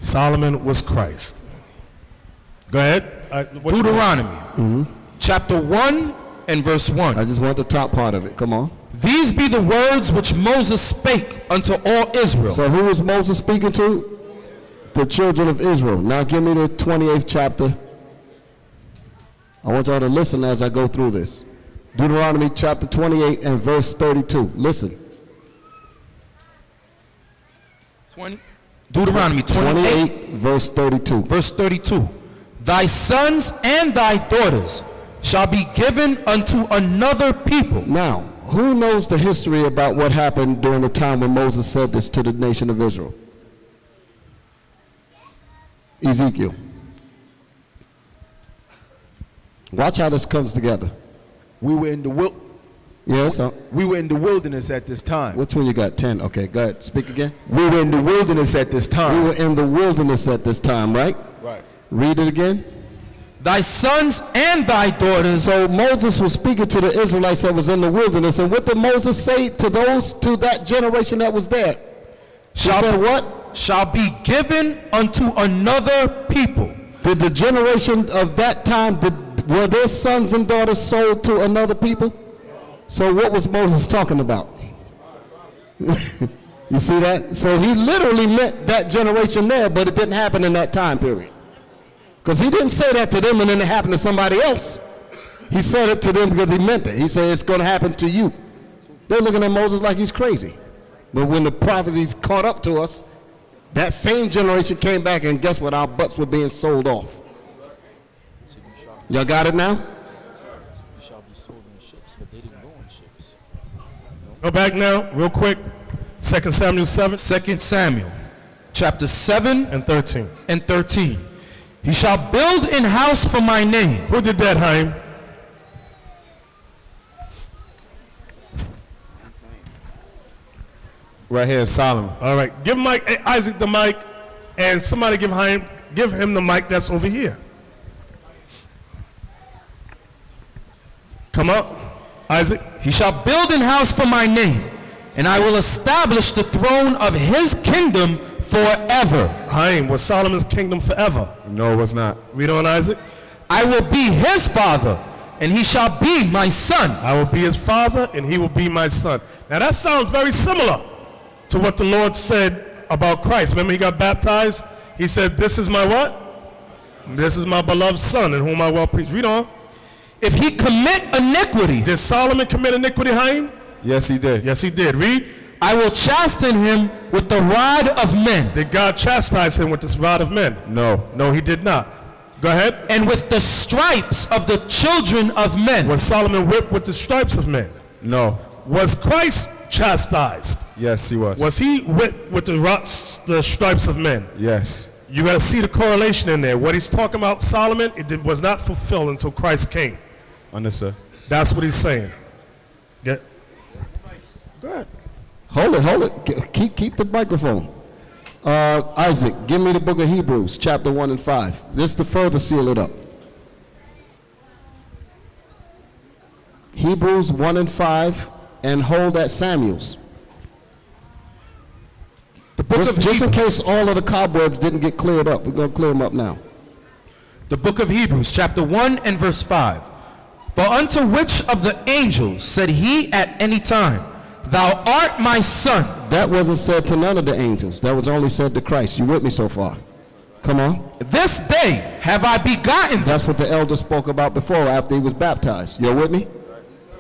Solomon was Christ. Go ahead. Deuteronomy, chapter 1 and verse 1. I just want the top part of it. Come on. These be the words which Moses spake unto all Israel. So who was Moses speaking to? The children of Israel. Now give me the 28th chapter. I want y'all to listen as I go through this. Deuteronomy chapter 28 and verse 32. Listen. Deuteronomy 28 verse 32. Verse 32. Thy sons and thy daughters shall be given unto another people. Now, who knows the history about what happened during the time when Moses said this to the nation of Israel? Ezekiel. Watch how this comes together. We were in the Yes. We were in the wilderness at this time. Which one you got? 10. Okay, go ahead. Speak again. We were in the wilderness at this time. We were in the wilderness at this time, right? Right. Read it again. Thy sons and thy daughters. So Moses was speaking to the Israelites that was in the wilderness, and what did Moses say to that generation that was there? Shall be given unto another people. Did the generation of that time, were their sons and daughters sold to another people? So what was Moses talking about? You see that? So he literally meant that generation there, but it didn't happen in that time period. Because he didn't say that to them and then it happened to somebody else. He said it to them because he meant it. He said it's going to happen to you. They're looking at Moses like he's crazy. But when the prophecies caught up to us, that same generation came back and guess what? Our butts were being sold off. Y'all got it now? Go back now, real quick. 2 Samuel 7. 2 Samuel, chapter 7 and 13. And 13. He shall build an house for my name. Who did that, Haim? Right here, Solomon. All right, give Isaac the mic, and somebody give him the mic that's over here. Come up, Isaac. He shall build an house for my name, and I will establish the throne of his kingdom forever. Haim, was Solomon's kingdom forever? No, it was not. Read on, Isaac. I will be his father, and he shall be my son. I will be his father, and he will be my son. Now that sounds very similar to what the Lord said about Christ. Remember he got baptized? He said, this is my what? This is my beloved son, in whom I well please. Read on. If he commit iniquity. Did Solomon commit iniquity, Haim? Yes, he did. Yes, he did. Read. I will chasten him with the rod of men. Did God chastise him with this rod of men? No. No, he did not. Go ahead. And with the stripes of the children of men. Was Solomon whipped with the stripes of men? No. Was Christ chastised? Yes, he was. Was he whipped with the stripes of men? Yes. You got to see the correlation in there. What he's talking about, Solomon, was not fulfilled until Christ came. Understood. That's what he's saying. Go ahead. Hold it. Keep the microphone. Isaac, give me the book of Hebrews, chapter 1 and 5. This to further seal it up. Hebrews 1 and 5, and hold at Samuel's. Just in case all of the cobwebs didn't get cleared up. We're going to clear them up now. The book of Hebrews, chapter 1 and verse 5. For unto which of the angels said he at any time, Thou art my son? That wasn't said to none of the angels. That was only said to Christ. You with me so far? Come on. This day have I begotten thee. That's what the elder spoke about before after he was baptized. You're with me?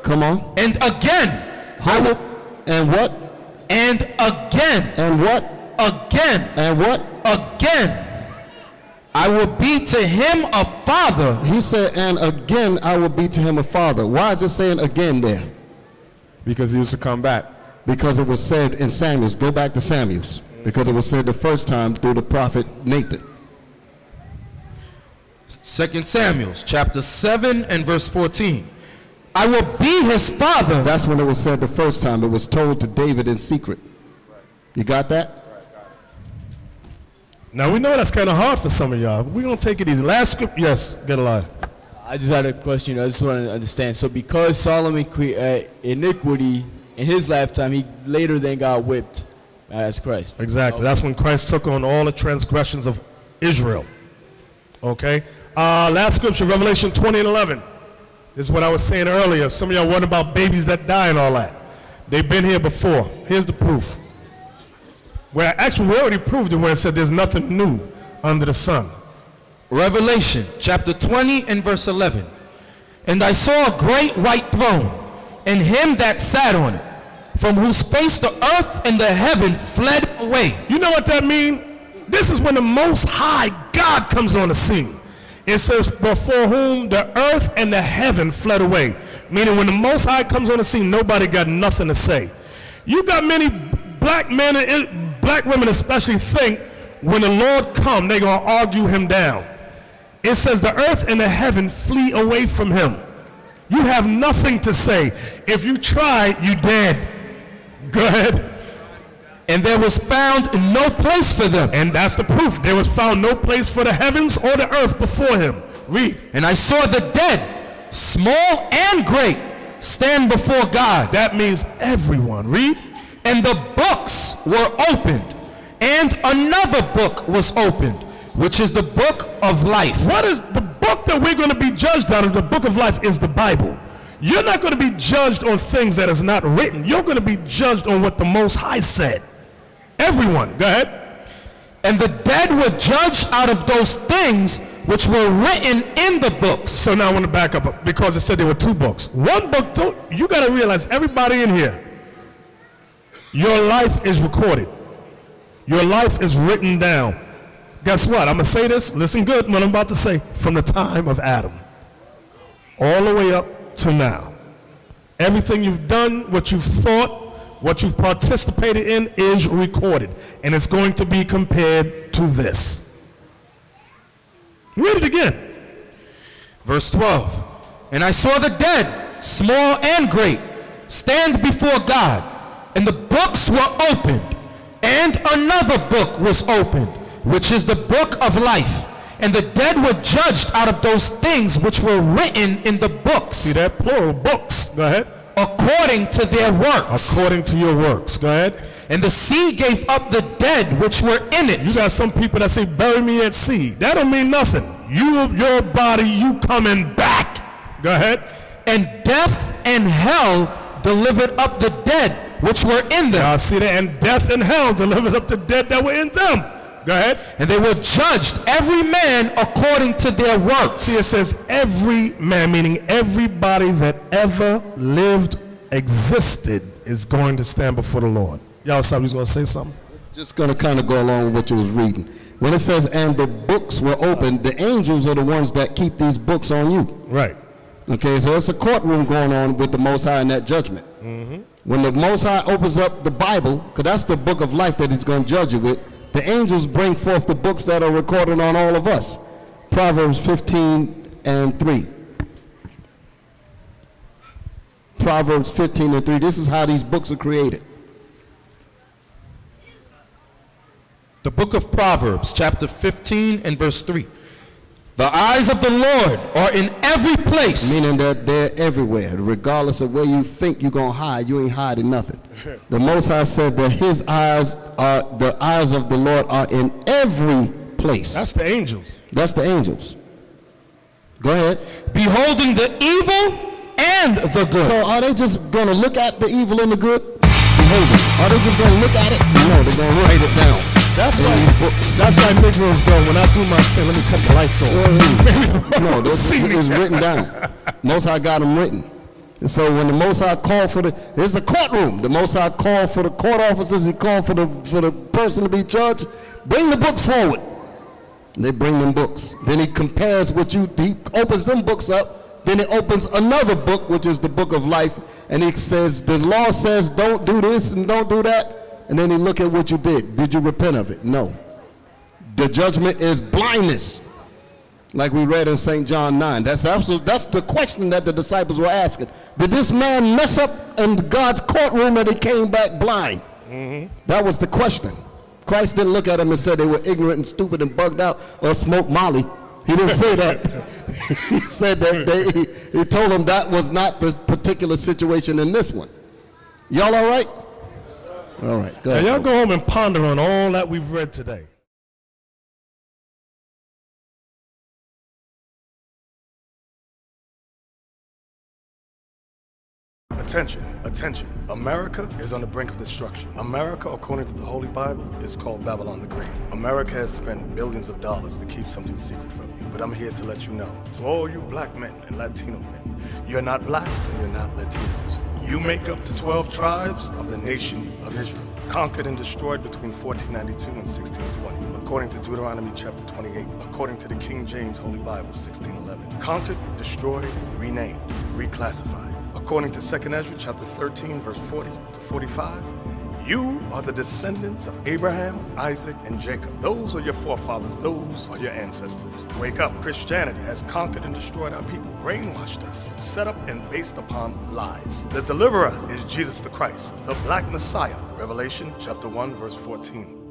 Come on. And again, I will. And what? And again. And what? Again. And what? Again. I will be to him a father. He said, and again I will be to him a father. Why is it saying again there? Because he used to come back. Because it was said in Samuel's. Go back to Samuel's. Because it was said the first time through the prophet Nathan. 2 Samuel, chapter 7 and verse 14. I will be his father. That's when it was said the first time. It was told to David in secret. You got that? Now we know that's kind of hard for some of y'all. We're going to take it easy. Last script. Yes, get a lie. I just had a question. I just want to understand. So because Solomon created iniquity in his lifetime, he later then got whipped as Christ. Exactly. Okay. That's when Christ took on all the transgressions of Israel. Okay. Last scripture, Revelation 20 and 11. This is what I was saying earlier. Some of y'all wondering about babies that die and all that. They've been here before. Here's the proof. Where actually we already proved it when it said there's nothing new under the sun. Revelation chapter 20 and verse 11. And I saw a great white throne, and him that sat on it, from whose face the earth and the heaven fled away. You know what that means? This is when the Most High God comes on the scene. It says, before whom the earth and the heaven fled away. Meaning when the Most High comes on the scene, nobody got nothing to say. You got many black men and black women especially think when the Lord come, they're going to argue him down. It says the earth and the heaven flee away from him. You have nothing to say. If you try, you dead. Go ahead. And there was found no place for them. And that's the proof. There was found no place for the heavens or the earth before him. Read. And I saw the dead, small and great, stand before God. That means everyone. Read. And the books were opened, and another book was opened, which is the book of life. What is the book that we're going to be judged out of? The book of life is the Bible. You're not going to be judged on things that is not written. You're going to be judged on what the Most High said. Everyone, go ahead. And the dead were judged out of those things which were written in the books. So now I want to back up because it said there were two books. One book, you got to realize, everybody in here, your life is recorded. Your life is written down. Guess what? I'm going to say this. Listen good what I'm about to say. From the time of Adam all the way up to now. Everything you've done, what you've thought, what you've participated in is recorded. And it's going to be compared to this. Read it again. Verse 12. And I saw the dead, small and great, stand before God. And the books were opened. And another book was opened, which is the book of life. And the dead were judged out of those things which were written in the books. See that? Plural, books. Go ahead. According to their works. According to your works. Go ahead. And the sea gave up the dead which were in it. You got some people that say, bury me at sea. That don't mean nothing. Your body, you coming back. Go ahead. And death and hell delivered up the dead which were in them. Y'all see that? And death and hell delivered up the dead that were in them. Go ahead. And they were judged, every man according to their works. See, it says every man, meaning everybody that ever lived, existed, is going to stand before the Lord. Y'all, somebody's going to say something? Just going to kind of go along with what you was reading. When it says, and the books were opened, the angels are the ones that keep these books on you. Right. Okay, so it's a courtroom going on with the Most High in that judgment. Mm-hmm. When the Most High opens up the Bible, because that's the book of life that he's going to judge you with, the angels bring forth the books that are recorded on all of us. Proverbs 15 and 3. Proverbs 15 and 3. This is how these books are created. The book of Proverbs, chapter 15 and verse 3. The eyes of the Lord are in every place. Meaning that they're everywhere. Regardless of where you think you're going to hide, you ain't hiding nothing. The Most High said that the eyes of the Lord are in every place. That's the angels. That's the angels. Go ahead. Beholding the evil and the good. So are they just going to look at the evil and the good? Behold it. Are they just going to look at it? No, they're going to write it down. That's why Negroes go, when I do my sin, let me cut the lights off. No, this is written down. Most High got them written. And so when the Most High called for there's a courtroom. The Most High called for the court officers. He called for the person to be judged. Bring the books forward. And they bring them books. Then he compares what he opens them books up. Then he opens another book, which is the book of life. And he says, the law says don't do this and don't do that. And then he look at what you did. Did you repent of it? No. The judgment is blindness. Like we read in St. John 9. That's the question that the disciples were asking. Did this man mess up in God's courtroom and he came back blind? That was the question. Christ didn't look at them and say they were ignorant and stupid and bugged out or smoked Molly. He didn't say that. He said that he told them that was not the particular situation in this one. Y'all all right? All right, go ahead. Now y'all go home and ponder on all that we've read today. Attention, attention. America is on the brink of destruction. America, according to the Holy Bible, is called Babylon the Great. America has spent billions of dollars to keep something secret from you. But I'm here to let you know, to all you black men and Latino men, you're not blacks and you're not Latinos. You make up the 12 tribes of the nation of Israel, conquered and destroyed between 1492 and 1620, according to Deuteronomy chapter 28, according to the King James Holy Bible 1611. Conquered, destroyed, renamed, reclassified. According to 2nd Ezra chapter 13, verse 40 to 45, you are the descendants of Abraham, Isaac, and Jacob. Those are your forefathers. Those are your ancestors. Wake up. Christianity has conquered and destroyed our people, brainwashed us, set up and based upon lies. The deliverer is Jesus the Christ, the Black Messiah. Revelation chapter 1, verse 14.